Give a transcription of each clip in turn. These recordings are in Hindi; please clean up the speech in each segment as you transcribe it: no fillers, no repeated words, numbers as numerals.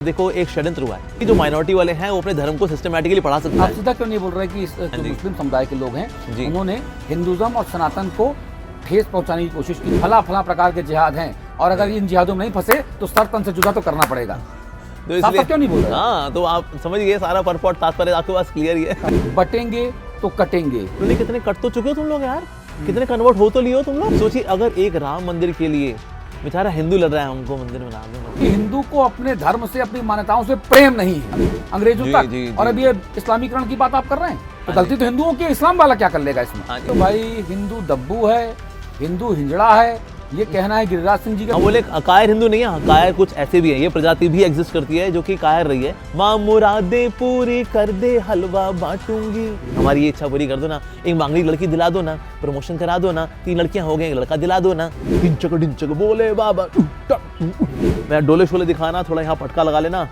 देखो एक षड्यंत्र हुआ है कि जो माइनॉरिटी वाले हैं वो अपने धर्म को सिस्टमैटिकली पढ़ा सकते आप हैं। सीधा क्यों नहीं बोल रहे कि जो मुस्लिम समुदाय के लोग हैं जी। उन्होंने हिंदुज्म और सनातन को ठेस पहुंचाने की कोशिश की। फला फला प्रकार के जिहाद हैं और अगर इन जिहादों में नहीं फंसे तो सर तन से जुदा तो करना पड़ेगा। तो साफ क्यों नहीं बोल रहे? हाँ, तो आप समझ गए सारा परपॉट तात्पर्य आपके पास क्लियर ही है। बटेंगे तो कटेंगे। तुमने कितने कट तो चुके हो तुम लोग यार, कितने कन्वर्ट हो तो लिए हो तुम लोग। सोचिए अगर एक राम मंदिर के लिए बेचारा हिंदू लड़ रहा है हमको मंदिर बना दो। कि हिंदू को अपने धर्म से अपनी मान्यताओं से प्रेम नहीं है अंग्रेजों जी, तक। जी, और जी। अब ये इस्लामीकरण की बात आप कर रहे हैं तो हाँ गलती तो हिंदुओं की, इस्लाम वाला क्या कर लेगा इसमें? हाँ जी। तो भाई हिंदू दब्बू है, हिंदू हिंजड़ा है, ये कहना है गिरिराज सिंह जी का। हम बोले कायर हिंदू नहीं है, कायर कुछ ऐसे भी है, ये प्रजाति भी एग्जिस्ट करती है जो कि कायर रही है। माँ मुरादे पूरी कर दे हलवा बांटूंगी, हमारी ये इच्छा पूरी कर दो ना, एक मांगली लड़की दिला दो ना, प्रमोशन करा दो ना, 3 लड़कियां हो गई एक लड़का दिला दो ना। डिंचक बोले बाबा मैं डोले शोले दिखाना, थोड़ा यहाँ पटका लगा लेना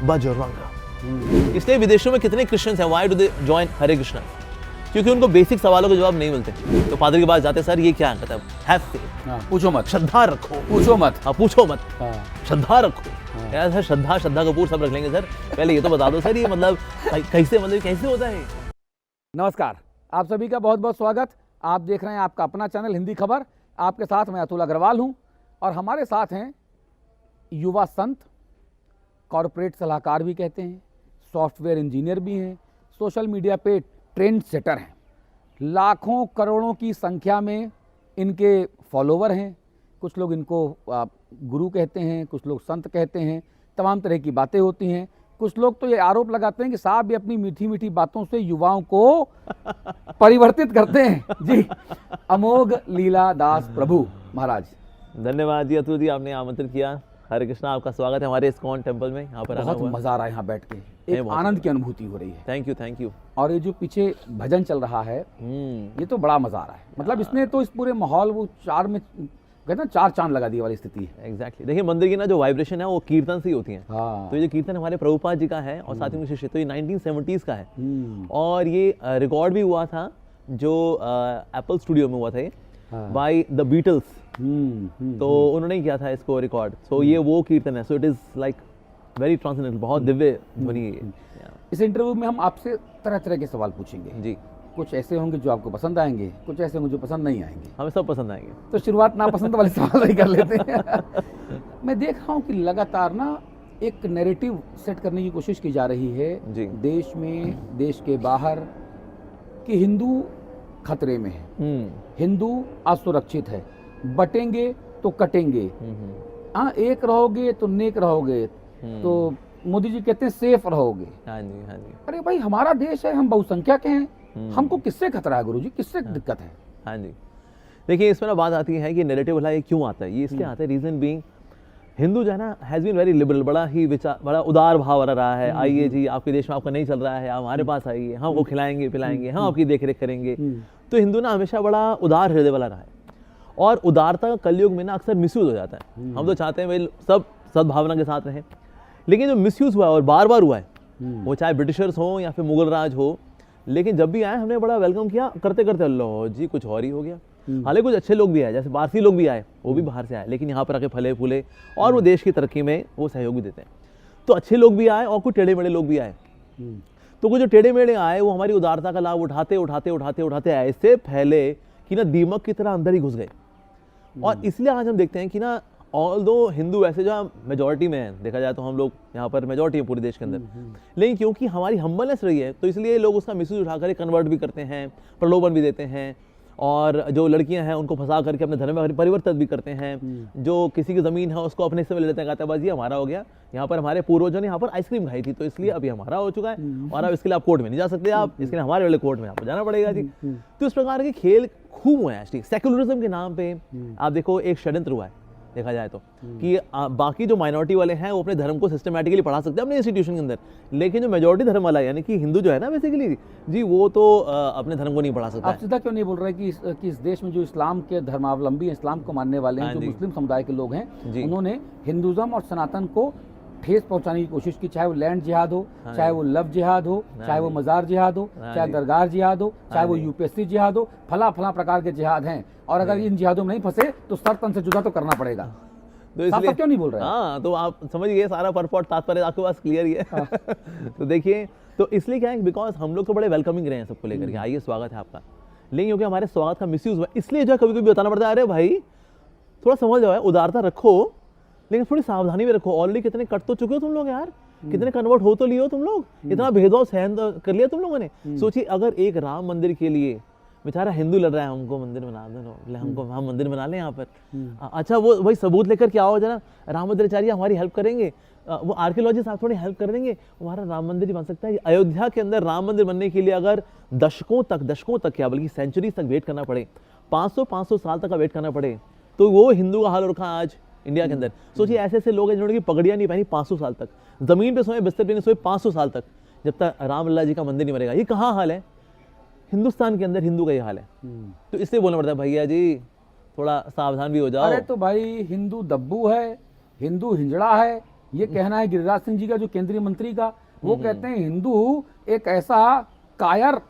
बजरंग। इसलिए विदेशों में कितने क्रिश्चियंस हैं, व्हाई डू दे जॉइन हरे कृष्णा? क्योंकि उनको बेसिक सवालों के जवाब नहीं मिलते। तो पादरी के पास जाते सर ये क्या है, कहता है हैव फेथ, हाँ, पूछो मत, श्रद्धा रखो, पूछो मत। हाँ पूछो मत, हाँ। श्रद्धा रखो। यार सर श्रद्धा कपूर सब रख लेंगे सर, पहले ये तो बता दो सर ये मतलब कैसे होता है। नमस्कार, आप सभी का बहुत बहुत स्वागत। आप देख रहे हैं आपका अपना चैनल हिंदी खबर। आपके साथ मैं अतुल अग्रवाल हूं और हमारे साथ हैं युवा संत, कॉरपोरेट सलाहकार भी कहते हैं, सॉफ्टवेयर इंजीनियर भी हैं, सोशल मीडिया पे ट्रेंड सेटर हैं। लाखों करोड़ों की संख्या में इनके फॉलोवर हैं। कुछ लोग इनको गुरु कहते हैं, कुछ लोग संत कहते हैं, तमाम तरह की बातें होती हैं। कुछ लोग तो ये आरोप लगाते हैं कि साहब ये अपनी मीठी मीठी बातों से युवाओं को परिवर्तित करते हैं। जी, अमोघ लीला दास प्रभु महाराज, धन्यवाद जी अतुल जी, आपने आमंत्रित किया। हरे कृष्णा, आपका स्वागत है हमारे इस्कॉन टेम्पल में। यहाँ पर बहुत मजा आ रहा है यहाँ बैठ के, एक बहुत आनंद की अनुभूति हो रही है। Thank you. और ये जो पीछे भजन चल रहा है ये तो बड़ा मजा आ रहा है। मतलब इसने तो इस पूरे माहौल वो चार में कहते हैं 4 चांद लगा दिए वाली स्थिति है। एग्जैक्टली। देखिए मंदिर की ना जो वाइब्रेशन है वो कीर्तन से ही होती है। हाँ। तो ये कीर्तन हमारे प्रभुपाद जी का है और साथ ही में शिष्य, तो ये 1970s का है। और ये रिकॉर्ड भी हुआ था जो एप्पल स्टूडियो में हुआ था, ये बाय द बीटल्स। तो उन्होंने किया था इसको रिकॉर्ड। सो ये वो कीर्तन है। So it is like very transcendental, बहुत दिव्य ध्वनि है। इस इंटरव्यू में हम आपसे तरह तरह के सवाल पूछेंगे जी। कुछ ऐसे होंगे जो आपको पसंद आएंगे, कुछ ऐसे होंगे जो पसंद नहीं आएंगे। हमें सब पसंद आएंगे। तो शुरुआत नापसंद वाले सवाल ही कर लेते हैं। मैं देख रहा हूँ कि लगातार ना एक नैरेटिव सेट करने की कोशिश की जा रही है जी। देश में, देश के बाहर, कि हिंदू खतरे में है, हिंदू असुरक्षित है, बटेंगे तो कटेंगे, हाँ एक रहोगे तो नेक रहोगे, तो मोदी जी कहते हैं सेफ रहोगे। हाँ जी। अरे भाई हमारा देश है, हम बहुसंख्यक हैं, हमको किससे खतरा है गुरुजी, किससे दिक्कत है? हाँ जी। देखिए इसमें ना बात आती है कि नैरेटिव वाला ये क्यों आता है। ये इसलिए आता है, रीजन बीइंग हिंदू जो है ना हैज़ बीन वेरी लिबरल, बड़ा उदार भाव रहा है। आइए जी, आपके देश में आपका नहीं चल रहा है, आप हमारे पास आइए, हम आपको खिलाएंगे पिलाएंगे, हम आपकी देख रेख करेंगे। तो हिंदू ना हमेशा बड़ा उदार हृदय वाला रहा है। और उदारता का कलयुग में ना अक्सर मिसयूज हो जाता है। हम तो चाहते हैं भाई सब सद्भावना के साथ रहें, लेकिन जो मिसयूज हुआ है और बार बार हुआ है, वो चाहे ब्रिटिशर्स हो या फिर मुगल राज हो, लेकिन जब भी आए हमने बड़ा वेलकम किया, करते करते अल्लाह जी कुछ और ही हो गया। हालांकि कुछ अच्छे लोग भी आए, जैसे पारसी लोग भी आए, वो भी बाहर से आए, लेकिन यहाँ पर आके फले फूले और वो देश की तरक्की में वो सहयोग भी देते हैं। तो अच्छे लोग भी आए और कुछ टेढ़े मेढ़े लोग भी आए। तो कुछ जो टेढ़े मेढ़े आए वो हमारी उदारता का लाभ उठाते ऐसे फैले कि ना दीमक की तरह अंदर ही घुस गए। और इसलिए आज हम देखते हैं कि ना ऑल्दो हिंदू वैसे जो मेजॉरिटी में है, देखा जाए तो हम लोग यहाँ पर मेजॉरिटी है पूरे देश के अंदर, लेकिन क्योंकि हमारी हम्बलनेस रही है तो इसलिए लोग उसका मिसयूज उठाकर कन्वर्ट भी करते हैं, प्रलोभन भी देते हैं, और जो लड़कियां हैं उनको फंसा करके अपने धर्म में परिवर्तित भी करते हैं। जो किसी की ज़मीन है उसको अपने हिस्से में ले लेते हैं, कहते हैं बस ये हमारा हो गया, यहाँ पर हमारे पूर्वजों ने यहाँ पर आइसक्रीम खाई थी तो इसलिए अभी हमारा हो चुका है और अब इसके लिए आप कोर्ट में नहीं जा सकते, आप इसके लिए हमारे वाले कोर्ट में आपको जाना पड़ेगा जी। तो इस प्रकार के खेल खूब हुए हैं एक्चुअली। सेक्युलरिज्म के नाम पे आप देखो एक षड्यंत्र हुआ है, देखा जाए तो, कि बाकी जो माइनॉरिटी वाले हैं वो अपने धर्म को सिस्टमैटिकली पढ़ा सकते हैं अपने इंस्टीट्यूशन के अंदर, लेकिन जो मेजॉरिटी धर्म वाला है यानी कि हिंदू जो है ना बेसिकली जी, वो तो अपने धर्म को नहीं पढ़ा सकता। आप सीधा क्यों नहीं बोल रहे कि इस देश में जो इस्लाम के धर्मावलंबी हैं, इस्लाम को मानने वाले हैं, जो मुस्लिम समुदाय के लोग हैं, उन्होंने हिंदुज्म और सनातन को ठेस पहुंचाने की कोशिश की, चाहे वो लैंड जिहाद हो, चाहे वो लव जिहाद हो, चाहे वो मजार जिहाद हो, चाहे दरगाह जिहाद हो, चाहे वो यूपीएससी जिहाद हो, फला फला प्रकार के जिहाद हैं और अगर इन जिहादों में नहीं फंसे तो सर तन से जुदा तो करना पड़ेगा। तो साफ इसलिए क्यों नहीं बोल रहे हैं? हाँ, तो आप समझ गए सारा परपॉट तात्पर्य आपके पास क्लियर ही है। तो देखिए, तो इसलिए क्या है, बिकॉज हम लोग तो बड़े वेलकमिंग रहे हैं सबको लेकर के, आइए स्वागत है आपका, लेकिन क्योंकि हमारे स्वागत का मिसयूज हुआ, इसलिए जो है कभी कभी बताना पड़ता है, अरे भाई थोड़ा समझ जाओ, उदारता रखो, लेकिन थोड़ी सावधानी भी रखो। ऑलरेडी कितने कट तो चुके हो तुम लोग यार, कितने कन्वर्ट हो तो लिए हो तुम लोग, इतना भेदभाव सहन कर लिया तुम लोगों ने। सोचिए, अगर एक राम मंदिर के लिए बेचारा हिंदू लड़ रहा है, हमको मंदिर बना दो, हमको हम मंदिर बना लें यहाँ पर, अच्छा वो वही सबूत लेकर क्या हो जरा, राम मंदिराचार्य हमारी हेल्प करेंगे, वो आर्कियोलॉजिस्ट आप थोड़ी हेल्प कर देंगे, हमारा राम मंदिर ही बन सकता है। अयोध्या के अंदर राम मंदिर बनने के लिए अगर दशकों तक क्या बल्कि सेंचुरीज तक वेट करना पड़े, 500 साल तक का वेट करना पड़े, तो वो हिंदू का हाल हो रखा आज इंडिया के अंदर। सोचिए, ऐसे ऐसे लोग हैं जिन्होंने पगड़ियाँ नहीं पहनी 500 साल तक, जमीन पे सोए, बिस्तर पे नहीं सोए 500 साल तक, जब तक रामलला जी का मंदिर नहीं बनेगा। ये कहाँ हाल है? हिंदुस्तान के अंदर हिंदू का ये हाल है। तो इसलिए बोलना पड़ता है, भैया जी थोड़ा सावधान भी हो जाओ। अरे तो भाई, हिंदू दब्बू है, हिंदू हिंजड़ा है, ये कहना है गिरिराज सिंह जी का, जो केंद्रीय मंत्री का। वो कहते हैं हिंदू एक ऐसा कायर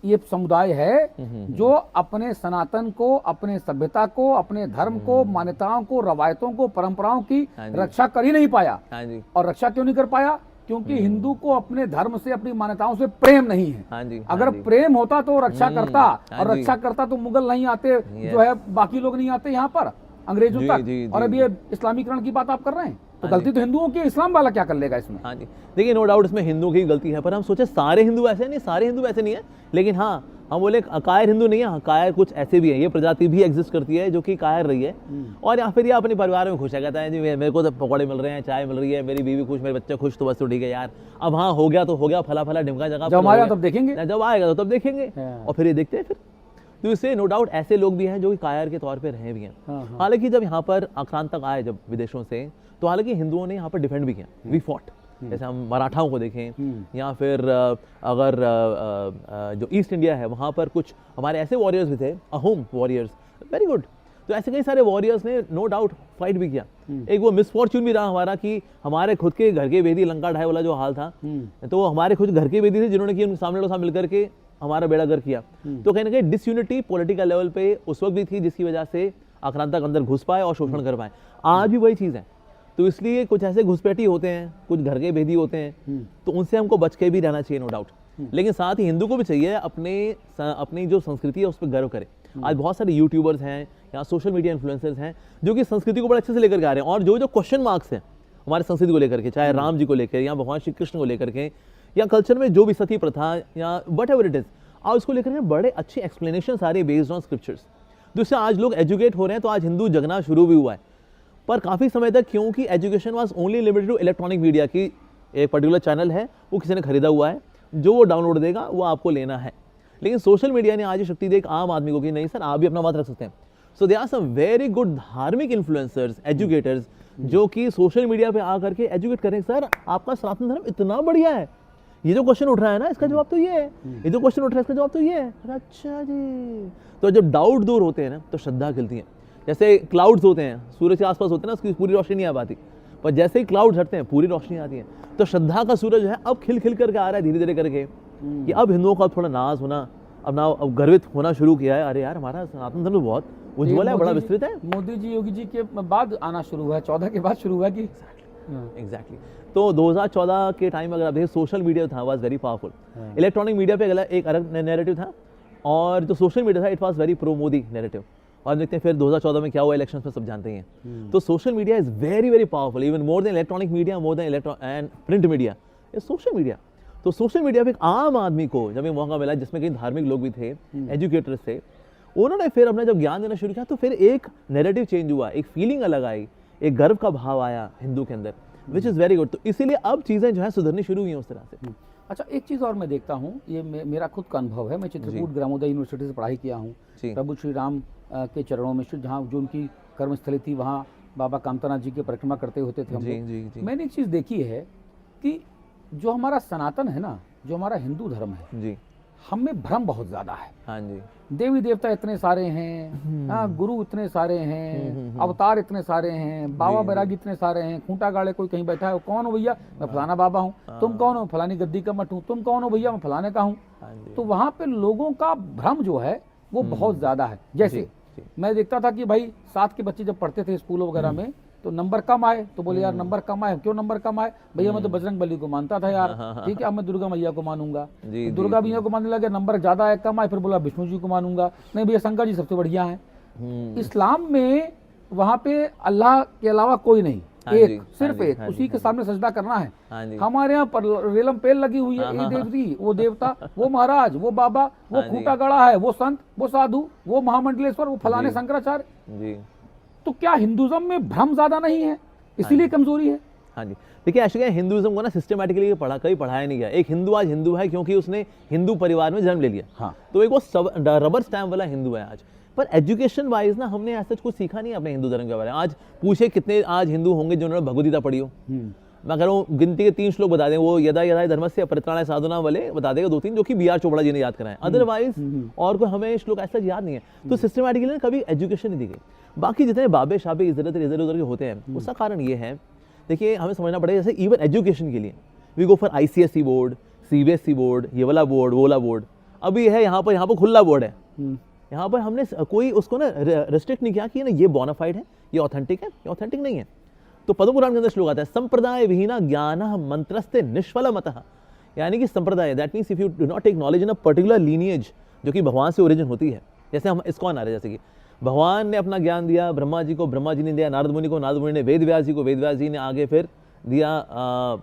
ये समुदाय है जो अपने सनातन को, अपने सभ्यता को, अपने धर्म को, मान्यताओं को, रवायतों को, परंपराओं की रक्षा कर ही नहीं पाया। हाँ जी, और रक्षा क्यों नहीं कर पाया? क्योंकि हिंदू को अपने धर्म से, अपनी मान्यताओं से प्रेम नहीं है। हाँ जी, अगर प्रेम होता तो रक्षा करता, और रक्षा करता तो मुगल नहीं आते, जो है बाकी लोग नहीं आते यहाँ पर, अंग्रेजों तक। और अब ये इस्लामीकरण की बात आप कर रहे हैं, तो गलती तो हिंदुओं की, इस्लाम वाला क्या कर लेगा इसमें? हाँ जी, देखिए नो डाउट इसमें हिंदुओं की गलती है, पर हम सोचे सारे हिंदू ऐसे नहीं, सारे हिंदू ऐसे नहीं है, लेकिन हाँ हम बोले कायर हिंदू नहीं है, हाँ कायर कुछ ऐसे भी है, ये प्रजाति भी एग्जिस्ट करती है जो कि कायर रही है, और या फिर ये अपने परिवार में खुश है, कहता है जी मेरे को तो पकौड़े मिल रहे हैं, चाय मिल रही है, मेरी बीवी खुश, मेरे बच्चे खुश, तो बस तो ठीक है यार, अब हाँ हो गया तो हो गया, फला फला ढिमका जगह, जब हमारे तब देखेंगे, जब आएगा तो तब देखेंगे, और फिर ये देखते हैं फिर। तो इससे नो डाउट ऐसे लोग भी हैं जो कि कायर के तौर पे रहे भी हैं। हालांकि जब यहाँ पर आक्रांत तक आए जब विदेशों से, तो हालांकि हिंदुओं ने यहाँ पर डिफेंड भी किया, वी फॉट। जैसे हम मराठाओं को देखें, या फिर अगर जो ईस्ट इंडिया है वहाँ पर कुछ हमारे ऐसे वॉरियर्स भी थे, अहोम वॉरियर्स, वेरी गुड। तो ऐसे कई सारे वॉरियर्स ने नो डाउट फाइट भी किया। एक वो मिसफॉर्च्यून भी रहा हमारा कि हमारे खुद के घर के वेदी, लंका ढाई वाला जो हाल था, तो वो हमारे खुद घर के वेदी थे जिन्होंने कि उन सामने लोग साथ मिलकर के हमारा बेड़ा गर्क किया। तो कहीं ना कहीं डिसयूनिटी पॉलिटिकल लेवल पे उस वक्त भी थी, जिसकी वजह से आक्रांतक अंदर घुस पाए और शोषण कर पाए। आज भी वही चीज़ है। तो इसलिए कुछ ऐसे घुसपैठी होते हैं, कुछ घर के भेदी होते हैं, तो उनसे हमको बच के भी रहना चाहिए नो डाउट। लेकिन साथ ही हिंदू को भी चाहिए अपनी जो संस्कृति है उस पर गर्व करे। आज बहुत सारे यूट्यूबर्स हैं या सोशल मीडिया इन्फ्लुएंसर्स हैं जो कि संस्कृति को बड़े अच्छे से लेकर के आ रहे हैं, और जो क्वेश्चन मार्क्स हैं हमारे संस्कृति को लेकर के, चाहे राम जी को लेकर या भगवान श्री कृष्ण को लेकर के, या कल्चर में जो भी सती प्रथा या वट एवर इट इज, और उसको लेकर के बड़े अच्छे एक्सप्लेनेशन सारे बेस्ड ऑन स्क्रिप्चर्स, जिससे आज लोग एजुकेट हो रहे हैं। तो आज हिंदू जगना शुरू भी हुआ है, पर काफ़ी समय तक क्योंकि education was only limited to electronic media की, एक पर्टिकुलर चैनल है वो किसी ने खरीदा हुआ है, जो वो डाउनलोड देगा वो आपको लेना है। लेकिन सोशल मीडिया ने आज ये शक्ति दी एक आम आदमी को कि नहीं सर आप भी अपना मत रख सकते हैं। So they are some very good धार्मिक इन्फ्लुएंसर्स, एजुकेटर्स, जो कि सोशल मीडिया पे आकर के एजुकेट करें, सर आपका सनातन धर्म इतना बढ़िया है, ये जो क्वेश्चन उठ रहा है ना इसका जवाब तो ये है, ये जो क्वेश्चन उठ रहा है इसका जवाब तो ये है। अच्छा जी, तो जब डाउट दूर होते हैं ना तो श्रद्धा खिलती है। जैसे क्लाउड्स होते हैं, सूरज के आसपास होते हैं ना, उसकी पूरी रोशनी नहीं आ पाती, पर जैसे ही क्लाउड्स हटते हैं पूरी रोशनी आती है। तो श्रद्धा का सूरज है अब खिल खिल करके आ रहा है धीरे धीरे करके, कि अब हिंदुओं का थोड़ा नाज होना, अब गर्वित होना शुरू किया है। अरे यार हमारा सनातन धर्म बहुत उज्ज्वल है, बड़ा विस्तृत है। मोदी जी, योगी जी के बाद आना शुरू हुआ है, 14 के बाद शुरू हुआ कि एग्जैक्टली। तो 2014 के टाइम अगर आप देखें, सोशल मीडिया था was very powerful, electronic media पे एक अलग नैरेटिव था, और जो सोशल मीडिया था it was very pro Modi narrative. और देखते हैं फिर 2014 में क्या हुआ इलेक्शंस में, सब जानते ही हैं। तो social media is very very powerful, even more than electronic media, more than and print media is social media. तो सोशल मीडिया पे एक आम आदमी को जब ये मौका मिला, जिसमें कई धार्मिक लोग भी थे, एजुकेटर्स थे, उन्होंने फिर अपना जब ज्ञान देना शुरू किया, तो फिर एक नैरेटिव चेंज हुआ, एक फीलिंग अलग आई, एक गर्व का भाव आया हिंदू के अंदर, विच इज़ वेरी गुड। तो इसीलिए अब चीज़ें जो है सुधरनी शुरू हुई हैं उस तरह से। अच्छा, एक चीज़ और मैं देखता हूँ, ये मेरा खुद का अनुभव है, मैं चित्रकूट ग्रामोदय यूनिवर्सिटी से पढ़ाई किया हूँ, प्रभु श्री राम के चरणों में, जहाँ जो उनकी कर्मस्थली थी वहाँ बाबा कामतानाथ जी की परिक्रमा करते होते थे हम लोग। मैंने एक चीज़ देखी है कि जो हमारा सनातन है ना, जो हमारा हिंदू धर्म है जी, हम में भ्रम बहुत ज़्यादा है। हाँ जी, देवी देवता इतने सारे हैं, गुरु इतने सारे हैं, अवतार इतने सारे हैं, बाबा बैरागी इतने सारे हैं, खूंटा गाड़े कोई कहीं बैठा है, कौन हो भैया, मैं फलाना बाबा हूँ, तुम कौन हो, फलानी गद्दी का मठ हूँ, तुम कौन हो भैया, मैं फलाने का हूँ। तो वहाँ पे लोगों का भ्रम जो है वो बहुत ज़्यादा है। जैसे मैं देखता था कि भाई 7 के बच्चे जब पढ़ते थे स्कूलों वगैरह में, तो नंबर कम आए तो बोले यार नंबर कम आए, क्यों नंबर कम आए? भैया मैं तो बजरंग बली को मानता था यार, ठीक है अब मैं दुर्गा मैया को मानूंगा। जी, तो दुर्गा मैया को मानने लगे, नंबर ज्यादा आए कम आए, फिर बोला विष्णु जी को मानूंगा, नहीं भैया शंकर जी सबसे बढ़िया है। इस्लाम में वहां पे अल्लाह के अलावा कोई नहीं, एक सिर्फ एक, उसी के सामने सजदा करना है। हमारे यहाँ पर रेलम पेल लगी हुई है, ये देवती, वो देवता, वो महाराज, वो बाबा, वो खूंटा गड़ा है, वो संत, वो साधु, वो महामंडलेश्वर, वो फलाने शंकराचार्य। तो क्या हिंदुज्म में भ्रम ज्यादा नहीं है, इसीलिए कमजोरी है? हाँ जी, देखिए एक्चुअली हिंदुज्म को ना सिस्टमैटिकली कभी पढ़ाया नहीं गया। एक हिंदू आज हिंदू है क्योंकि उसने हिंदू परिवार में जन्म ले लिया। हाँ। तो एक वो रबर स्टैम्प वाला हिंदू है आज। पर एजुकेशन वाइज ना हमने ऐसा कुछ सीखा नहीं अपने हिंदू धर्म के बारे में। आज पूछे कितने आज हिंदू होंगे जिन्होंने भगवदगीता पढ़ी हो? मैं कह रहा हूँ गिनती के 3 श्लोक बता दें, वो यदा यदा धर्मस्य परित्राणाय साधूनां वाले बता देगा 2-3, जो कि B.R. चोपड़ा जी ने याद कराए। अदरवाइज और कोई हमें श्लोक ऐसा याद नहीं है। तो सिस्टमैटिकली कभी एजुकेशन नहीं दी गई। बाकी जितने बाबे शाबे इधर उधर के होते हैं, उसका कारण ये है, देखिए हमें समझना पड़ेगा, जैसे इवन एजुकेशन के लिए we go for ICSE board, CBSE board, ये वाला बोर्ड, वो वाला बोर्ड। अभी है यहाँ पर खुला बोर्ड है। यहाँ पर हमने कोई उसको ना रिस्ट्रिक्ट नहीं किया कि ना ये बोनाफाइड है, ये ऑथेंटिक है, ये ऑथेंटिक नहीं है। तो पद्म पुराण के अंदर श्लोक आता है, संप्रदाय विहीना ज्ञान मंत्रस्ते निष्फल मतः। यानी कि संप्रदाय, that means if you do not take knowledge in a particular lineage जो कि भगवान से ओरिजिन होती है। जैसे हम इस्कॉन आ रहे हैं, जैसे कि भगवान ने अपना ज्ञान दिया ब्रह्मा जी को, ब्रह्मा जी ने दिया नारद मुनि को, नारद मुनि ने वेद व्यास जी को, वेद व्यास जी ने आगे फिर दिया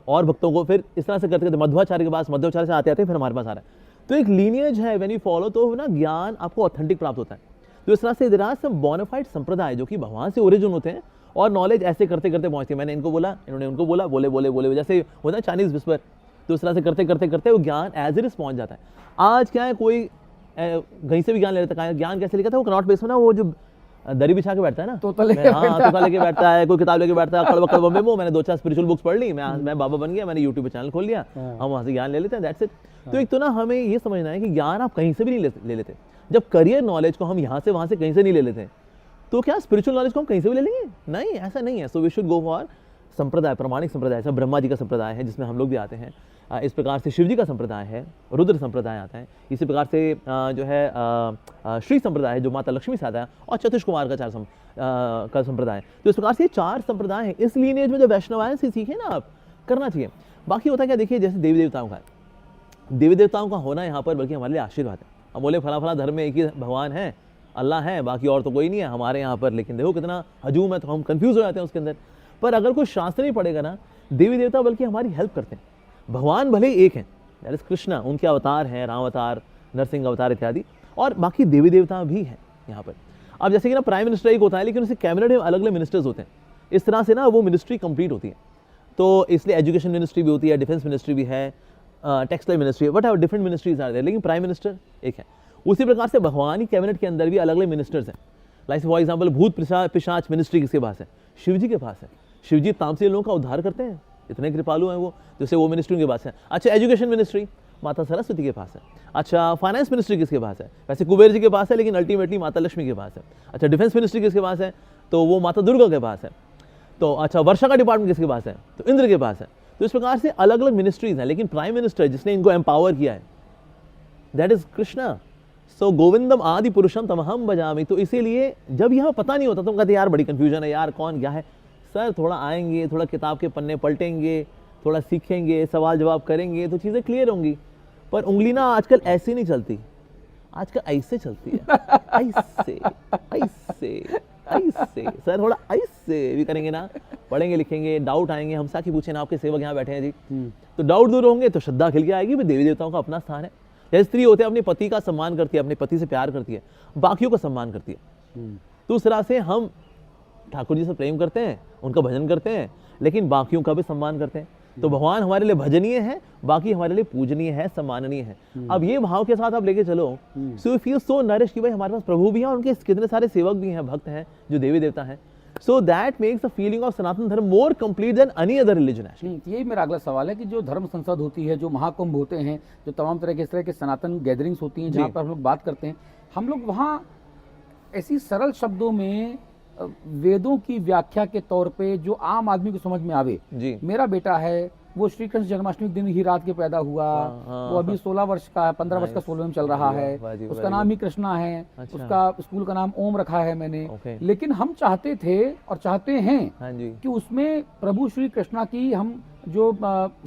और भक्तों को, फिर इस तरह से करते करते मध्वाचार्य के पास, मध्वाचार्य से आते आते फिर हमारे पास आ रहा है। तो एक लीनिएज है, व्हेन यू फॉलो तो ना ज्ञान आपको ऑथेंटिक प्राप्त होता है। तो इस तरह से देयर आर सम बोनाफाइड संप्रदाय जो कि भगवान से ओरिजिन होते हैं और नॉलेज ऐसे करते करते पहुंचती है। मैंने इनको बोला, इन्होंने उनको बोला, बोले बोले बोले, जैसे होता है चाइनीज विस्पर। तो इस तरह से करते करते करते वो ज्ञान एज इट इज पहुंच जाता है। आज क्या है, कोई कहीं से भी ज्ञान ले लेता है। ज्ञान कैसे लिखा था? वो कनॉट बेस में ना, वो जो दरी बिछा के बैठता है ना, तोता लेके बैठता है, कोई किताब लेके बैठता है, कड़वा बम्बे में मैंने 2-4 स्पिरिचुअल बुक्स पढ़ ली, मैं बाबा बन गया, मैंने यूट्यूब पे चैनल खोल लिया, हम वहाँ से ज्ञान ले लेते हैं, दैट्स इट। तो एक तो ना हमें ये समझना है कि ज्ञान आप कहीं से भी नहीं ले लेते। जब करियर नॉलेज को हम यहाँ से वहाँ से कहीं से नहीं ले लेते, तो क्या स्पिरिचुअल नॉलेज को हम कहीं से भी ले लेंगे? नहीं, ऐसा नहीं है। So we should go for sampradaya, प्रमाणिक संप्रदाय। ऐसा ब्रह्मा जी का संप्रदाय है जिसमें हम लोग भी आते हैं, इस प्रकार से शिव जी का संप्रदाय है, रुद्र संप्रदाय आता है, इसी प्रकार से जो है श्री संप्रदाय है जो माता लक्ष्मी से आता है, और चतुष कुमार का संप्रदाय। तो इस प्रकार से 4 संप्रदाय हैं। इस लीनिएज में जो वैष्णवायन से सीखे ना आप, करना चाहिए। बाकी होता क्या, देखिए जैसे देवी देवताओं का, देवी देवताओं का होना यहाँ पर बल्कि हमारे लिए आशीर्वाद है। हम बोले फला फला धर्म में एक ही भगवान है, अल्लाह है, बाकी और तो कोई नहीं है हमारे यहाँ पर। लेकिन देखो कितना हजूम है, तो हम कंफ्यूज हो जाते हैं उसके अंदर। पर अगर कोई शास्त्र नहीं पढ़ेगा ना, देवी देवता बल्कि हमारी हेल्प करते हैं। भगवान भले एक हैं, दैट इज कृष्णा, उनके अवतार हैं, राम अवतार, नरसिंह अवतार इत्यादि, और बाकी देवी देवता भी हैं यहाँ पर। अब जैसे कि ना प्राइम मिनिस्टर एक होता है, लेकिन उसके कैबिनेट में अलग अलग मिनिस्टर्स होते हैं। इस तरह से ना वो मिनिस्ट्री कंप्लीट होती है। तो इसलिए एजुकेशन मिनिस्ट्री भी होती है, डिफेंस मिनिस्ट्री भी है, textile ministry, whatever different ministries are there, लेकिन प्राइम मिनिस्टर एक है। उसी प्रकार से भगवान ही कैबिनेट के अंदर भी अलग अलग मिनिस्टर्स हैं। लाइक फॉर एग्जाम्पल भूत पिशाच मिनिस्ट्री किसके पास है? शिव जी के पास है। शिव जी तामसी लोगों का उद्धार करते हैं, इतने कृपालु हैं वो, जैसे वो मिनिस्ट्री उनके पास है। अच्छा, एजुकेशन मिनिस्ट्री माता सरस्वती के पास है। अच्छा, फाइनेंस मिनिस्ट्री किसके पास है? वैसे कुबेर जी के पास है, लेकिन अल्टीमेटली माता लक्ष्मी के पास है। अच्छा, डिफेंस मिनिस्ट्री किसके पास है? तो वो माता दुर्गा के पास है। तो अच्छा, वर्षा का डिपार्टमेंट किसके पास है? तो इंद्र के पास है। तो इस प्रकार से अलग अलग मिनिस्ट्रीज हैं, लेकिन प्राइम मिनिस्टर जिसने इनको एम्पावर किया है, दैट इज कृष्णा। सो गोविंदम आदि पुरुषम तमहम भजामि। तो इसीलिए जब यह पता नहीं होता तो कहते यार बड़ी कंफ्यूजन है यार, कौन क्या है। सर थोड़ा आएंगे, थोड़ा किताब के पन्ने पलटेंगे, थोड़ा सीखेंगे, सवाल जवाब करेंगे, तो चीज़ें क्लियर होंगी। पर उंगली ना आजकल ऐसे नहीं चलती, आजकल ऐसे चलती है, ऐसे ऐसे ऐसे। सर थोड़ा ऐसे भी करेंगे ना, पढ़ेंगे लिखेंगे, डाउट आएंगे, हमसे आके पूछे ना, आपके सेवक यहाँ बैठे हैं जी, तो डाउट दूर होंगे तो श्रद्धा खिल के आएगी। भी देवी देवताओं का अपना स्थान है। जैसे स्त्री होते हैं, अपने पति का सम्मान करती है, अपने पति से प्यार करती है, बाकियों का सम्मान करती है। तो उस तरह से हम ठाकुर जी से प्रेम करते हैं, उनका भजन करते हैं, लेकिन बाकियों का भी सम्मान करते हैं। तो भगवान हमारे लिए भजनीय है, बाकी हमारे लिए पूजनीय है, सम्माननीय है। अब ये भाव के साथ आप लेके चलो, so you feel so nourish कि भाई हमारे पास प्रभु भी हैं और उनके कितने सारे सेवक भी हैं, भक्त हैं जो देवी देवता हैं। So that makes the feeling of Sanatan Dharma more complete than any other religion. यही मेरा अगला सवाल है कि जो धर्म संसद होती है, जो महाकुंभ होते हैं, जो तमाम तरह के इस तरह के सनातन गैदरिंग्स होती हैं जहाँ पर हम लोग बात करते हैं, हम लोग वहाँ ऐसी सरल शब्दों में वेदों की व्याख्या के तौर पे जो आम आदमी को समझ में आवे, जी। मेरा बेटा है वो श्री कृष्ण जन्माष्टमी के दिन ही रात के पैदा हुआ। वो अभी 16 वर्ष का है, 15 वर्ष का 16 में चल रहा है। उसका नाम ही कृष्णा है। उसका स्कूल का नाम ओम रखा है मैंने। लेकिन हम चाहते थे और चाहते हैं कि उसमें प्रभु श्री कृष्णा की हम जो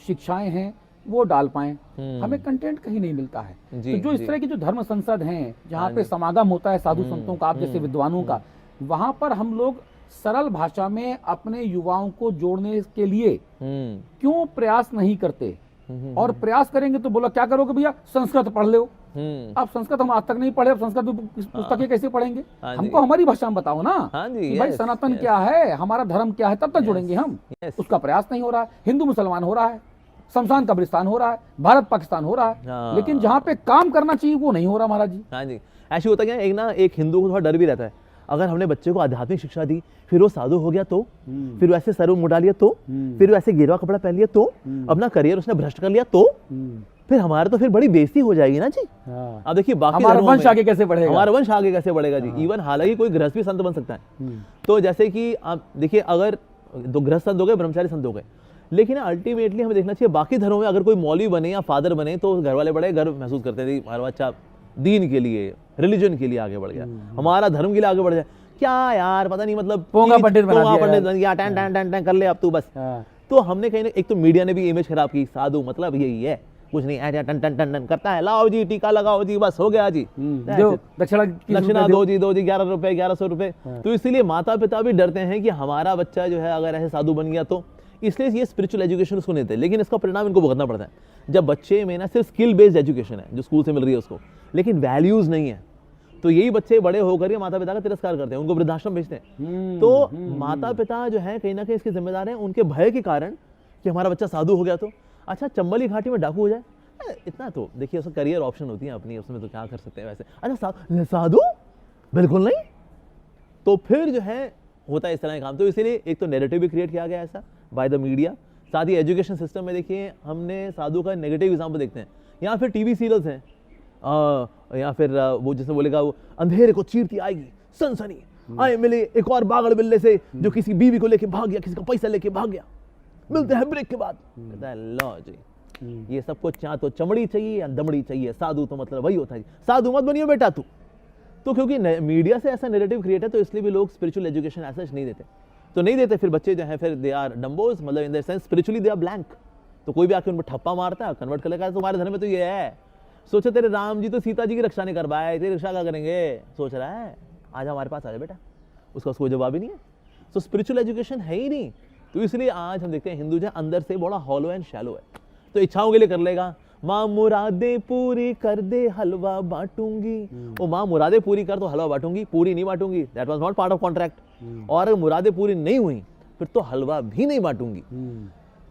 शिक्षाएं हैं वो डाल पाएं। हमें कंटेंट कहीं नहीं मिलता है। तो जो इस तरह की जो धर्म संसद हैं, जहाँ पे समागम होता है साधु संतों का, आप जैसे विद्वानों का, वहां पर हम लोग सरल भाषा में अपने युवाओं को जोड़ने के लिए क्यों प्रयास नहीं करते? और प्रयास करेंगे तो बोला क्या करोगे भैया, संस्कृत पढ़ लो। अब संस्कृत हम आज तक नहीं पढ़े, अब संस्कृत पुस्तकें कैसे पढ़ेंगे? हमको हमारी भाषा में बताओ ना कि भाई सनातन क्या है, हमारा धर्म क्या है, तब तक जुड़ेंगे हम। उसका प्रयास नहीं हो रहा है। हिंदू मुसलमान हो रहा है, शमशान कब्रिस्तान हो रहा है, भारत पाकिस्तान हो रहा है, लेकिन जहाँ पे काम करना चाहिए वो नहीं हो रहा महाराज जी। हाँ जी, ऐसे होता क्या है, एक हिंदू को थोड़ा डर भी रहता है, अगर हमने बच्चे को आध्यात्मिक शिक्षा दी, फिर वो साधु हो गया तो, फिर वैसे सर मुड़ा लिया तो, फिर वैसे गेरुआ कपड़ा पहन लिया तो, अपना करियर उसने भ्रष्ट कर लिया तो, फिर हमारा तो फिर बड़ी बेइज्जती हो जाएगी ना जी। अब देखिए बाकी हमारा वंश आगे कैसे बढ़ेगा? हमारा वंश आगे कैसे बढ़ेगा जी। इवन हालांकि कोई गृहस्थ भी संत बन सकता है। तो जैसे कि आप देखिए, अगर दो गृहस्थ संत हो गए, ब्रह्मचारी संत हो गए, लेकिन अल्टीमेटली हमें देखना चाहिए बाकी धर्मों में अगर कोई मौलवी बने या फादर बने तो घर वाले बड़े गर्व महसूस करते थे, हमारा बच्चा दीन के लिए, रिलीजन के लिए आगे बढ़ गया, हमारा धर्म के लिए आगे बढ़ जाए। क्या यार पता नहीं, मतलब पोंगा पंडित बन गया, टैन टैन टैन टैन कर ले अब तू बस। तो हमने कहीं एक तो मीडिया ने भी इमेज खराब की, साधु मतलब यही है, कुछ नहीं ऐसा टन टन टन टन करता है, लाओ जी टीका लगाओ जी, बस हो गया जी, दक्षिणा दो जी 11 रुपए 1100 रुपए। तो इसीलिए माता पिता भी डरते हैं कि हमारा बच्चा जो है अगर ऐसे साधु बन गया तो, इसलिए ये स्पिरिचुअल एजुकेशन उसको नहीं देते। लेकिन इसका परिणाम इनको भुगतना पड़ता है जब बच्चे में ना सिर्फ स्किल बेस्ड एजुकेशन है जो स्कूल से मिल रही है उसको, लेकिन वैल्यूज नहीं है। तो यही बच्चे बड़े होकर के माता पिता का तिरस्कार करते हैं, उनको वृद्धाश्रम भेजते हैं। तो माता पिता जो है कहीं ना कहीं इसके जिम्मेदार हैं, उनके भय के कारण कि हमारा बच्चा साधु हो गया तो। अच्छा चंबली घाटी में डाकू हो जाए, इतना तो देखिए उसका करियर ऑप्शन होती है अपनी, उसमें तो क्या कर सकते हैं वैसे। अच्छा साधु बिल्कुल नहीं, तो फिर जो है होता है इस तरह का काम। तो इसीलिए एक तो नैरेटिव भी क्रिएट किया गया ऐसा बाय द मीडिया। साथ ही एजुकेशन सिस्टम में देखिए हमने साधु का नेगेटिव एग्जाम्पल देखते हैं, या फिर टीवी सीरियल्स हैं, या फिर वो जैसे बोलेगा वो अंधेरे को चीरती आएगी सनसनी, आए मिले एक और बागड़ बिल्ले से जो किसी बीवी को लेके भाग गया, किसी का पैसा लेके भाग गया, मिलते हैं ब्रेक के बाद। कहता है लो जी, ये सब कुछ या तो चमड़ी चाहिए या दमड़ी चाहिए, साधु तो मतलब वही होता है। साधु मत बनियो बेटा तू। तो क्योंकि मीडिया से ऐसा नैरेटिव क्रिएट है, तो इसलिए भी लोग स्पिरिचुअल एजुकेशन ऐसा नहीं देते, तो नहीं देते। फिर बच्चे जो है फिर दे आर डम्बोज, मतलब in the sense spiritually they are blank. तो कोई भी आके उन पर ठप्पा मारता है, कन्वर्ट कर लेगा, तुम्हारे धर्म में तो ये है। सोचे तेरे राम जी तो सीता जी की रक्षा नहीं कर पाए, तेरी रक्षा क्या करेंगे सोच रहा है, आज हमारे पास आ जा बेटा, उसका कोई जवाब ही नहीं है। तो स्पिरिचुअल एजुकेशन है ही नहीं। तो इसलिए आज हम देखते हैं हिंदू जो अंदर से बड़ा हॉलो एंड शैलो है, तो इच्छाओं के लिए कर लेगा, माँ मुरादे पूरी कर दे हलवा बांटूंगी, वो माँ मुरादे पूरी कर तो हलवा बांटूंगी, पूरी नहीं बांटूंगी, that was not part of contract. और अगर मुरादे पूरी नहीं हुई फिर तो हलवा भी नहीं बांटूंगी।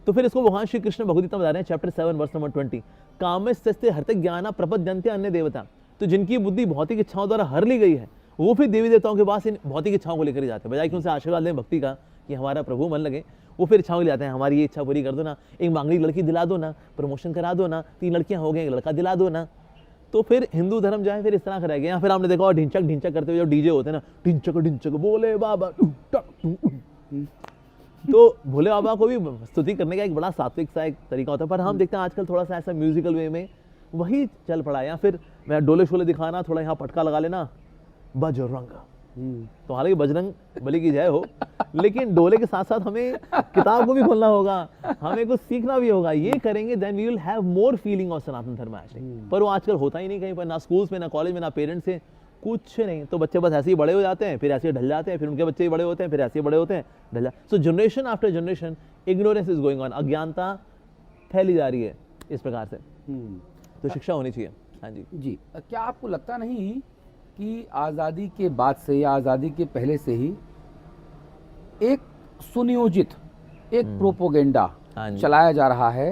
तो फिर इसको भगवान श्री कृष्ण भगवद्गीता बता रहे हैं, चैप्टर 7 वर्स नंबर 20, कामस्ते हरते ज्ञाना प्रपद्यन्ते अन्य देवता। तो जिनकी बुद्धि भौतिक इच्छाओं द्वारा हर ली गई है, वो फिर देवी देवताओं के पास इन भौतिक इच्छाओं को लेकर ही जाते हैं, बजाय कि उनसे आशीर्वाद लें भक्ति का कि हमारा प्रभु मन लगे, वो फिर इच्छाओं के लिए आते हैं, हमारी ये इच्छा पूरी कर दो ना, एक मांगली लड़की दिला दो ना, प्रमोशन करा दो ना, 3 लड़कियां हो गई, एक लड़का दिला दो ना। तो फिर हिंदू धर्म जो है फिर इस तरह का रह गया। फिर आपने देखा और ढिंचक ढिंचक करते हुए जो डीजे होते हैं ना, ढिंचक ढिंचक बोले बाबा, तो भोले बाबा को भी स्तुति करने का एक बड़ा सात्विक सा एक तरीका होता है, पर हम देखते हैं आजकल थोड़ा सा ऐसा म्यूजिकल वे में वही चल पड़ा है। या फिर मैं डोले शोले दिखाना, थोड़ा यहाँ पटका लगा लेना, बजरंग। तो हालांकि बजरंग बली की जय हो, लेकिन डोले के साथ साथ हमें किताब को भी खोलना होगा, हमें कुछ सीखना भी होगा। ये करेंगे then we will have more feeling of Sanatan Dharma actually. पर वो आजकल होता ही नहीं कहीं पर, ना स्कूल्स में, ना कॉलेज में, ना पेरेंट्स से, कुछ नहीं। तो बच्चे बस ऐसे ही बड़े हो जाते हैं, फिर ऐसे ही ढल जाते हैं, फिर उनके बच्चे ही बड़े होते हैं, फिर ऐसे ही बड़े होते हैं, ढल जाते हैं। सो generation after generation ignorance is going on, अज्ञानता फैली जा रही है इस प्रकार से। तो शिक्षा होनी चाहिए। हाँ जी। क्या आपको लगता नहीं कि आज़ादी के बाद से या आज़ादी के पहले से ही एक सुनियोजित एक प्रोपोगेंडा चलाया जा रहा है,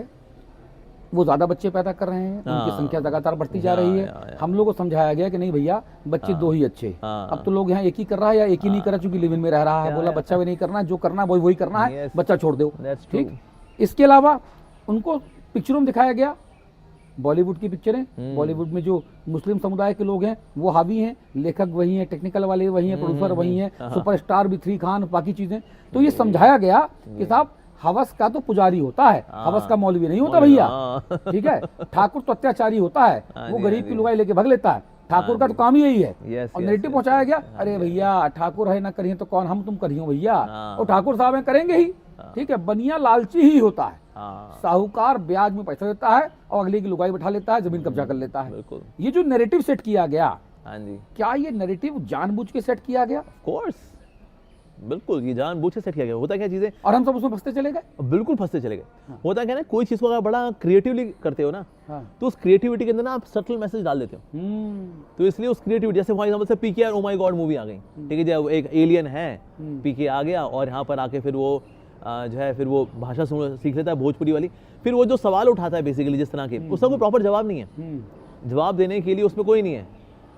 वो ज़्यादा बच्चे पैदा कर रहे हैं, उनकी संख्या लगातार बढ़ती जा रही है। हम लोगों को समझाया गया कि नहीं भैया बच्चे 2 ही अच्छे। अब तो लोग यहाँ एक ही कर रहा है या एक ही नहीं कर रहा, चूंकि लिव इन में रह रहा है, बोला बच्चा भी नहीं करना, जो करना है वही करना है, बच्चा छोड़ दो। ठीक। इसके अलावा उनको पिक्चरों में दिखाया गया, बॉलीवुड की पिक्चरें, बॉलीवुड में जो मुस्लिम समुदाय के लोग हैं वो हावी हैं, लेखक वही हैं, टेक्निकल वाले वही हैं, प्रोड्यूसर वही हैं, सुपरस्टार भी 3 खान, बाकी चीजें। तो ये समझाया गया कि साहब हवस का तो पुजारी होता है, हवस का मौलवी नहीं होता भैया, ठीक है। ठाकुर तो अत्याचारी होता है, वो गरीब की लुगाई लेके भग लेता है, ठाकुर का तो काम ही यही है। और नेगेटिव पहुंचाया गया, अरे भैया ठाकुर है ना करिए तो कौन हम तुम करियो भैया, और ठाकुर साहब हैं करेंगे ही, ठीक है। बनिया लालची ही होता है, साहूकार ब्याज में पैसा देता है और अगले की लुगाई बैठा लेता है, जमीन कब्जा कर लेता है। ये जो नैरेटिव सेट किया गया, हाँ जी, क्या ये नैरेटिव जानबूझ के सेट किया गया? ऑफ कोर्स, बिल्कुल, ये जानबूझ के सेट किया गया। होता क्या चीजें, और हम सब उसमें फंसते चले गए, बिल्कुल फंसते चले गए। होता क्या ना, कोई चीज को अगर बड़ा क्रिएटिवली करते हो ना, तो उस क्रिएटिविटी के अंदर ना आप सटल मैसेज डाल देते हो। तो इसलिए उस क्रिएटिविटी, जैसे फॉर एग्जांपल से पीके ओ माय गॉड मूवी आ गई, ठीक है, जब एक एलियन है, पीके आ गया और यहाँ पर आके फिर वो जो है फिर वो भाषा सीख लेता है भोजपुरी वाली, फिर वो जो सवाल उठाता है बेसिकली जिस तरह के, उसका कोई प्रॉपर जवाब नहीं है, जवाब देने के लिए उसमें कोई नहीं है।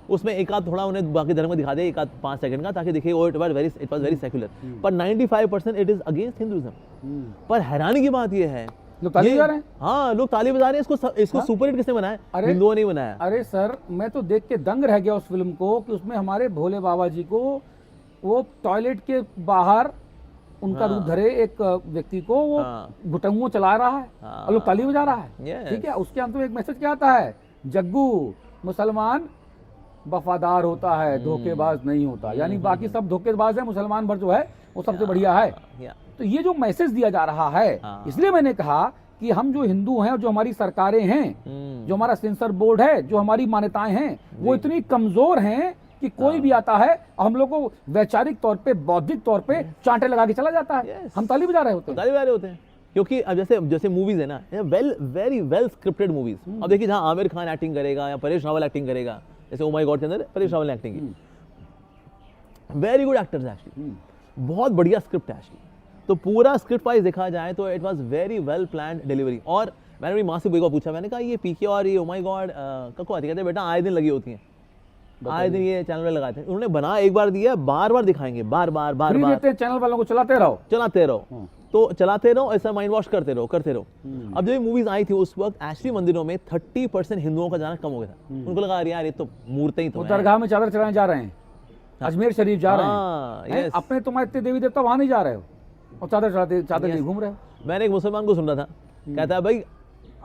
उसमें एक आध थोड़ा उन्हें बाकी धर्म में दिखा दे, एक आध 5 सेकंड का, ताकि दिखे इट वाज वेरी सेक्युलर, पर 95% इट इज अगेंस्ट हिंदुइज्म। पर हैरानी की बात ये है, लोग ताली बजा रहे हैं। हाँ, लोग ताली बजा रहे हैं। इसको सुपर हिट किसने बनाया? हिंदुओं ने बनाया। अरे सर, मैं तो देख के दंग रह गया उस फिल्म को कि उसमें हमारे भोले बाबा जी को वो टॉयलेट के बाहर उनका रूप धरे एक व्यक्ति को वो घुटंगुओं चला रहा है और लोग ताली बजा रहा है, ठीक है। उसके अंत में एक मैसेज क्या आता है, जग्गू मुसलमान वफादार होता है, धोखेबाज नहीं होता, यानी बाकी सब धोखेबाज है, मुसलमान भर जो है वो सबसे बढ़िया है। तो ये जो मैसेज दिया जा रहा है, इसलिए मैंने कहा कि हम जो हिंदू हैं, जो हमारी सरकारें हैं, जो हमारा सेंसर बोर्ड है, जो हमारी मान्यताएं हैं, वो इतनी कमजोर हैं कि कोई भी आता है हम लोग को वैचारिक तौर पे, बौद्धिक तौर पे चांटे लगा के चला जाता है। हम ताली बजा रहे होते हैं, क्योंकि अब जैसे मूवीज है ना, वेरी वेल स्क्रिप्टेड मूवीज। अब देखिए, जहां आमिर खान एक्टिंग करेगा या परेश रावल एक्टिंग करेगा, जैसे ओ माय गॉड के अंदर परेश रावल ने एक्टिंग की, वेरी गुड एक्टर्स एक्चुअली, बहुत बढ़िया स्क्रिप्ट है एक्चुअली। तो पूरा स्क्रिप्ट वाइज देखा जाए तो it was very well planned delivery. और मैंने अपनी माँ से को पूछा, मैंने कहा ये पीके और ये ओ माय गॉड कब आती? कहते बेटा आए दिन लगी होती हैं, आए दिन ये चैनल में लगाते हैं। उन्होंने बना एक बार दिया, बार बार दिखाएंगे, बार बार चैनल वालों को चलाते रहो, तो चलाते रहो, ऐसा माइंड वॉश करते रहो। अब जब ये मूवीज आई थी उस वक्त एक्चुअली मंदिरों में 30% हिंदुओं का जाना कम हो गया था। उनको लगा यार ये तो मूर्तें ही तो हैं, दरगाह में चादर चढ़ाने जा रहे हैं, अजमेर शरीफ जा रहे हैं, अपने तुम्हारे इतने देवी देवता वहां नहीं जा रहे हो और चादर नहीं घूम रहे हो। मैंने एक मुसलमान को सुन रहा था, कहता है भाई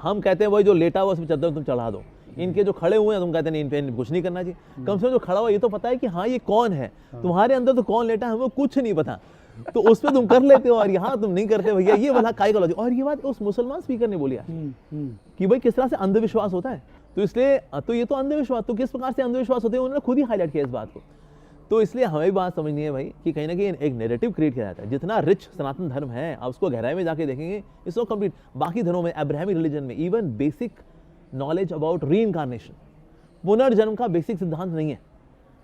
हम कहते हैं भाई जो लेटा हुआ उसमें चादर तुम चढ़ा दो, इनके जो खड़े हुए हैं तुम कहते हैं इन पे कुछ नहीं करना चाहिए। कम से कम जो खड़ा हुआ ये तो पता है कि हाँ ये कौन है, तुम्हारे अंदर तो कौन लेटा है हमें कुछ नहीं पता, तो उस पे तुम कर लेते हो और यहाँ तुम नहीं करते भैया, ये वाला काय का लॉजिक। और ये बात उस मुसलमान स्पीकर ने बोली कि भाई किस तरह से अंधविश्वास होता है। तो इसलिए तो ये तो अंधविश्वास, तो किस प्रकार से अंधविश्वास होते हैं उन्होंने खुद ही हाईलाइट किया इस बात को। तो इसलिए हमें भी बात समझनी है भाई कि कहीं ना कहीं एक नैरेटिव क्रिएट किया जाता है। जितना रिच सनातन धर्म है, आप उसको गहराई में जाके देखेंगे, इट्स सो कंप्लीट। बाकी धर्मों में, अब्राहमिक रिलीजन में, even basic knowledge about reincarnation, पुनर्जन्म का बेसिक सिद्धांत नहीं है।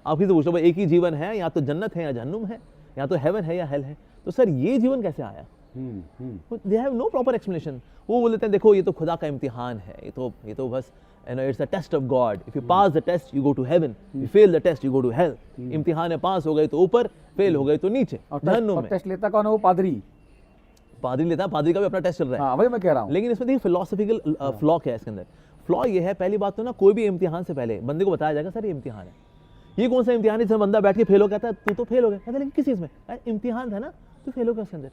आप किसी से पूछो भाई एक ही जीवन है, या तो जन्नत है या जहन्नुम है, या तो हेवन है या हेल है, तो सर ये जीवन कैसे आया? They have no proper explanation. वो बोलते हैं देखो ये तो खुदा का इम्तिहान है, ये तो बस it's a test of God, if you pass the test you go to heaven, you fail the test you go to hell. इम्तिहान है, पास हो गए तो ऊपर, फेल हो गए तो नीचे, जहन्नुम में। टेस्ट लेता कौन है? वो पादरी लेता है, पादरी का भी अपना टेस्ट चल रहा है। वही मैं कह रहा हूँ। लेकिन इसमें देखिए फिलोसफिकल फ्लॉ क्या है इसके अंदर। फ्लॉ ये है, पहली बात तो ना, कोई भी इम्तिहान से पहले बंदे को बताया जाएगा सर ये इम्तिहान है। ये कौन सा इम्तिहान है जिसमें बंदा बैठ के फेल हो, कहता है तू तो फेल हो गया, कहता है लेकिन किस चीज़ में? इम्तिहान था ना, तू फेल हो गया उसके अंदर।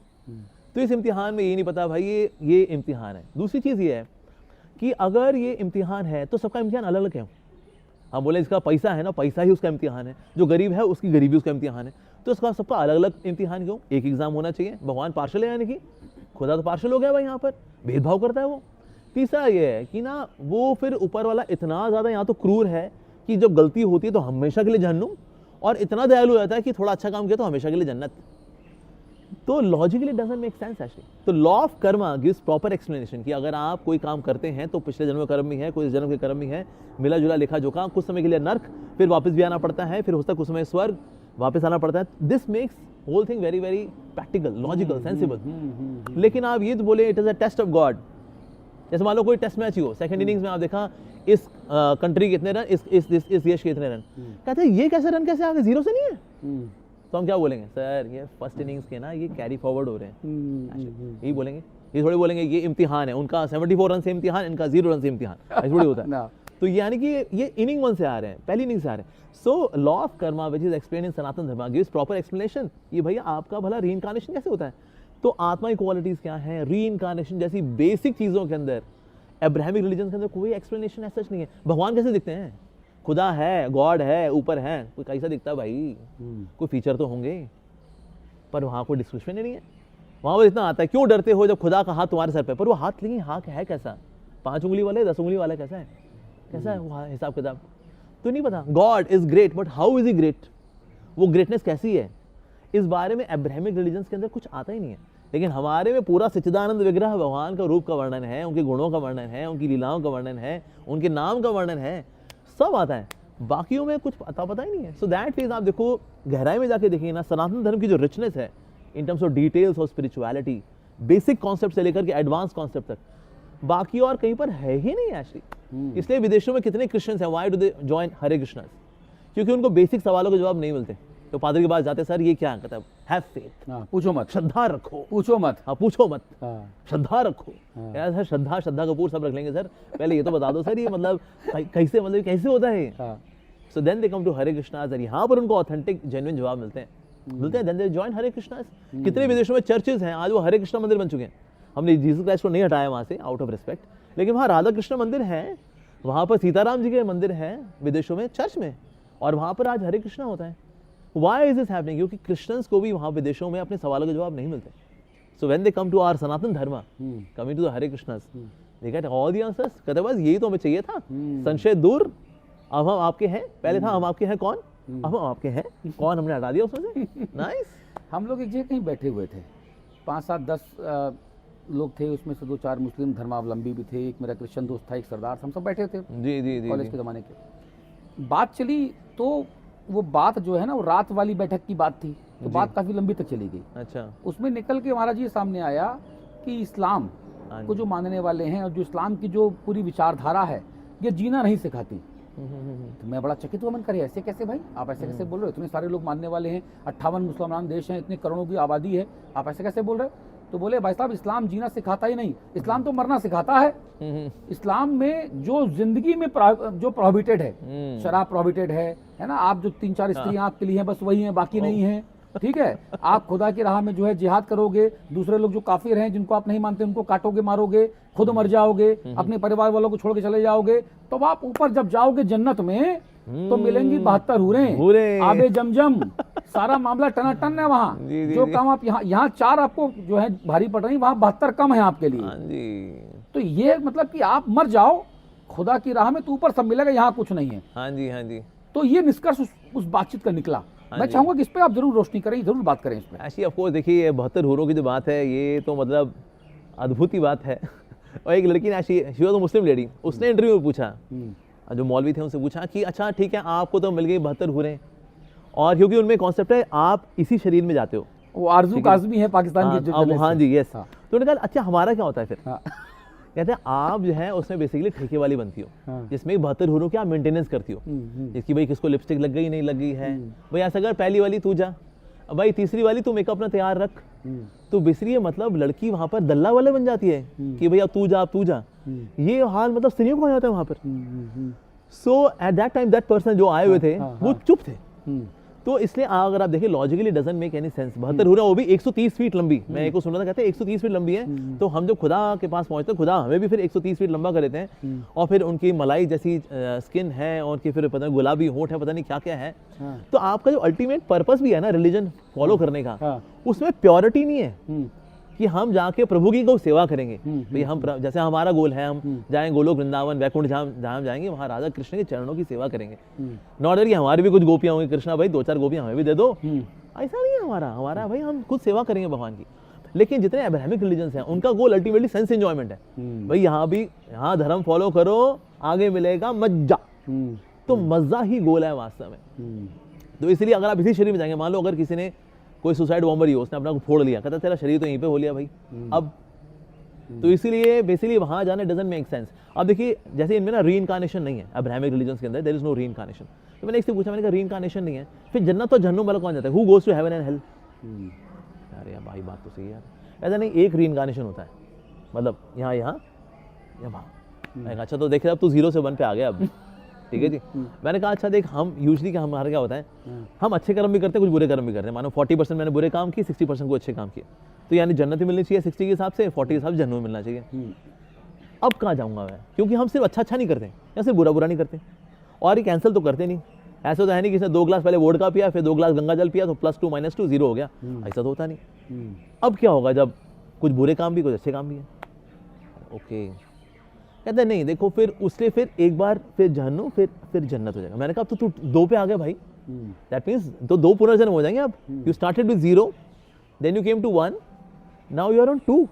तो इस इम्तिहान में ये नहीं पता भाई ये इम्तिहान है। दूसरी चीज़ ये है कि अगर ये इम्तिहान है तो सबका इम्तिहान अलग अलग क्यों? हम बोले इसका पैसा है ना, पैसा ही उसका इम्तिहान है, जो गरीब है उसकी गरीबी उसका इम्तिहान है, तो इसका सबका अलग अलग इम्तिहान क्यों? एक एग्जाम होना चाहिए। भगवान पार्शल है, यानी कि खुदा तो पार्शल हो गया भाई, यहाँ पर भेदभाव करता है वो। तीसरा ये है कि ना वो फिर ऊपर वाला इतना ज़्यादा यहाँ तो क्रूर है कि जब गलती होती है तो हमेशा के लिए जहन्नुम, और इतना दयालु हो जाता है कि थोड़ा अच्छा काम किया तो हमेशा के लिए जन्नत। तो logically doesn't make sense actually. तो law of karma gives proper explanation कि अगर आप कोई काम करते हैं तो पिछले जन्म में कर्म भी है, कोई जन्म के कर्म भी है, मिला जुला लेखा जोखा, कुछ समय के लिए नर्क, फिर वापस भी आना पड़ता है, फिर हो सकता है कुछ समय स्वर्ग, वापस आना पड़ता है। This makes whole thing very very practical, logical, sensible. लेकिन आप ये तो बोले it is a test of God. जैसे मान लो कोई टेस्ट मैच ही हो, सेकंड इनिंग्स में आप देखा इस कंट्री के इतने रन, इस देश के इतने रन, कहते हैं ये कैसे रन कैसे आ गए, जीरो से नहीं है। तो हम क्या बोलेंगे? सर ये फर्स्ट इनिंग्स के ना ये कैरी फॉरवर्ड हो रहे हैं, यही बोलेंगे। ये थोड़ी बोलेंगे ये इम्तिहान है, उनका 74 रन से इम्तिहान, इनका 0 रन से इम्तिहान, ऐसा थोड़ी होता है। तो यानी कि ये इनिंग 1 से आ रहे हैं, पहली इनिंग से आ रहे हैं। So law of karma which is explain in Sanatan Dharma gives proper explanation, ये भैया आपका भला रीइंकार्नेशन कैसे होता है। तो आत्मा की क्वालिटीज क्या है, री इनकारनेशन जैसी बेसिक चीजों के अंदर अब्राहमिक रिलीजन के अंदर कोई एक्सप्लेनेशन ऐसा नहीं है। भगवान कैसे दिखते हैं, खुदा है, गॉड है, ऊपर है, कोई कैसा दिखता है भाई, कोई फीचर तो होंगे, पर वहां कोई डिस्क्रिप्शन ही नहीं है। वहां पर इतना आता है, क्यों डरते हो जब खुदा का हाथ तुम्हारे सर पे, पर वो हाथ लेकिन हाथ है कैसा, 5 उंगली वाला है, 10 उंगली वाला, कैसा है वो हिसाब किताब तो नहीं पता। God is great but how is he great, वो ग्रेटनेस कैसी है, इस बारे में अब्राहमिक रिलीजन्स के अंदर कुछ आता ही नहीं है। लेकिन हमारे में पूरा सच्चिदानंद विग्रह भगवान का रूप का वर्णन है, उनके गुणों का वर्णन है, उनकी लीलाओं का वर्णन है, उनके नाम का वर्णन है, सब आता है, बाकियों में कुछ पता ही नहीं है। सो दैट मीन्स आप देखो गहराई में जाके देखिए ना, सनातन धर्म की जो रिचनेस है in terms of details of spirituality, basic concept से लेकर के एडवांस कॉन्सेप्ट तक, बाकी और कहीं पर है ही नहीं एक्चुअली। इसलिए विदेशों में कितने क्रिश्चियंस हैं, why do they join Hare Krishna's, क्योंकि उनको बेसिक सवालों के जवाब नहीं मिलते। तो पादरी के पास जाते, सर ये क्या कहता है, हैव फेथ, पूछो मत, श्रद्धा रखो, पूछो मत, हाँ पूछो मत, श्रद्धा रखो। यार सर श्रद्धा कपूर सब रख लेंगे सर, पहले ये तो बता दो सर ये मतलब कैसे होता है। So then they come to Hare Krishnas, और यहाँ पर उनको ऑथेंटिक जेन्युइन जवाब मिलते हैं। Then they join Hare Krishnas. कितने विदेशों में चर्चेज हैं, आज वो हरे कृष्णा मंदिर बन चुके हैं। हमने जीसस क्राइस्ट को नहीं हटाया वहाँ से आउट ऑफ रिस्पेक्ट, लेकिन वहाँ राधा कृष्ण मंदिर है, वहाँ पर सीताराम जी के मंदिर है विदेशों में चर्च में, और वहाँ पर आज हरे कृष्णा होता है। Why is this happening? क्योंकि क्रिश्चियंस को भी वहाँ विदेशों में अपने सवालों के जवाब नहीं मिलते। So when they come to our सनातन धर्म, coming to the Hare Krishnas, they get all the answers। कहते बस यही तो हमें चाहिए था, संशय दूर, अब हम आपके हैं, पहले था हम आपके हैं कौन, अब हम आपके हैं कौन, हमने हटा दिया उसमें से। नाइस। हम लोग एक जगह कहीं बैठे हुए थे, 5, 7, 10 लोग थे, उसमें से 2-4 मुस्लिम धर्मावलंबी भी थे, एक मेरा क्रिश्चियन दोस्त था, एक सरदार, हम सब बैठे थे जी कॉलेज के ज़माने के। बात चली तो वो बात जो है ना, वो रात वाली बैठक की बात थी, तो बात काफ़ी लंबी तक चली गई। अच्छा। उसमें निकल के महाराज जी सामने आया कि इस्लाम को जो मानने वाले हैं और जो इस्लाम की जो पूरी विचारधारा है, ये जीना नहीं सिखाती। तो मैं बड़ा चकित हुआ, मन करे ऐसे कैसे भाई, आप ऐसे कैसे बोल रहे हो, इतने सारे लोग मानने वाले हैं, 58 मुसलमान देश हैं, इतने करोड़ों की आबादी है, आप ऐसे कैसे बोल रहे हो। तो बोले भाई साहब, इस्लाम जीना सिखाता ही नहीं, इस्लाम तो मरना सिखाता है। इस्लाम में जो जिंदगी में जो प्रोहिबिटेड है, शराब प्रोहिबिटेड है ना, आप जो 3-4 स्त्रियां आपके लिए हैं बस वही हैं, बाकी नहीं है, ठीक है। आप खुदा की राह में जो है जिहाद करोगे, दूसरे लोग जो काफिर हैं जिनको आप नहीं मानते उनको काटोगे, मारोगे, खुद मर जाओगे, अपने परिवार वालों को छोड़ के चले जाओगे, तो आप ऊपर जब जाओगे जन्नत में तो मिलेंगी 72 हूरें, आबे जमजम, सारा मामला टनाटन है वहाँ। जो काम आप यहाँ 4 आपको जो है भारी पड़ रही, वहाँ 72 कम है आपके लिए। तो ये मतलब कि आप मर जाओ खुदा की राह में तो ऊपर सब मिलेगा, यहाँ कुछ नहीं है। हाँ जी। तो ये निष्कर्ष उस बातचीत का निकला। मैं चाहूंगा कि इस पे आप जरूर रोशनी करें, जरूर बात करें इस पे। एक्चुअली ऑफ कोर्स देखिए, 72 हूरों की जो बात है, ये तो मतलब अद्भुत ही बात है। और एक लड़की ने, she was a Muslim lady, उसने इंटरव्यू में पूछा, जो मौलवी थे उनसे पूछा कि अच्छा ठीक है, आपको तो मिल गई 72 हूरें, और क्योंकि उनमें कॉन्सेप्ट है आप इसी शरीर में जाते हो, वो आरजू काज़मी है पाकिस्तान की। हाँ जी, यस। तो उन्होंने कहा अच्छा हमारा क्या होता है फिर। कहते हैं आप जो है उसमें बेसिकली ठेके वाली बनती हो, जिसमें 72 हूरों की आप मेंटेनेंस करती हो, जिसकी भाई किसको लिपस्टिक लग गई नहीं लग गई है, भाई ऐसा अगर पहली वाली तू जा, भाई तीसरी वाली तू मेकअप अपना तैयार रख, तो बेसिकली मतलब लड़की वहां पर दल्ला वाले बन जाती है कि भैया तू जा। ये हाल मतलब स्त्रियों को हो जाता है वहां पर। So at that time that person जो आए हुए थे वो चुप थे। तो इसलिए अगर आप देखिए logically doesn't make any sense. 72 हूरें, वो भी 130 फीट लंबी। मैं एक को सुना था, कहते हैं 130 फीट लंबी है। तो हम जब खुदा के पास पहुंचते हैं, खुदा हमें भी फिर 130 फीट लंबा कर देते हैं। और फिर उनकी मलाई जैसी स्किन है, और उनकी फिर पता नहीं गुलाबी होंठ है, पता नहीं क्या क्या है। तो आपका जो अल्टीमेट पर्पस भी है ना रिलीजन फॉलो करने का, उसमें प्योरिटी नहीं है कि हम जाके प्रभु की गौ सेवा करेंगे। भाई हम जैसे हमारा गोल है, हम जाएंगे गोलोक वृंदावन वैकुंठ, जहाँ जाएंगे वहाँ राधा कृष्ण के चरणों की सेवा करेंगे। नॉट दैट कि हमारी भी कुछ गोपियां होंगी, कृष्णा भाई 2-4 गोपियां हमें भी दे दो, ऐसा नहीं है हमारा भाई हम खुद सेवा करेंगे भगवान की। लेकिन जितने अब्राहमिक रिलीजन्स हैं उनका गोल अल्टीमेटली सेंस एंजॉयमेंट है। भाई यहाँ धर्म फॉलो करो, आगे मिलेगा मज्जा। तो मजा ही गोल है वास्तव में। तो इसलिए अगर आप इसी शरीर में जाएंगे, मान लो अगर किसी ने कोई सुसाइड बॉम्बर ही हो, उसने अपना को फोड़ लिया, कहता तेरा शरीर तो यहीं पे हो लिया भाई अब। तो इसीलिए बेसिकली वहां जाना डजंट मेक सेंस। अब देखिए जैसे इनमें ना रीइंकार्नेशन नहीं है अब्राहमिक रिलीजन्स के अंदर, देयर इज नो रीइंकार्नेशन। तो मैंने एक से पूछा, मैंने कहा रीइंकार्नेशन नहीं है, फिर जन्नत और जहन्नुम वाला कौन जाता है, who goes to heaven and hell. अरे यार भाई बात तो सही है यार, ऐसा नहीं, एक रीइंकार्नेशन होता है, मतलब यहाँ वहाँ। अच्छा तो देखिए अब तू 0 से 1 पे आ गया अब, ठीक है जी। मैंने कहा अच्छा देख, हम यूजली क्या हमारा क्या होता है, हम अच्छे कर्म भी करते हैं, कुछ बुरे कर्म भी करते हैं। मानो 40% मैंने बुरे काम किए, 60% को अच्छे काम किए, तो यानी जन्नत ही मिलनी चाहिए 60 के हिसाब से, 40 के हिसाब से जन्नत मिलना चाहिए। अब कहाँ जाऊँगा मैं, क्योंकि हम सिर्फ अच्छा नहीं करते या सिर्फ बुरा बुरा नहीं करते, और ये कैंसिल तो करते नहीं। ऐसा तो है नहीं कि इसने 2 ग्लास पहले वोडका पिया, फिर 2 ग्लास गंगा जल पिया तो +2 -2 0 हो गया, ऐसा तो होता नहीं। अब क्या होगा जब कुछ बुरे काम भी कुछ अच्छे काम भी है? ओके, कहते हैं नहीं देखो, फिर उससे फिर एक बार फिर जहन्नुम, फिर जन्नत हो जाएगा। मैंने कहा तो तू 2 पे आ गया भाई, दैट मीन्स तो 2 पुनर्जन्म हो जाएंगे। अब you started with 0, then you came to 1, now you are on 2।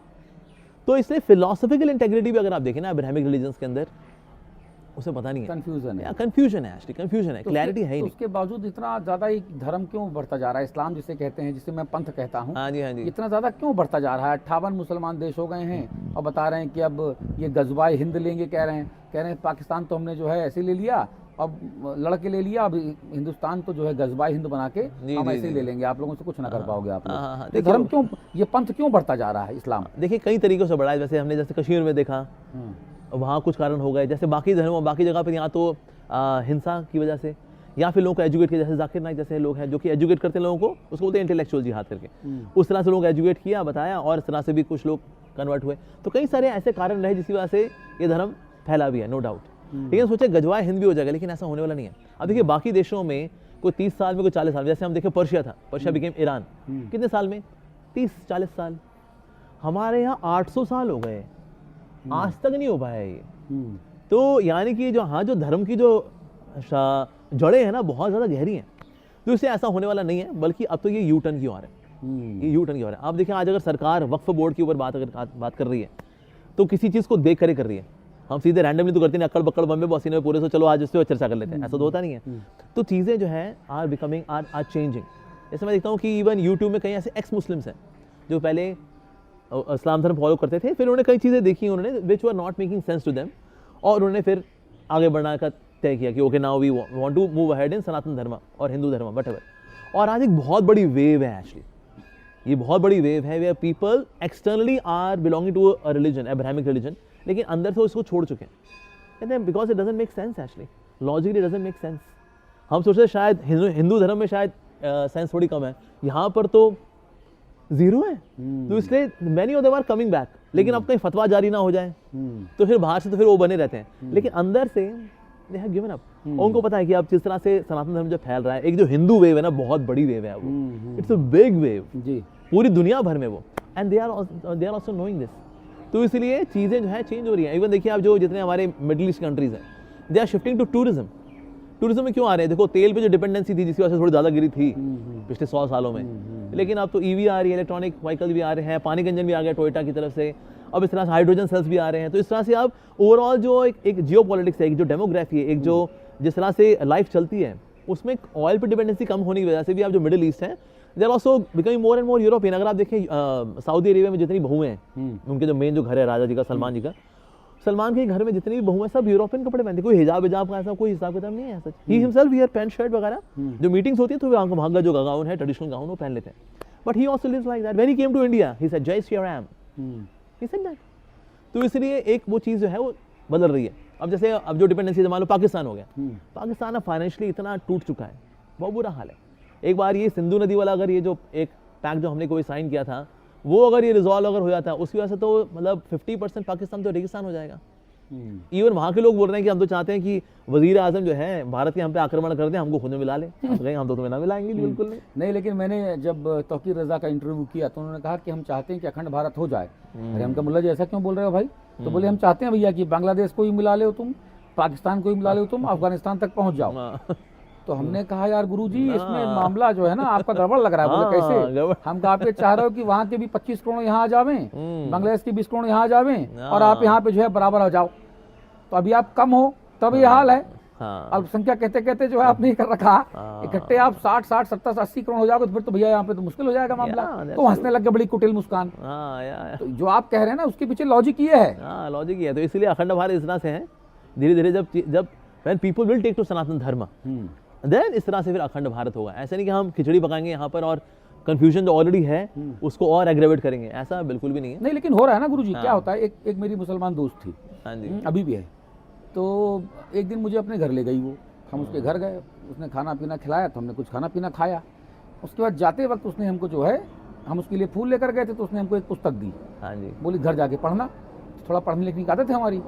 तो इसलिए फिलोसफिकल इंटेग्रिटी भी अगर आप देखें ना अब्राहमिक रिलीजन्स के अंदर, उसे पता नहीं है, कंफ्यूजन है, कंफ्यूजन है, एक्चुअली कंफ्यूजन है, क्लैरिटी है ही तो नहीं। उसके बावजूद इतना ज्यादा ये धर्म क्यों बढ़ता जा रहा है, इस्लाम जिसे कहते हैं, जिसे मैं पंथ कहता हूँ, हाँ जी, हाँ जी। इतना ज्यादा क्यों बढ़ता जा रहा है? 58 मुसलमान देश हो गए हैं और बता रहे हैं कि अब ये गजवाए हिंद लेंगे, कह रहे हैं पाकिस्तान तो हमने जो है ऐसे ले लिया, अब लड़के ले लिया, अब हिंदुस्तान तो जो है गजवाए हिंद बना के हम ऐसे ही ले लेंगे, आप लोगों से कुछ ना कर पाओगे आप लोग। तो धर्म क्यों, ये पंथ क्यों बढ़ता जा रहा है इस्लाम? देखिए कई तरीकों से बढ़ा है, जैसे हमने जैसे कश्मीर में देखा, वहाँ कुछ कारण हो गए, जैसे बाकी धर्मों बाकी जगह पर यहाँ तो हिंसा की वजह से, या फिर लोगों को एजुकेट किया, जैसे जाकिर नाइक जैसे लोग हैं जो कि एजुकेट करते हैं लोगों को, उसको बोलते हैं इंटेलेक्चुअल जिहाद करके, उस तरह से लोग एजुकेट किया, बताया, और इस तरह से भी कुछ लोग कन्वर्ट हुए। तो कई सारे ऐसे कारण रहे जिसकी वजह से ये धर्म फैला भी है, नो डाउट। लेकिन सोचे गजवाए हिंद भी हो जाएगा, लेकिन ऐसा होने वाला नहीं है। अब देखिए बाकी देशों में कोई 30 साल में, कोई 40 साल में, जैसे हम देखें पर्शिया था, पर्शिया बिकेम ईरान, कितने साल में? 30-40 साल। हमारे यहाँ 800 साल हो गए, आज तक नहीं हो पाया ये। तो यानी कि जो हाँ जो धर्म की जो जड़ें हैं ना बहुत ज़्यादा गहरी हैं, तो इससे ऐसा होने वाला नहीं है, बल्कि अब तो ये यू टर्न की ओर है, ये यू टर्न की ओर है। आप देखें आज अगर सरकार वक्फ बोर्ड के ऊपर बात कर रही है, तो किसी चीज़ को देख कर रही है, हम सीधे रैंडमली तो करते नहीं, अक्कड़ बक्कड़ बम्बे बसीने में पूरे से चलो आज इस पर चर्चा कर लेते हैं, ऐसा तो होता नहीं है। तो चीज़ें जो है आर बिकमिंग आर चेंजिंग। जैसे मैं देखता हूँ कि इवन यूट्यूब में कई ऐसे एक्स मुस्लिम्स हैं जो पहले इस्लाम धर्म फॉलो करते थे, फिर उन्होंने कई चीज़ें देखी उन्होंने which were not making sense to them, और उन्होंने फिर आगे बढ़ने का तय किया कि okay now we want to move ahead in Sanatan Dharma और हिंदू धर्म व्हाटएवर। और आज एक बहुत बड़ी वेव है, एक्चुअली ये बहुत बड़ी वेव है, where people externally are belonging to a religion, Abrahamic religion, लेकिन अंदर से उसको छोड़ चुके हैं। कहते हैं because it doesn't make sense, actually logically doesn't make sense. हम सोचते शायद हिंदू धर्म में शायद सेंस थोड़ी कम है, यहाँ पर तो 0 है, तो इसलिए many of them are coming back. लेकिन अब कहीं फतवा जारी ना हो जाए तो फिर बाहर से तो फिर वो बने रहते हैं, लेकिन अंदर से दे हैव गिवन अप। उनको पता है कि अब जिस तरह से सनातन धर्म जो फैल रहा है, एक जो हिंदू वेव है ना, बहुत बड़ी वेव है वो, इट्स अ बिग वेव जी, पूरी दुनिया भर में वो, and they are also knowing this. तो इसलिए चीज़ें जो है चेंज हो रही हैं। इवन देखिए आप जो जितने हमारे मिडिल ईस्ट कंट्रीज हैं, they are shifting to tourism. Tourism में क्यों आ रहे हैं? देखो तेल पे जो डिपेंडेंसी थी जिसकी वजह से थोड़ी ज़्यादा गिरी थी पिछले 100 सालों में, लेकिन अब तो ईवी आ रही है, इलेक्ट्रॉनिक व्हीकल भी आ रहे हैं, पानी का इंजन भी आ गया टोयोटा की तरफ से, अब इस तरह से हाइड्रोजन सेल्स भी आ रहे हैं। तो इस तरह से अब ओवरऑल जो एक जियो पॉलिटिक्स है, एक जो डेमोग्राफी है, एक जो जिस तरह से लाइफ चलती है, उसमें ऑयल पर डिपेंडेंसी कम होने की वजह से भी आप जो मिडिल ईस्ट है they are also becoming more and more European. अगर आप देखें सऊदी अरेबिया में जितनी बहुएं हैं, उनके जो मेन जो घर है राजा जी का, सलमान जी का, सलमान के घर में जितनी भी बहुएं हैं सब यूरोपियन कपड़े पहनते, कोई हिजाब का ऐसा कोई हिसाब किताब नहीं है सच। He himself wear pant shirt वगैरह, जो मीटिंग्स होती है तो वहाँ का जो गाउन है, ट्रेडिशनल गाउन, वो पहन लेते हैं। But he also lives like that. When he came to India he said Jai Shri Ram, he said that. तो इसलिए एक वो चीज़ जो है वो बदल रही है। अब जैसे अब जो डिपेंडेंसी मान लो पाकिस्तान हो गया, पाकिस्तान अब फाइनेंशियली इतना टूट चुका है, बहुत बुरा हाल है। एक बार ये सिंधु नदी वाला अगर ये जो एक पैक्ट जो हमने कोई साइन किया था, वो अगर ये रिजॉल्व अगर हो जाता, उसकी वजह से तो मतलब 50% पाकिस्तान तो रेगिस्तान हो जाएगा। इवन वहाँ के लोग बोल रहे हैं कि हम तो चाहते हैं कि वजीर आजम जो है भारत के हम पे आक्रमण कर दें, हमको खुद में मिला लें। हम तो तुम्हें ना मिलाएंगे, बिल्कुल नहीं। लेकिन मैंने जब तौकीर रजा का इंटरव्यू किया तो उन्होंने कहा कि हम चाहते हैं कि अखंड भारत हो जाए। अरे हमका मुल्ला जी ऐसा क्यों बोल रहे हो भाई? तो बोले हम चाहते हैं भैया कि बांग्लादेश को ही मिला ले तुम, पाकिस्तान को ही मिला ले तुम, अफगानिस्तान तक पहुँच जाओ। तो हमने कहा यार गुरुजी इसमें मामला जो है ना आपका गड़बड़ लग रहा है। बोले कैसे? हम कहा आप ये चाह रहे हो कि वहाँ के भी 25 करोड़ यहाँ आ जावे, बांग्लादेश के 20 करोड़ यहाँ आ जावे, और आप यहाँ पे जो है बराबर हो जाओ। तो अभी आप कम हो तब ये हाल है। अल्पसंख्यक कहते कहते जो है आपने ये कर रखा, इकट्ठे आप 60, 70, 80 करोड़ हो जाओगे तो फिर तो भैया यहाँ पे तो मुश्किल हो जाएगा मामला। तो हंसने लग गए बड़ी कुटिल मुस्कान। तो जो आप कह रहे हैं ना उसके पीछे लॉजिक ये है। लॉजिक ये है। तो इसलिए अखंड भारत इस तरह से है, धीरे धीरे जब when people will take to Sanatan Dharma, then इस तरह से फिर अखंड भारत होगा। ऐसा नहीं कि हम खिचड़ी पकाएंगे यहाँ पर और कंफ्यूजन जो ऑलरेडी है उसको और एग्रेवेट करेंगे, ऐसा बिल्कुल भी नहीं है। नहीं लेकिन हो रहा है ना गुरुजी। क्या होता है, एक मेरी मुसलमान दोस्त थी, हाँ जी, अभी भी है, तो एक दिन मुझे अपने घर ले गई वो, हम उसके घर गए, उसने खाना पीना खिलाया तो हमने कुछ खाना पीना खाया। उसके बाद जाते वक्त उसने हमको जो है, हम उसके लिए फूल लेकर गए थे तो उसने हमको एक पुस्तक दी। हाँ जी। बोली घर जाके पढ़ना। थोड़ा पढ़ने लिखने की आदत है हमारी,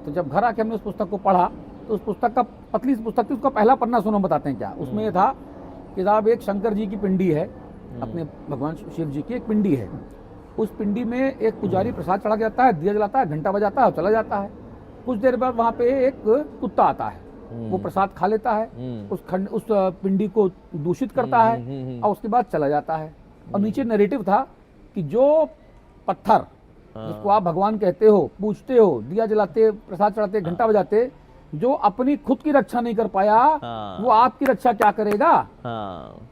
तो जब घर आके हमने उस पुस्तक को पढ़ा तो उस पुस्तक का, पतली सी पुस्तक थी, उसका पहला पन्ना सुनो, हम बताते हैं क्या उसमें ये था कि साहब एक शंकर जी की पिंडी है, अपने भगवान शिव जी की एक पिंडी है। उस पिंडी में एक पुजारी प्रसाद चढ़ा जाता है, दिया जलाता है, घंटा बजाता है और चला जाता है। कुछ देर बाद वहाँ पे एक कुत्ता आता है, वो प्रसाद खा लेता है, उस पिंडी को दूषित करता है और उसके बाद चला जाता है। और नीचे नैरेटिव था कि जो पत्थर जिसको आप भगवान कहते हो, पूजते हो, दिया जलाते, प्रसाद चढ़ाते, घंटा बजाते, जो अपनी खुद की रक्षा नहीं कर पाया, वो आपकी रक्षा क्या करेगा।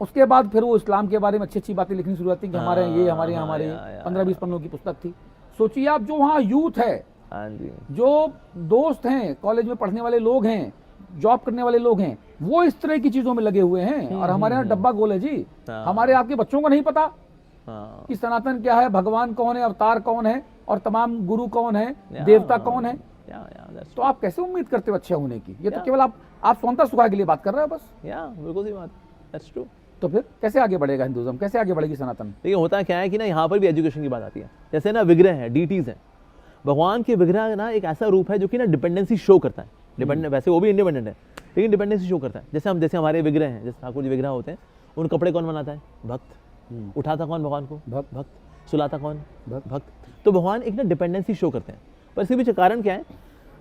उसके बाद फिर वो इस्लाम के बारे में अच्छी अच्छी बातें लिखनी शुरू होती कि हमारे ये हमारे 15-20 पन्नों की पुस्तक थी। सोचिए आप, जो वहाँ यूथ है, जो दोस्त हैं, कॉलेज में पढ़ने वाले लोग हैं, जॉब करने वाले लोग हैं, वो इस तरह की चीजों में लगे हुए हैं। और हमारे यहाँ डब्बा गोल है जी। हमारे आपके बच्चों को नहीं पता कि सनातन क्या है, भगवान कौन है, अवतार कौन है और तमाम गुरु कौन है, देवता कौन है। तो आप कैसे उम्मीद करते हो अच्छे होने की? ये तो केवल आप स्वतंत्रता सुखा के लिए बात कर रहे हो बस। बिल्कुल सही बात, दैट्स ट्रू। तो फिर कैसे आगे बढ़ेगा हिंदुइज्म, कैसे आगे बढ़ेगी सनातन? देखिए होता क्या है कि ना, यहाँ पर भी एजुकेशन की बात आती है। जैसे ना विग्रह है, डीटीज है, भगवान के विग्रह ना एक ऐसा रूप है जो कि ना डिपेंडेंसी शो करता है। डिपेंडेंट, वैसे वो भी इंडिपेंडेंट है लेकिन डिपेंडेंसी शो करता है। जैसे हमारे विग्रह हैं, जैसे ठाकुर जी विग्रह होते हैं, उन कपड़े कौन बनाता है? भक्त। उठाता कौन भगवान को? भक्त। सुलाता कौन? भक्त। तो भगवान एक ना डिपेंडेंसी शो करते हैं। पर इसके पीछे कारण क्या है?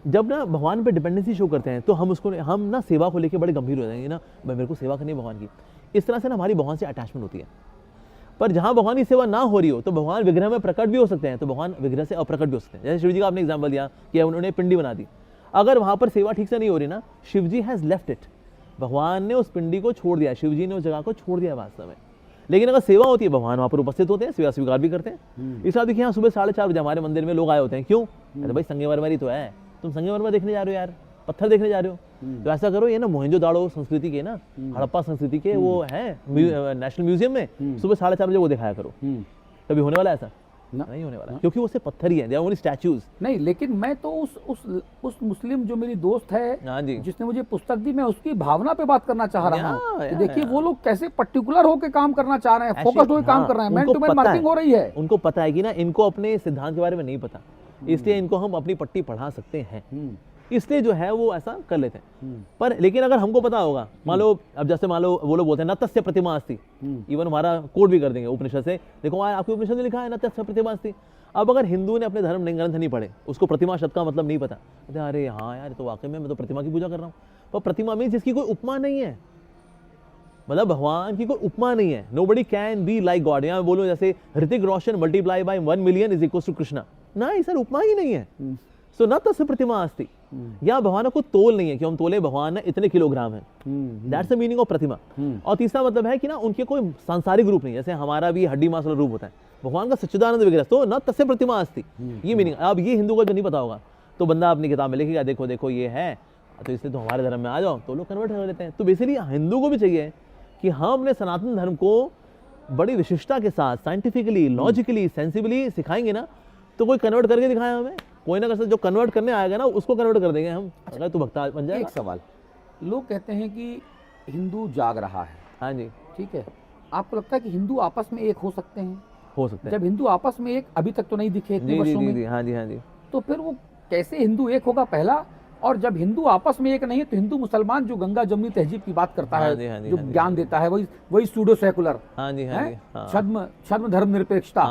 जब ना भगवान पे डिपेंडेंसी शो करते हैं तो हम ना सेवा को लेकर बड़े गंभीर हो जाएंगे ना, मेरे को सेवा करनी है भगवान की। इस तरह से ना हमारी भगवान से अटैचमेंट होती है। पर जहाँ भगवान की सेवा ना हो रही हो तो भगवान विग्रह में प्रकट भी हो सकते हैं, तो भगवान विग्रह से अप्रकट भी हो सकते हैं। जैसे शिव जी का आपने एग्जाम्पल दिया कि उन्होंने पिंडी बना दी, अगर वहाँ पर सेवा ठीक से नहीं हो रही ना, शिव जी हैज़ लेफ्ट इट, भगवान ने उस पिंडी को छोड़ दिया, शिव जी ने उस जगह को छोड़ दिया वास्तव में। लेकिन अगर सेवा होती है, भगवान वहाँ पर उपस्थित होते हैं, सेवा स्वीकार भी करते हैं। इस बात देखिए, यहाँ सुबह 4:30 बजे हमारे मंदिर में लोग आए होते हैं। क्यों? अरे भाई संगमरमर ही तो है, तुम संगमरमर देखने जा रहे हो यार, पत्थर देखने जा रहे हो, तो ऐसा करो, ये ना मोहनजोदाड़ो संस्कृति के ना, हड़प्पा संस्कृति के वो है नेशनल म्यूजियम में, सुबह 4:30 बजे वो दिखाया करो। कभी होने वाला ऐसा? नहीं होने वाला, क्योंकि वो सिर्फ पत्थर ही है, ओनली स्टैच्यूज। नहीं, लेकिन मैं तो उस मुस्लिम जो मेरी दोस्त है जिसने मुझे पुस्तक दी, मैं उसकी भावना पे बात करना चाह रहा हूँ। देखिए वो लोग कैसे पर्टिकुलर होके काम करना चाह रहे हैं, फोकस्ड होकर काम कर रहे हैं, मैन टू मैन मार्किंग हो रही है। उनको पता है कि ना इनको अपने सिद्धांत के बारे में नहीं पता, इसलिए इनको हम अपनी पट्टी पढ़ा सकते हैं, इसलिए जो है वो ऐसा कर लेते हैं। पर लेकिन अगर हमको पता होगा, मान लो अब जैसे मान लो वो लोग बोलते हैं न तस्य प्रतिमा अस्ति, इवन हमारा कोड भी कर देंगे उपनिषद से, देखो आपके उपनिषद में लिखा है न तस्य प्रतिमा अस्ति। अब अगर हिंदू ने अपने धर्म ग्रंथ नहीं पढ़े, उसको प्रतिमा शब्द का मतलब नहीं पता, अरे हाँ यार तो वाकई में मैं तो प्रतिमा की पूजा कर रहा हूँ। पर प्रतिमा मीन्स जिसकी कोई उपमा नहीं है, मतलब भगवान की कोई उपमा नहीं है। Nobody can be like God. यहाँ बोलो जैसे Hrithik Roshan multiply by 1 million is equal to Krishna, नहीं सर, उपमा ही नहीं है। सो न तस्य प्रतिमा अस्ति, या भगवान को तोल नहीं है कि हम तोले भगवान इतने किलोग्राम है, दैट्स द मीनिंग ऑफ प्रतिमा। और तीसरा मतलब है कि ना उनके कोई सांसारिक रूप नहीं, जैसे हमारा भी हड्डी मांस वाला रूप होता है, भगवान का सच्चिदानंद विग्रह, तो न तस्य प्रतिमा अस्ति, ये मीनिंग। अब ये हिंदू को जो नहीं पता होगा तो बंदा अपनी किताब में लिखेगा देखो देखो ये है, तो इसलिए तो हमारे धर्म में आ जाओ, तो लोग कन्वर्ट कर लेते हैं। तो बेसिकली हिंदू को भी चाहिए कि हम अपने सनातन धर्म को बड़ी विशिष्टता के साथ साइंटिफिकली, लॉजिकली, सेंसिबली सिखाएंगे ना, तो कोई कन्वर्ट करके दिखाया हमें, कोई ना कर, जो कन्वर्ट करने आएगा ना उसको कन्वर्ट कर देंगे हम, अगर तू भक्ता बन जाएगा। एक सवाल, लोग कहते हैं कि हिंदू जाग रहा है। हाँ जी, ठीक है, आपको लगता है कि हिंदू आपस में एक हो सकते हैं? हो सकते हैं। जब हिंदू आपस में एक अभी तक तो नहीं दिखे इतने वर्षों में, हाँ जी, तो फिर वो कैसे हिंदू एक होगा पहला? और जब हिंदू आपस में एक नहीं है तो हिंदू मुसलमान जो गंगा जमुनी तहजीब की बात करता है, जो ज्ञान देता है, वही सूडो सेकुलर, छद्म धर्म निरपेक्षता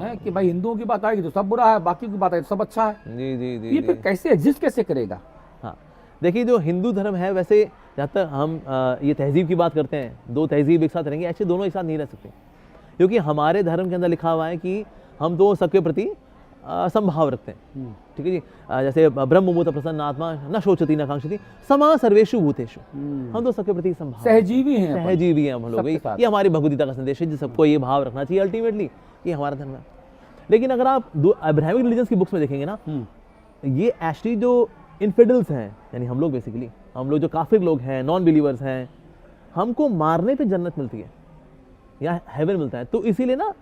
है कि भाई हिंदुओं की बात आएगी तो सब बुरा है, बाकी की बात आएगी तो सब अच्छा है। ये फिर कैसे एग्जिस्ट कैसे करेगा? हाँ देखिए, जो हिंदू धर्म है, वैसे जहाँ तक हम ये तहजीब की बात करते हैं, दो तहजीब एक साथ रहेंगे, ऐसे दोनों एक साथ नहीं रह सकते, क्योंकि हमारे धर्म के अंदर लिखा हुआ है कि हम दो सबके प्रति संभाव रखते हैं। ठीक है जी, जैसे ब्रह्मभूत प्रसन्न आत्मा न शोचती न कांक्षति समा सर्वेषु भूतेषु, हम तो सबके प्रति संभाव, सहजीवी हैं हम लोग। ये हमारी भगवदगीता का संदेश है, सबको ये भाव रखना चाहिए अल्टीमेटली, ये हमारा धर्म है। लेकिन अगर आप अब्राहमिक रिलीजन्स की बुक्स में देखेंगे ना, ये एक्चुअली जो इनफिडल्स हैं, यानी हम लोग बेसिकली, हम लोग जो काफिर लोग हैं, नॉन बिलीवर्स हैं, हमको मारने पे जन्नत मिलती है या हेवन मिलता है। तो इसीलिए ना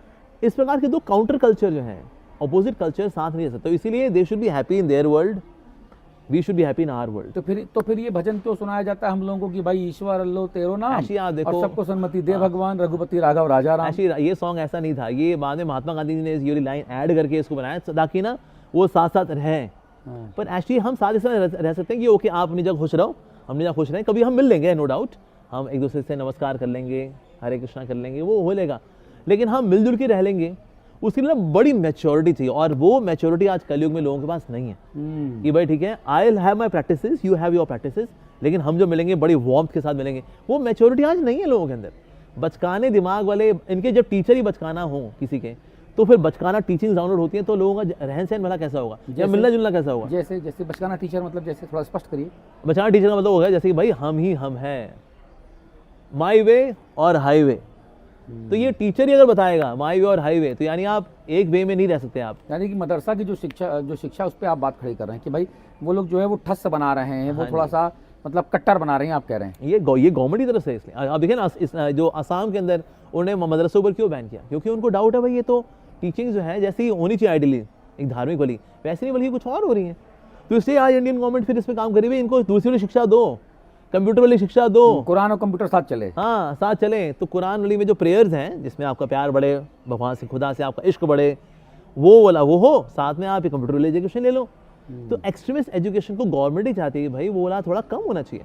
इस प्रकार के दो काउंटर कल्चर जो हैं, ऑपोजिट कल्चर साथ नहीं रह सकते, तो इसीलिए they should be happy in their world we should be happy in our world. तो फिर ये भजन क्यों सुनाया जाता है हम लोगों को कि भाई ईश्वर अल्लो तेरो नाम ऐसी आप देखो, और सबको सन्मति दे भगवान, रघुपति राघव राजा राम। ऐसी ये सॉन्ग ऐसा नहीं था, ये बाद में महात्मा गांधी जी ने ये लाइन ऐड करके इसको बनाया ताकि ना वो साथ साथ रहें। पर एक्चुअली हम साथ इसमें रह सकते हैं कि ओके आप अपनी जगह खुश रहो, हम अपनी जगह खुश रहें, कभी हम मिल लेंगे नो डाउट, हम एक दूसरे से नमस्कार कर लेंगे, हरे कृष्णा कर लेंगे, वो हो लेगा, लेकिन हम मिलजुल के रह लेंगे। उसके लिए ना बड़ी मैच्योरिटी चाहिए, और वो मैच्योरिटी आज कलयुग में लोगों के पास नहीं है कि भाई ठीक है I will have my practices, you have your practices, लेकिन हम जो मिलेंगे बड़ी वार्मथ के साथ मिलेंगे। वो मैच्योरिटी आज नहीं है लोगों के अंदर। बचकाने दिमाग वाले इनके जब टीचर ही बचकाना हो किसी के, तो फिर बचकाना टीचिंग डाउनलोड होती है, तो लोगों का रहन सहन भला कैसा होगा, या मिलना जुलना कैसा होगा। जैसे जैसे बचकाना टीचर मतलब जैसे थोड़ा स्पष्ट करिए। बचकाना टीचर का मतलब होगा जैसे कि भाई हम ही हम हैं, माई वे और हाईवे। तो ये टीचर ही अगर बताएगा माई वे और हाईवे, तो यानी आप एक वे में नहीं रह सकते आप। यानी कि मदरसा की जो शिक्षा उस पर आप बात खड़ी कर रहे हैं कि भाई वो लोग जो है वो ठस बना रहे हैं, वो थोड़ा सा मतलब कट्टर बना रहे हैं, आप कह रहे हैं। ये गवर्नमेंट की तरफ से, इसलिए आप देखें ना इस जो असम के अंदर उन्होंने मदरसों पर क्यों बैन किया, क्योंकि उनको डाउट है भाई ये तो टीचिंग जो है जैसे ही होनी चाहिए आइडियली एक धार्मिक वाली, वैसे नहीं बल्कि कुछ और हो रही है। तो इसलिए आज इंडियन गवर्नमेंट फिर इस पर काम करी भाई इनको दूसरी वाली शिक्षा दो, कंप्यूटर वाली शिक्षा दो, कुरान और कंप्यूटर साथ चले। हाँ साथ चले। तो कुरान वाली में जो प्रेयर्स हैं जिसमें आपका प्यार बढ़े भगवान से, खुदा से आपका इश्क बढ़े, वो वाला वो हो, साथ में आप कंप्यूटर वाली एजुकेशन ले लो। तो एक्सट्रीमिस्ट एजुकेशन को गवर्नमेंट ही चाहती है भाई वो वाला थोड़ा कम होना चाहिए।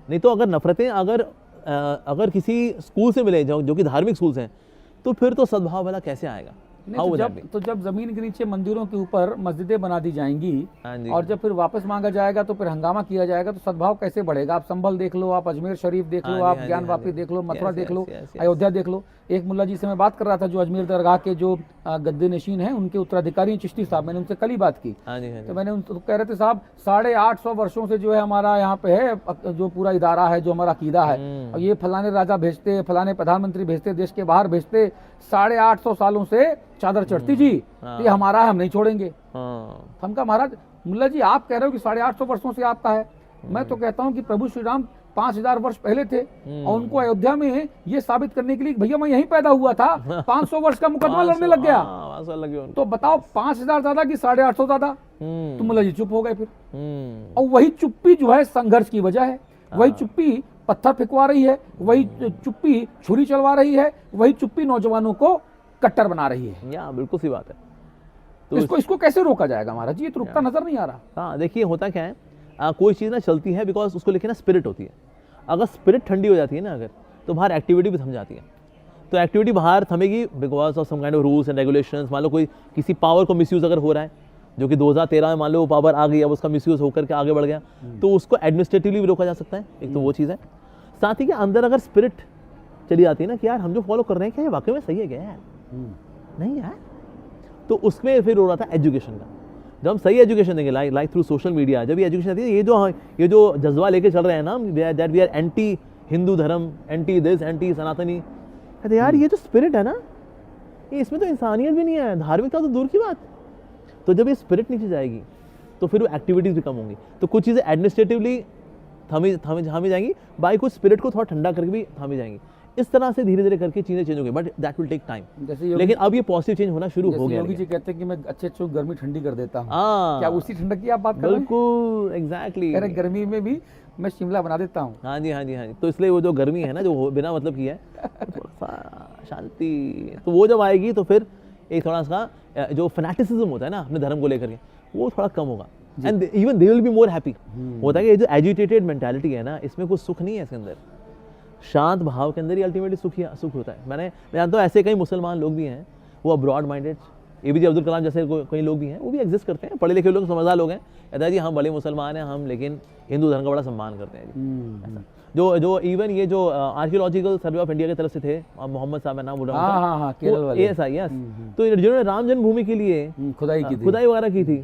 नहीं तो अगर नफरतें अगर किसी स्कूल से मिले जो कि धार्मिक स्कूल्स हैं, तो फिर तो सद्भाव वाला कैसे आएगा। तो जब जमीन के नीचे मंदिरों के ऊपर मस्जिदें बना दी जाएंगी हाँ जी। और जब फिर वापस मांगा जाएगा तो फिर हंगामा किया जाएगा, तो सद्भाव कैसे बढ़ेगा। आप संभल देख लो, आप अजमेर शरीफ देख लो, आप ज्ञान वापी देख लो, मथुरा देख लो, अयोध्या देख लो। एक मुल्ला जी से मैं बात कर रहा था जो अजमेर दरगाह के जो गद्दे नशीन हैं उनके उत्तराधिकारी हैं चिश्ती साहब, मैंने उनसे कल ही बात की। तो मैंने उनको कह रहे थे साहब 850 वर्षों से जो है हमारा यहाँ पे है जो पूरा इदारा है, जो हमारा अकीदा है, और ये फलाने राजा भेजते, फलाने प्रधानमंत्री भेजते, देश के बाहर भेजते, 850 सालों से चादर चढ़ती जी, तो ये हमारा है, हम नहीं छोड़ेंगे। हम कहा महाराज मुल्ला जी आप कह रहे हो कि 850 वर्षों से आपका है, मैं तो कहता हूँ कि प्रभु श्री राम 5000 वर्ष पहले थे और उनको अयोध्या में ये साबित करने के लिए भैया मैं यहीं पैदा हुआ था, 500 वर्ष का मुकदमा लड़ने लग गया। तो बताओ 5000 ज्यादा कि 850 ज्यादा। तो मुल्ला जी चुप हो गए फिर। और वही चुप्पी जो है संघर्ष की वजह है, वही चुप्पी पत्थर फेंकवा रही है, वही चुप्पी छुरी चलवा रही है, वही चुप्पी नौजवानों को कट्टर बना रही है। या बिल्कुल सी बात है। तो इसको कैसे रोका जाएगा महाराज जी, ये तो रुकता नजर नहीं आ रहा। हाँ देखिए होता क्या है, कोई चीज़ ना चलती है बिकॉज उसको लेके ना स्पिरिट होती है। अगर स्पिरिट ठंडी हो जाती है ना अगर, तो बाहर एक्टिविटी भी थम जाती है। तो एक्टिविटी बाहर थमेगी because of some kind of rules and regulations. मान लो कोई किसी पावर को मिसयूज अगर हो रहा है, जो कि 2013 में मान लो वो पावर आ गई, अब उसका मिसयूज होकर के आगे बढ़ गया, तो उसको एडमिनिस्ट्रेटिवली भी रोका जा सकता है। एक तो वो चीज़ है। साथ ही के अंदर अगर स्पिरिट चली जाती है ना कि यार हम जो फॉलो कर रहे हैं क्या ये वाकई में सही है क्या यार, नहीं यार, तो उसमें फिर हो रहा था एजुकेशन का। जब हम सही एजुकेशन देंगे लाइक थ्रू सोशल मीडिया, जब ये एजुकेशन आती है, ये जो जज्बा लेके चल रहे हैं ना that we are anti Hindu dharma, anti this, anti सनातनी, कहते यार ये जो स्पिरिट है ना, ये इसमें तो इंसानियत भी नहीं है, धार्मिकता तो दूर की बात। तो जब ये स्पिरिट नीचे जाएगी तो फिर वो एक्टिविटीज़ भी कम होंगी। तो कुछ चीज़ें एडमिनिस्ट्रेटिवली थामी जाएंगी, बाई कुछ स्पिरिट को थोड़ा ठंडा करके भी थामी जाएंगी। इस तरह से धीरे धीरे करके चीज़ें चेंज होंगी, but that will take time. लेकिन अब ये पॉजिटिव चेंज होना शुरू हो गया। योगी जी कहते हैं कि मैं अच्छे गर्मी ठंडी कर देता हूँ। हाँ क्या उसी ठंडक की आप बात कर रहे हैं? बिल्कुल एग्जैक्टली। कह रहे गर्मी में भी मैं शिमला बना देता हूँ। हाँ जी हाँ जी हाँ जी। तो इसलिए वो जो गर्मी है ना जो बिना मतलब की है, थोड़ा सा शांति, तो वो जब आएगी तो फिर एक थोड़ा सा जो फैनेटिसिज्म होता है ना अपने धर्म को लेकर के, वो थोड़ा कम होगा। And even they will be more happy. होता है कि ये जो एजिटेटेड मेंटालिटी है ना, इसमें कुछ सुख नहीं है इसके अंदर। शांत भाव के अंदर ही अल्टीमेटली सुख होता है। मैं जानता हूँ ऐसे कई मुसलमान लोग भी हैं, वो abroad minded, APJ Abdul Kalam जैसे कई लोग भी हैं, वो भी एग्जिस्ट करते हैं, पढ़े लिखे लोग, समझदार लोग हैं, कहता है जी हम बड़े मुसलमान हैं हम, लेकिन हिंदू धर्म का बड़ा सम्मान करते हैं जी। जो इवन ये जो आर्कियोलॉजिकल सर्वे ऑफ इंडिया की तरफ से थे, मोहम्मद साहब, मैं नाम बोल रहा हूँ, केरल वाले, तो जिन्होंने राम जन्मभूमि के लिए खुदाई वगैरह की थी,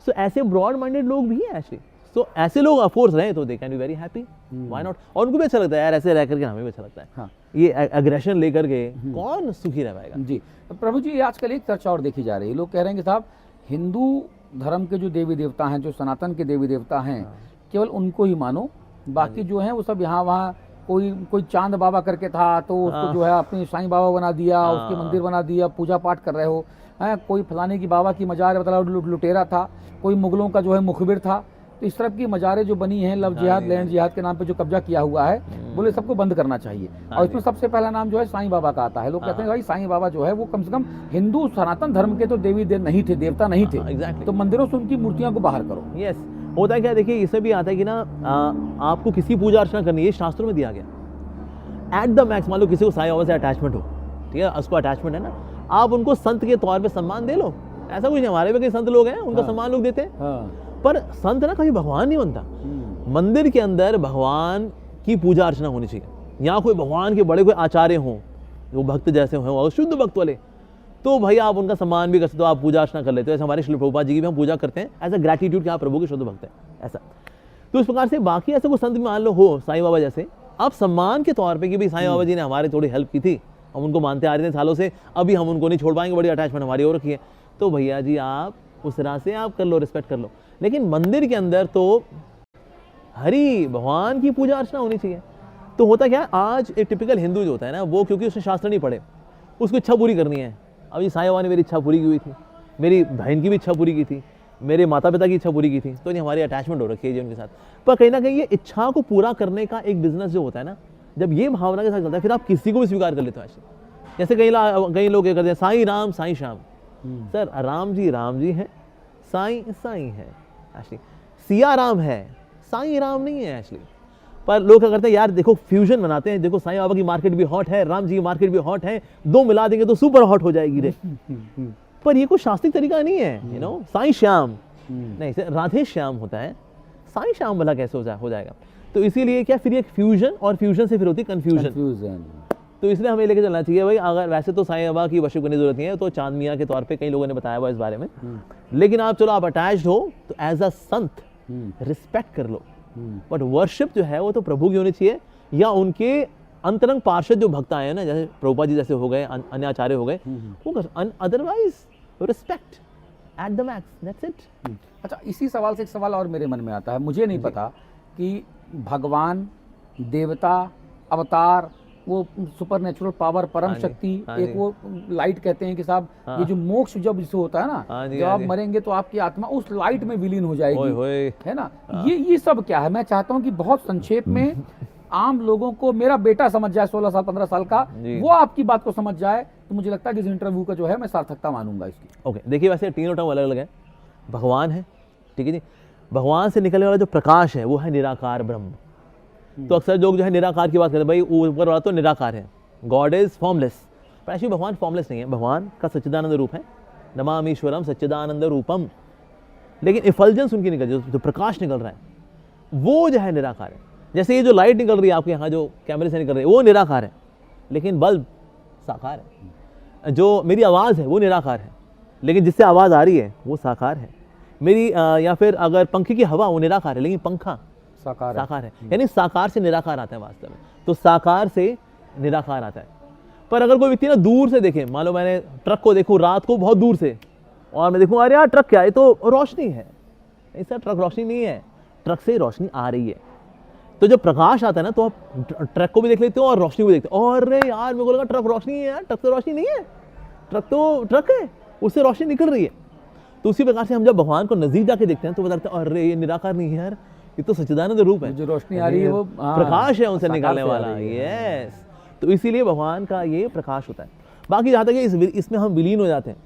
सो ऐसे ब्रॉड माइंडेड लोग भी हैं एक्चुअली। तो ऐसे लोग ऑफकोर्स रहे तो they can be very happy, why not. और उनको भी अच्छा लगता है यार ऐसे रह करके, हमें भी अच्छा लगता है। हाँ। ये एग्रेशन लेकर के कौन सुखी रह पाएगा जी। प्रभु जी आजकल एक चर्चा और देखी जा रही है, लोग कह रहे हैं कि साहब हिंदू धर्म के जो देवी देवता हैं, जो सनातन के देवी देवता हैं, केवल उनको ही मानो, बाकी जो है वो सब यहाँ वहाँ, कोई चांद बाबा करके था तो उसको जो है अपनी साईं बाबा बना दिया, उसके मंदिर बना दिया, पूजा पाठ कर रहे हो, है कोई फलाने की बाबा की मजार मतलब लुटेरा था, कोई मुगलों का जो है मुखबिर था, तो इस तरह की मज़ारें जो बनी हैं, लव जिहाद, लैंड जिहाद के नाम पे जो कब्जा किया हुआ है, बोले सबको बंद करना चाहिए। और इसमें सबसे पहला नाम जो है साईं बाबा का आता है। लोग कहते हैं भाई साईं बाबा जो है वो कम से कम हिंदू सनातन धर्म के तो देवी नहीं थे, देवता नहीं थे, एग्जैक्टली। तो मंदिरों से उनकी मूर्तियों को बाहर करो। यस, होता है क्या, देखिए इसमें भी आता है कि ना आपको किसी पूजा अर्चना करनी है, शास्त्रों में दिया गया एट द मैक्स। मान लो किसी को साईं बाबा से अटैचमेंट हो, ठीक है, उसको अटैचमेंट है ना, आप उनको संत के तौर पे सम्मान दे लो, ऐसा कुछ नहीं। हमारे भी कई संत लोग हैं, उनका सम्मान लोग देते हैं, पर संत ना कभी भगवान नहीं बनता। मंदिर के अंदर भगवान की पूजा अर्चना होनी चाहिए। यहाँ कोई भगवान के बड़े कोई आचार्य हों, जो भक्त जैसे हों, शुद्ध भक्त वाले, तो भाई आप उनका सम्मान भी कर सकते हो, आप पूजा अर्चना कर लेते हो। ऐसे हमारे श्री प्रभुपाद जी की भी हम पूजा करते हैं एज अ ग्रेटिट्यूड कि आप प्रभु के शुद्ध भक्त हैं, ऐसा। तो इस प्रकार से बाकी ऐसे कोई संत मान लो हो साईं बाबा जैसे, आप सम्मान के तौर पे कि भाई साईं बाबा जी ने हमारे थोड़ी हेल्प की थी, हम उनको मानते आ रहे थे सालों से, अभी हम उनको नहीं छोड़ पाएंगे, बड़ी अटैचमेंट हमारी हो रखी है, तो भैया जी आप उस तरह से आप कर लो, रिस्पेक्ट कर लो। लेकिन मंदिर के अंदर तो हरि भगवान की पूजा अर्चना होनी चाहिए। तो होता क्या है, आज एक टिपिकल हिंदू जो होता है ना, वो क्योंकि उसने शास्त्र नहीं पढ़े, उसको इच्छा पूरी करनी है। अब ये साईं बाबा ने मेरी इच्छा पूरी की हुई थी, मेरी बहन की भी इच्छा पूरी की थी, मेरे माता पिता की इच्छा पूरी की थी, तो ये हमारी अटैचमेंट हो रखी है जी उनके साथ। पर कहीं ना कहीं ये इच्छा को पूरा करने का एक बिजनेस जो होता है ना, जब ये भावना के साथ चलता है, फिर आप किसी को भी स्वीकार कर लेते हो ऐसे। जैसे कई लोग ये करते हैं, साईं राम साईं श्याम। सर राम जी हैं, साईं साईं है एक्चुअली, सिया राम है, साईं राम नहीं है एक्चुअली। पर लोग क्या करते हैं, यार देखो फ्यूजन बनाते हैं, देखो साईं बाबा की मार्केट भी हॉट है, राम जी की मार्केट भी हॉट है, दो मिला देंगे तो सुपर हॉट हो जाएगी रे। पर ये कोई शास्त्रीय तरीका नहीं है, यू नो, साईं श्याम नहीं, राधे श्याम होता है, साईं श्याम भला कैसे हो जाएगा। तो इसीलिए क्या, फिर एक फ्यूजन, और फ्यूजन से फिर होती है कंफ्यूजन। तो इसलिए हमें लेके चलना चाहिए भाई, अगर वैसे तो साईं बाबा की वर्शिप करने की जरूरत नहीं है, तो चांद मियाँ के तौर पे कई लोगों ने बताया हुआ इस बारे में, लेकिन आप चलो आप अटैच्ड हो तो एज अ संत रिस्पेक्ट कर लो। बट वर्शिप जो है वो तो प्रभु की होनी चाहिए, या उनके अंतरंग पार्षद जो भक्त आए हैं ना, जैसे प्रभुपाद जी जैसे हो गए, अन्य आचार्य हो गए, वो कर, otherwise respect at the max, that's it. अच्छा, इसी सवाल से एक सवाल और मेरे मन में आता है, मुझे नहीं पता कि भगवान, देवता, अवतार, वो सुपर नेचुरल पावर, परम शक्ति, एक वो लाइट कहते हैं कि साहब ये जो मोक्ष जब जिसे होता है ना, जब आप मरेंगे तो आपकी आत्मा उस लाइट में विलीन हो जाएगी, है ना, ये सब क्या है? मैं चाहता हूँ कि बहुत संक्षेप में आम लोगों को, मेरा बेटा समझ जाए 16 साल 15 साल का, वो आपकी बात को समझ जाए, तो मुझे लगता है कि इस इंटरव्यू का जो है मैं सार्थकता मानूंगा इसकी। ओके, देखिए वैसे तीनों टर्म अलग अलग है। भगवान है, ठीक है जी, भगवान से निकलने वाला जो प्रकाश है वो है निराकार ब्रह्म। तो अक्सर लोग जो है निराकार की बात करते हैं, भाई ऊपर वाला तो निराकार है, गॉड इज फॉर्मलेस, पर एक्चुअली भगवान फॉर्मलेस नहीं है, भगवान का सच्चिदानंद रूप है, नमामीश्वरम सच्चिदानंद रूपम। लेकिन इफल्जेंस उनकी निकल, जो प्रकाश निकल रहा है वो जो है निराकार है। जैसे ये जो लाइट निकल रही है आपके यहाँ जो कैमरे से निकल रही है वो निराकार है, लेकिन बल्ब साकार है। जो मेरी आवाज़ है वो निराकार है, लेकिन जिससे आवाज़ आ रही है वो साकार है। मेरी या फिर अगर पंखे की हवा वो निराकार है, लेकिन पंखा साकार है। यानी साकार से निराकार आता है वास्तव में, तो साकार से निराकार आता है। पर अगर कोई व्यक्ति ना दूर से देखे, मान लो मैंने ट्रक को देखूं रात को बहुत दूर से, और मैं देखूं अरे यार ट्रक क्या है, तो रोशनी है। ऐसा ट्रक रोशनी नहीं है, ट्रक से रोशनी आ रही है। तो जब प्रकाश आता है ना, तो आप ट्रक को भी देख लेते हो और रोशनी को देखते हो, और अरे यार मेरे को लगा ट्रक रोशनी है, यार ट्रक से रोशनी नहीं है, ट्रक तो ट्रक है, उससे रोशनी निकल रही है। तो उसी प्रकार से हम जब भगवान को नजदीक जाके देखते हैं तो पता लगता है अरे ये निराकार नहीं है यार, ये तो सच्चिदानंद रूप है, जो रोशनी आ रही है वो प्रकाश है उनसे निकलने वाला। यस, तो इसीलिए भगवान का ये प्रकाश होता है। बाकी जहाँ तक इसमें हम विलीन हो जाते हैं,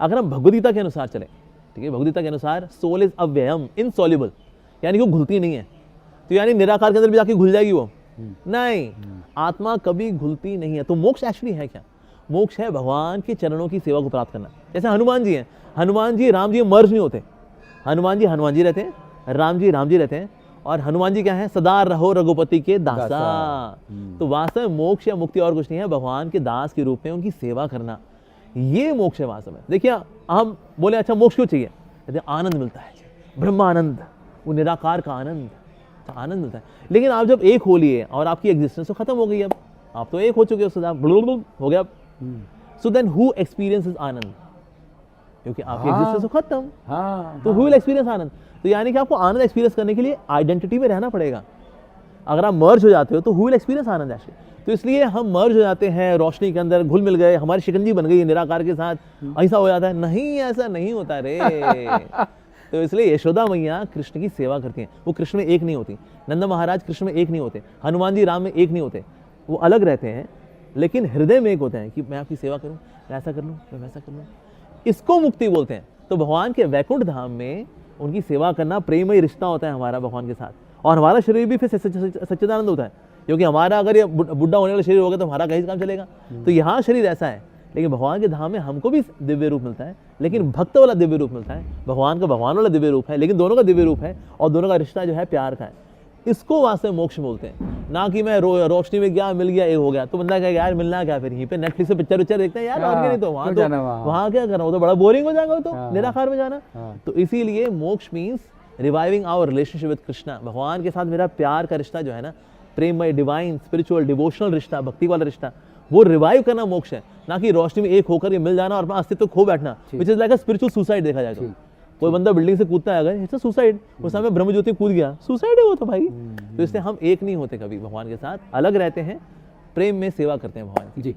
अगर हम भगवदगीता के अनुसार चले, ठीक है, भगवदगीता के अनुसार सोल इज अव्ययम इनसॉल्युबल, यानी कि वो घुलती नहीं है। तो यानी निराकार के अंदर भी जाके घुल जाएगी वो? नहीं, आत्मा कभी घुलती नहीं है। तो मोक्ष एक्चुअली है क्या? मोक्ष है भगवान के चरणों की सेवा को प्राप्त करना। जैसे हनुमान जी हैं, हनुमान जी राम जी मर्ज नहीं होते, हनुमान जी रहते हैं, राम जी रहते हैं, और हनुमान जी क्या है? सदा रहो रघुपति के दासा। तो वास्तव में मोक्ष या मुक्ति और कुछ नहीं है, भगवान के दास के रूप में उनकी सेवा करना, ये मोक्ष है वास्तव में। देखिए हम बोले अच्छा मोक्ष क्यों चाहिए? कहते आनंद मिलता है, ब्रह्मानंद, वो निराकार का आनंद, तो आनंद मिलता है। लेकिन आप जब एक हो लिए और आपकी एग्जिस्टेंस तो खत्म हो गई, अब आप तो एक हो चुके हो, सदा हो गया। सो देन हु एक्सपीरियंसेस आनंद? क्योंकि आपकी एग्जिस्टेंस तो खत्म, तो हु विल एक्सपीरियंस आनंद? तो यानी कि आपको आनंद एक्सपीरियंस करने के लिए आइडेंटिटी में रहना पड़ेगा। अगर आप मर्ज हो जाते हो तो who will experience Anand actually? तो इसलिए हम मर्ज हो जाते हैं, रोशनी के अंदर घुल मिल गए, हमारी शिकंजी बन गई निराकार के साथ, ऐसा हो जाता है। नहीं, ऐसा नहीं होता रे। तो इसलिए यशोदा मैया कृष्ण की सेवा करती हैं, वो कृष्ण में एक नहीं होती। नंद महाराज कृष्ण में एक नहीं होते, हनुमान जी राम में एक नहीं होते, वो अलग रहते हैं लेकिन हृदय में एक होते हैं कि मैं आपकी सेवा करूं, मैं ऐसा कर लूं, मैं वैसा कर लूं। इसको मुक्ति बोलते हैं। तो भगवान के वैकुंठ धाम में उनकी सेवा करना प्रेममय रिश्ता होता है हमारा भगवान के साथ, और हमारा शरीर भी फिर सच्चिदानंद होता है, क्योंकि हमारा अगर ये बुढ़ा होने वाला शरीर होगा तो हमारा कहीं काम चलेगा। तो यहाँ शरीर ऐसा है, लेकिन भगवान के धाम में हमको भी दिव्य रूप मिलता है, लेकिन भक्त वाला दिव्य रूप मिलता है, भगवान का भगवान वाला दिव्य रूप है, लेकिन दोनों का दिव्य रूप है और दोनों का रिश्ता जो है प्यार का है। इसको वास्तव में मोक्ष बोलते हैं, ना कि मैं रोशनी में गया, मिल गया, एक हो गया। तो बंदा कहेगा यार मिलना क्या, फिर यहीं पे नेटफ्लिक्स पे पिक्चर देखते हैं यार, और क्या नहीं, तो वहाँ क्या करना, वो तो बड़ा बोरिंग हो जाएगा, वो तो निराकार में जाना। तो इसीलिए moksha means reviving our relationship with Krishna, भगवान के साथ मेरा प्यार का रिश्ता जो है ना, प्रेममय, डिवाइन, स्पिरिचुअल, डिवोशनल रिश्ता, भक्ति वाला रिश्ता, वो रिवाइव करना मोक्ष है, ना कि रोशनी में एक होकर मिल जाना और अपना अस्तित्व खो बैठना, which is like a spiritual suicide. देखा जाए तो कोई बंदा बिल्डिंग से कूदता है, अगर इट्स अ सुसाइड, उस समय ब्रह्म ज्योति कूद गया, सुसाइड है वो तो भाई। तो इसलिए हम एक नहीं होते कभी भगवान के साथ, अलग रहते हैं, प्रेम में सेवा करते हैं भगवान की। जी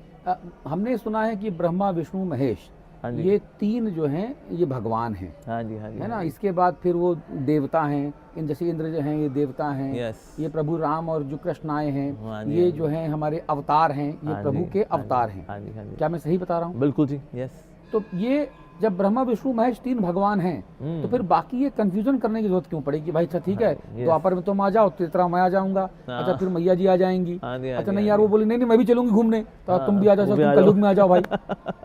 हमने सुना है कि ब्रह्मा विष्णु महेश ये तीन जो हैं ये भगवान हैं। हाँ जी, हाँ जी, है ना। इसके बाद फिर वो देवता हैं, इन जैसे इंद्र जो हैं ये देवता हैं। ये प्रभु राम और जो कृष्ण आए हैं ये जो हैं हमारे अवतार हैं, ये प्रभु के अवतार हैं। क्या मैं सही बता रहा हूँ? बिल्कुल जी, यस। तो ये जब ब्रह्मा विष्णु महेश तीन भगवान हैं तो फिर बाकी ये कंफ्यूजन करने की जरूरत क्यों पड़ेगी? भाई अच्छा ठीक है, द्वापर में तुम आ जाओ, त्रेता मैं आ जाऊंगा, अच्छा फिर मैया जी आ जाएंगी, अच्छा नहीं यार वो बोले नहीं मैं भी चलूंगी घूमने, तो तुम भी आ जाओ, तुम कलयुग में आ जाओ भाई।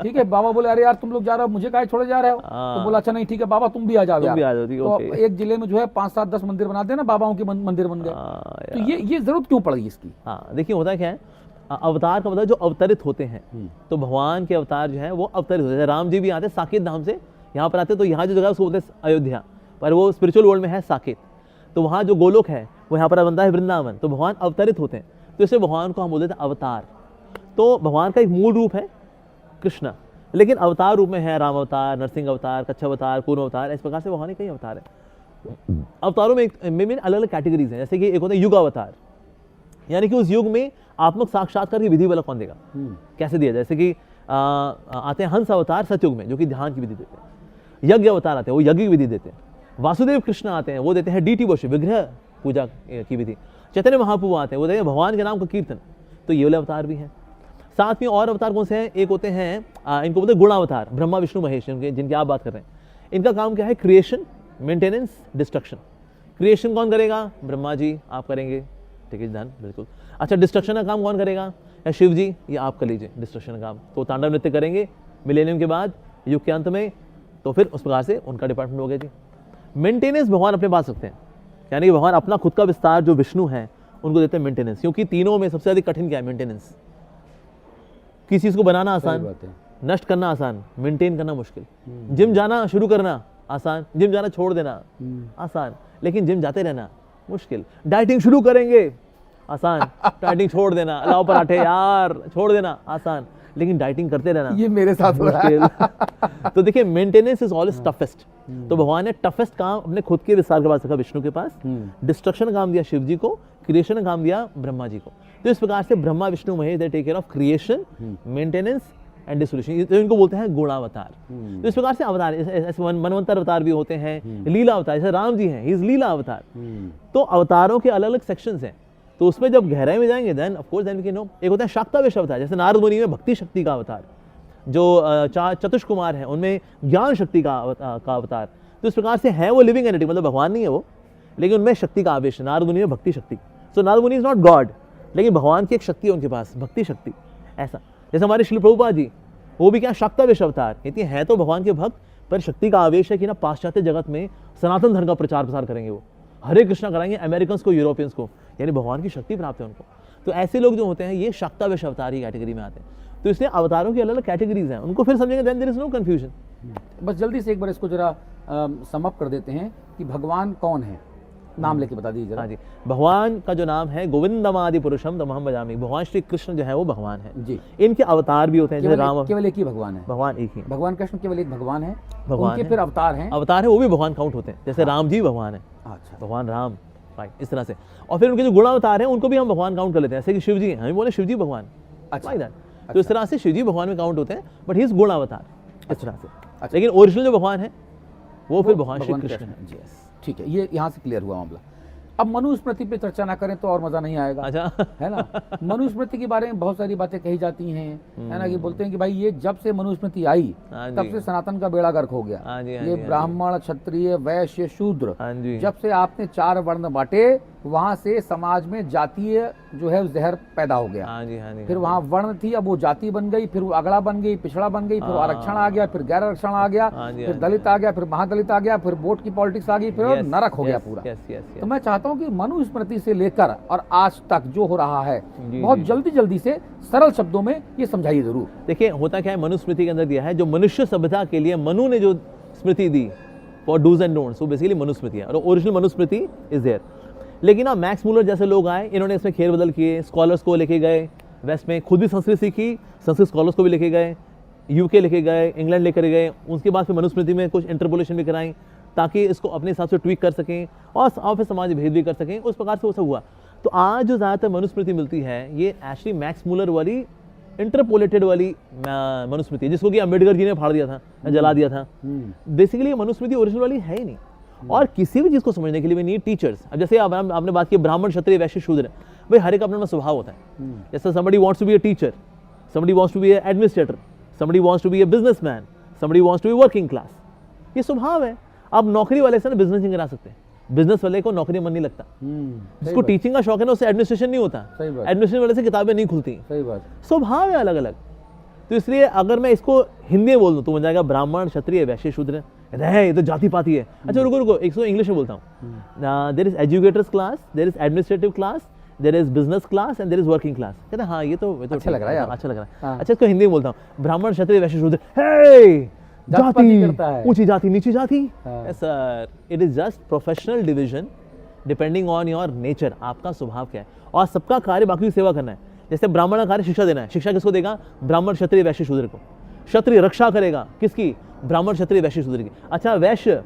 ठीक है, बाबा बोले अरे यार तुम लोग जा रहे हो, मुझे काहे छोड़े जा रहे हो? तो बोला अच्छा नहीं ठीक है बाबा तुम भी आ जाओ यार। तो एक जिले में जो है 5-7-10 मंदिर बना देना, बाबाओं के मंदिर बन गए। तो ये जरूरत क्यों पड़ गई इसकी? हाँ देखिए, होता क्या है, अवतार का मतलब जो अवतरित होते हैं, तो भगवान के अवतार जो है वो अवतरित होते हैं। राम जी भी आते हैं साकेत धाम से, यहाँ पर आते हैं, तो यहाँ जो जगह उसको बोलते हैं अयोध्या, पर वो स्पिरिचुअल वर्ल्ड में है साकेत। तो वहाँ जो गोलोक है वो यहाँ पर बनता है वृंदावन। तो भगवान अवतरित होते हैं, तो इसलिए भगवान को हम बोलते हैं अवतार। तो भगवान का एक मूल रूप है कृष्ण, लेकिन अवतार रूप में है राम अवतार, नरसिंह अवतार, कच्छ अवतार, कूर्म अवतार, इस प्रकार से भगवान के कई अवतार है। अवतारों में अलग अलग कैटेगरीज हैं, जैसे कि एक होता है युग अवतार, यानी कि उस युग में आत्मक साक्षात्कार की विधि वाला कौन देगा, कैसे दिया, जैसे कि आते हैं हंस अवतार सतयुग में, जो कि ध्यान की विधि देते हैं। यज्ञ अवतार आते हैं, वो यज्ञ की विधि देते हैं। वासुदेव कृष्ण आते हैं, वो देते हैं डीटी वर्शिप, विग्रह पूजा की विधि। चैतन्य महाप्रभु आते हैं, वो देते हैं भगवान के नाम का कीर्तन। तो ये वाले अवतार भी हैं। साथ में और अवतार कौन से हैं, एक होते हैं इनको बोलते हैं गुणावतार, ब्रह्मा विष्णु महेश, जिनकी आप बात कर रहे हैं। इनका काम क्या है, क्रिएशन, मेंटेनेंस, डिस्ट्रक्शन। क्रिएशन कौन करेगा, ब्रह्मा जी आप करेंगे, ठीक है धन बिल्कुल। अच्छा, डिस्ट्रक्शन का काम कौन करेगा, या शिव जी, ये आप कर लीजिए डिस्ट्रक्शन का काम। तो तांडव नृत्य करेंगे मिलेनियम के बाद, युग के अंत में, तो फिर उस प्रकार से उनका डिपार्टमेंट हो गया जी। मेंटेनेंस भगवान अपने पास रखते हैं, यानी कि भगवान अपना खुद का विस्तार जो विष्णु है उनको देते हैं मेंटेनेंस, क्योंकि तीनों में सबसे अधिक कठिन क्या है, मेंटेनेंस। किसी चीज को बनाना आसान, नष्ट करना आसान, मेंटेन करना मुश्किल। जिम जाना शुरू करना आसान, जिम जाना छोड़ देना आसान, लेकिन जिम जाते रहना मुश्किल। डाइटिंग शुरू करेंगे आसान, डाइटिंग छोड़ देना, लाओ पराठे यार छोड़ देना आसान, लेकिन डाइटिंग करते रहना ये मेरे साथ हो रहा है। तो देखिए, मेंटेनेंस इज ऑलवेज टफेस्ट। तो भगवान ने टफेस्ट काम अपने खुद के विस्तार के पास रखा, विष्णु के पास। डिस्ट्रक्शन काम दिया शिव जी को, क्रिएशन काम दिया ब्रह्मा जी को। तो इस प्रकार से Brahma Vishnu Mahesh they take care of creation, maintenance and dissolution. तो इनको बोलते हैं गुणावतार। तो इस प्रकार से अवतार, ऐसे मनवंतर अवतार भी होते हैं, लीला अवतार, जैसे राम जी हैं, ही इज लीला अवतार। तो अवतारों के अलग अलग सेक्शंस हैं, तो उसमें जब गहराई में जाएंगे then of course then we can know. एक होता है शाक्तावेश अवतार, जैसे नारद मुनि में भक्ति शक्ति का अवतार, जो चतुष्कुमार हैं उनमें ज्ञान शक्ति का अवतार। तो इस प्रकार से है वो लिविंग एंटिटी, मतलब भगवान नहीं है वो, लेकिन उनमें शक्ति का आवेश है। नारद मुनि में भक्ति शक्ति, सो नारद मुनि इज नॉट गॉड, लेकिन भगवान की एक शक्ति है उनके पास, भक्ति शक्ति। ऐसा जैसे हमारे श्रील प्रभुपाद जी, वो भी क्या शाक्तावेश अवतार, कहती है तो भगवान के भक्त, पर शक्ति का आवेश है कि ना पाश्चात्य जगत में सनातन धर्म का प्रचार प्रसार करेंगे, वो हरे कृष्णा कराएंगे अमेरिकन को, यूरोपियंस को, यानी भगवान की शक्ति प्राप्त है उनको। तो ऐसे लोग जो होते हैं ये शाक्तावेश अवतार ही कैटेगरी में आते हैं। तो इसलिए अवतारों की अलग अलग कैटेगरीज हैं, उनको फिर समझेंगे, then there is no confusion. बस जल्दी से एक बार इसको जरा सम अप कर देते हैं कि भगवान कौन है, नाम लेके बता दीजिए। हाँ जी, भगवान का जो नाम है गोविंदमादि पुरुषम तमहम भजामि, भगवान श्री कृष्ण जो है वो भगवान है जी। इनके अवतार भी होते हैं, जैसे राम, केवल एक ही भगवान है, भगवान एक ही, भगवान कृष्ण केवल एक भगवान है, भगवान उनके फिर अवतार हैं, अवतार है वो भी भगवान काउंट होते हैं, जैसे राम जी भगवान है, अच्छा भगवान राम, राइट, इस तरह से। और फिर उनके जो गुणावतार हैं उनको भी हम भगवान काउंट कर लेते हैं, जैसे कि शिव जी, हम बोले शिव जी भगवान, अच्छा। तो इस तरह से शिव जी भगवान में काउंट होते हैं, बट ही इज गुणावतार इस तरह से। लेकिन ओरिजिनल जो भगवान है वो फिर भगवान श्री भगवान कृष्ण है। जी, ठीक है, ये यहाँ से क्लियर हुआ मामला। अब मनुस्मृति पे चर्चा ना करें तो और मजा नहीं आएगा, अच्छा है ना। मनुस्मृति के बारे में बहुत सारी बातें कही जाती हैं, है ना, कि बोलते हैं कि भाई ये जब से मनुस्मृति आई हाँ तब जी, से सनातन का बेड़ा गर्क हो गया। हाँ जी, हाँ ये जी, हाँ ब्राह्मण, क्षत्रिय, वैश्य, शूद्र, हाँ जी, जब से आपने 4 वर्ण बांटे, वहां से समाज में जातीय जो है जहर पैदा हो गया। हाँ जी, हाँ जी, फिर वहाँ वर्ण थी, अब वो जाति बन गई, फिर वो अगड़ा बन गई, पिछड़ा बन गई, फिर आरक्षण आ गया, फिर गैर आरक्षण आ गया, हाँ जी, फिर हाँ दलित आ गया, फिर महादलित आ गया, फिर वोट की पॉलिटिक्स आ गई, फिर Yes, नरक हो गया yes, पूरा। yes, yes, yes. तो मैं चाहता हूँ कि मनुस्मृति से लेकर और आज तक जो हो रहा है, जी, बहुत जी। जल्दी जल्दी से सरल शब्दों में ये समझाइए जरूर। देखिए होता क्या है, मनुस्मृति के अंदर दिया है जो मनुष्य सभ्यता के लिए मनु ने जो स्मृति दी फॉर डूज एंड डोंट्स, वो बेसिकली मनुस्मृति है, और ओरिजिनल मनुस्मृति इज देयर। लेकिन अब मैक्स मूलर जैसे लोग आए, इन्होंने इसमें खेर बदल किए, स्कॉलर्स को लेके गए वेस्ट में, खुद भी संस्कृत सीखी, संस्कृत स्कॉलर्स को भी लेके गए, यूके लेके गए, इंग्लैंड लेकर गए, उसके बाद फिर मनुस्मृति में कुछ इंटरपोलेशन भी कराई ताकि इसको अपने हिसाब से ट्वीक कर सकें और फिर समाज भेद भी कर सकें, उस प्रकार से वो सब हुआ। तो आज जो ज़्यादातर मनुस्मृति मिलती है ये एक्चुअली मैक्स मूलर वाली इंटरपोलेटेड वाली मनुस्मृति है, जिसको कि अम्बेडकर जी ने फाड़ दिया था, जला दिया था। बेसिकली मनुस्मृति ओरिजिनल वाली है ही नहीं। और किसी भी चीज़ को समझने के लिए वी नीड टीचर्स। अब जैसे आपने बात की ब्राह्मण, क्षत्रिय, वैश्य, शूद्र, भाई हर एक अपना अपना स्वभाव होता है। जैसे somebody wants to be a teacher, somebody wants to be an administrator, somebody wants to be a businessman, somebody wants to be working class, ये स्वभाव है। अब नौकरी वाले से ना बिजनेस नहीं करा सकते, बिजनेस वाले को नौकरी मन नहीं लगता, जिसको टीचिंग का शौक है ना उससे एडमिनिस्ट्रेशन नहीं होता, सही बात। एडमिनिस्ट्रेशन वाले से किताबें नहीं खुलती, सही बात। स्वभाव है अलग अलग। तो इसलिए अगर मैं इसको हिंदी में बोल दूं तो बन जाएगा ब्राह्मण, क्षत्रिय, वैश्य, शूद्र। है ये तो जाति पाति है। अच्छा रुको रुको, एक इंग्लिश में बोलता हूँ। There is educators class, there is administrative class, there is business class and there is working class. कहते हैं हाँ ये तो अच्छा लग रहा है यार। अच्छा लग रहा है। हाँ। अच्छा इसको हिंदी में बोलता हूँ, ब्राह्मण, क्षत्रिय, वैश्य, शूद्र। हे जाति करता है। ऊंची जाति, नीची जाति। हाँ। Sir it is just professional division depending on your nature, आपका स्वभाव क्या है। और सबका कार्य बाकी की सेवा करना है। जैसे ब्राह्मण का कार्य शिक्षा देना है, शिक्षा किसको देगा? ब्राह्मण, क्षत्रिय, वैश्य, शूद्र को। क्षत्रिय रक्षा करेगा किसकी? ब्राह्मण, क्षत्रिय, वैश्य, शूद्र की। अच्छा वैश्य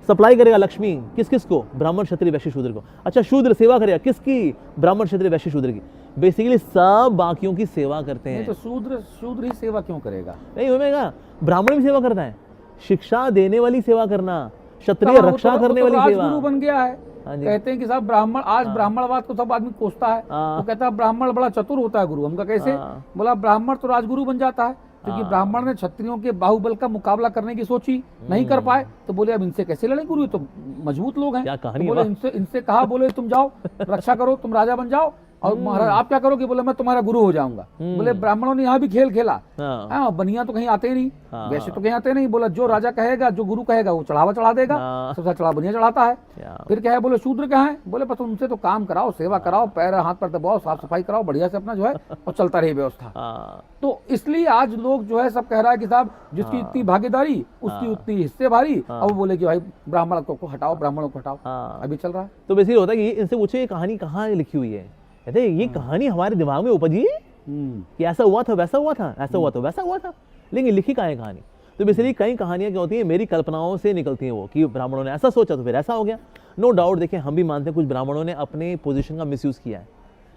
सप्लाई करेगा लक्ष्मी किस किस को? ब्राह्मण, क्षत्रिय, वैश्य, शूद्र को। अच्छा शूद्र सेवा करेगा किसकी? ब्राह्मण, क्षत्रिय, वैश्य, शूद्र की। बेसिकली सब बाकियों की सेवा करते हैं। नहीं तो शूद्र ही सेवा क्यों करेगा? नहीं होगा, ब्राह्मण भी सेवा करता है, शिक्षा देने वाली सेवा करना, क्षत्रिय रक्षा करने वाली सेवा। राजगुरु बन गया है। हाँ जी। कहते हैं कि साहब ब्राह्मण, आज ब्राह्मणवाद को सब आदमी कोसता है। हाँ। वो कहता है ब्राह्मण बड़ा चतुर होता है गुरु। हमका कैसे? हाँ। बोला ब्राह्मण तो राजगुरु बन जाता है, क्योंकि ब्राह्मण ने क्षत्रियों के बाहुबल का मुकाबला करने की सोची, नहीं कर पाए, तो बोले अब इनसे कैसे लड़े गुरु, ये तो मजबूत लोग हैं। क्या कहानी तो बोले इनसे कहा, बोले तुम जाओ रक्षा करो, तुम राजा बन जाओ, और महाराज आप क्या करोगे? बोले मैं तुम्हारा गुरु हो जाऊंगा। बोले ब्राह्मणों ने यहाँ भी खेल खेला। हाँ। हाँ, बनिया तो कहीं आते नहीं, हाँ। वैसे तो कहीं आते नहीं। बोला जो राजा कहेगा, जो गुरु कहेगा वो चढ़ावा चढ़ा देगा। हाँ। सबसे चढ़ा बनिया चढ़ाता है। क्या? फिर क्या है? बोले शूद्र कहाँ है? बोले बस उनसे तो काम कराओ, सेवा कराओ, पैर हाथ पर दबाओ, साफ सफाई कराओ, बढ़िया से अपना जो है और चलता रहे व्यवस्था। हाँ। तो इसलिए आज लोग जो है सब कह रहा है कि साहब जिसकी इतनी भागीदारी उसकी उतनी हिस्से भारी। अब वो बोले कि भाई ब्राह्मण को हटाओ, ब्राह्मणों को हटाओ। हाँ। अभी चल रहा है। तो बेसिकली होता है कि इनसे पूछे ये कहानी कहाँ लिखी हुई है, कहते हैं ये कहानी हमारे दिमाग में उपजी कि ऐसा हुआ था, वैसा हुआ था, ऐसा हुआ था, वैसा हुआ था, लेकिन लिखी कहाँ है कहानी? तो बेसिकली कई कहानियां क्या होती हैं, मेरी कल्पनाओं से निकलती हैं वो, कि ब्राह्मणों ने ऐसा सोचा तो फिर ऐसा हो गया। नो डाउट, देखिए हम भी मानते हैं कुछ ब्राह्मणों ने अपने पोजीशन का मिसयूज किया है,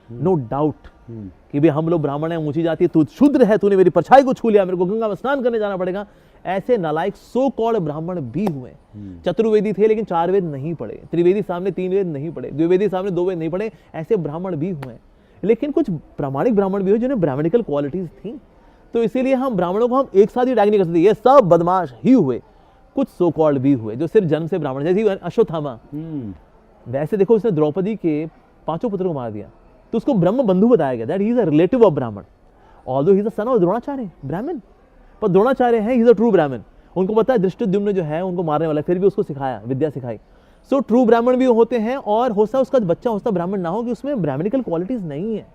नो डाउट, कि भाई हम लोग ब्राह्मण हैं, ऊंची जाति है, तू शूद्र है, तूने मेरी परछाई को छू लिया, मेरे को गंगा में स्नान करने जाना पड़ेगा। ऐसे नालायक सो कॉल्ड ब्राह्मण भी हुए। चतुर्वेदी थे लेकिन 4 वेद नहीं पढ़े, त्रिवेदी सामने 3 वेद नहीं पढ़े, द्विवेदी सामने 2 वेद नहीं पढ़े, ऐसे ब्राह्मण भी हुए। लेकिन कुछ प्रामाणिक ब्राह्मण भी हुए जिन्हें ब्राह्मणिकल क्वालिटीज थी। तो इसीलिए हम ब्राह्मणों को हम एक साथ ही टैग नहीं कर सकते, ये सब बदमाश ही हुए। कुछ सो कॉल्ड भी हुए जो सिर्फ जन्म से ब्राह्मण, जैसे अश्वत्थामा। वैसे देखो उसने द्रौपदी के 5 पुत्रों को मार दिया, तो उसको ब्रह्म बंधु बताया गया, that he is a relative of Brahmin, although he is the son of Dronacharya, Brahmin. पर द्रोणाचार्य है, ही इज अ ट्रू ब्राह्मण। उनको पता है धृष्टद्युम्न जो है उनको मारने वाला, फिर भी उसको सिखाया, विद्या सिखाई। सो ट्रू ब्राह्मण भी होते हैं, और हो सकता है उसका बच्चा होता ब्राह्मण ना हो कि उसमें ब्राह्मणिकल क्वालिटीज नहीं है।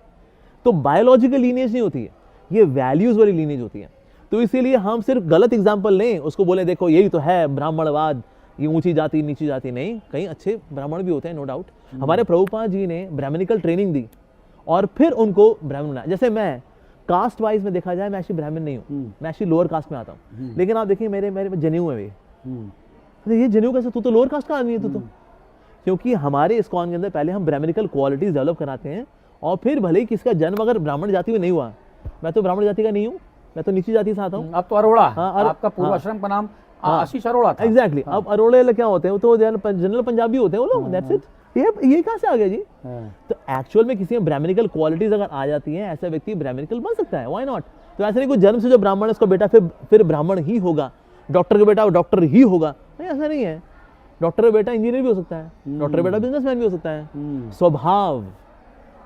तो बायोलॉजिकल लीनेज नहीं होती है, ये वैल्यूज वाली लीनेज होती है। तो इसीलिए हम सिर्फ गलत एग्जाम्पल लें, उसको बोले देखो यही तो है ब्राह्मणवाद, ये ऊंची जाति नीची जाति नहीं, कहीं अच्छे ब्राह्मण भी होते हैं, नो डाउट। हमारे प्रभुपाद जी ने ब्राह्मणिकल ट्रेनिंग दी और फिर उनको ब्राह्मण बनाया। जैसे मैं कास्ट वाइज में देखा जाए, मैं ऐसी ब्राह्मण नहीं हूँ, मैं ऐसी लोअर कास्ट में आता हूँ, लेकिन आप देखिए मेरे जनेऊ है ये जनेऊ कैसे? तू तो लोअर कास्ट का आदमी है तू तो। क्योंकि हमारे इस्कॉन के अंदर पहले हम ब्राह्मणिकल क्वालिटीज डेवलप कराते हैं, और फिर भले ही किसका जन्म अगर ब्राह्मण जाति में नहीं हुआ, मैं तो ब्राह्मण जाति का नहीं हूँ, मैं तो नीची जाति से आता हूँ। आप तो अरोड़ा, हाँ, आपका पूर्वाश्रम का नाम आशीष अरोड़ा था। एग्जैक्टली। अब अरोड़े क्या होते हैं, वो तो जनरल पंजाबी होते हैं वो लोग, दैट्स इट। ये कहाँ से आ गया जी? तो एक्चुअल में किसी में ब्राह्मणिकल क्वालिटीज अगर आ जाती हैं, ऐसा व्यक्ति ब्राह्मणिकल बन सकता है, व्हाई नॉट? तो ऐसा नहीं कोई जन्म से जो ब्राह्मण है उसका बेटा फिर ब्राह्मण ही होगा, डॉक्टर का बेटा डॉक्टर ही होगा, नहीं, ऐसा नहीं है। डॉक्टर का बेटा इंजीनियर भी हो सकता है, डॉक्टर का बेटा बिजनेसमैन भी हो सकता है। स्वभाव,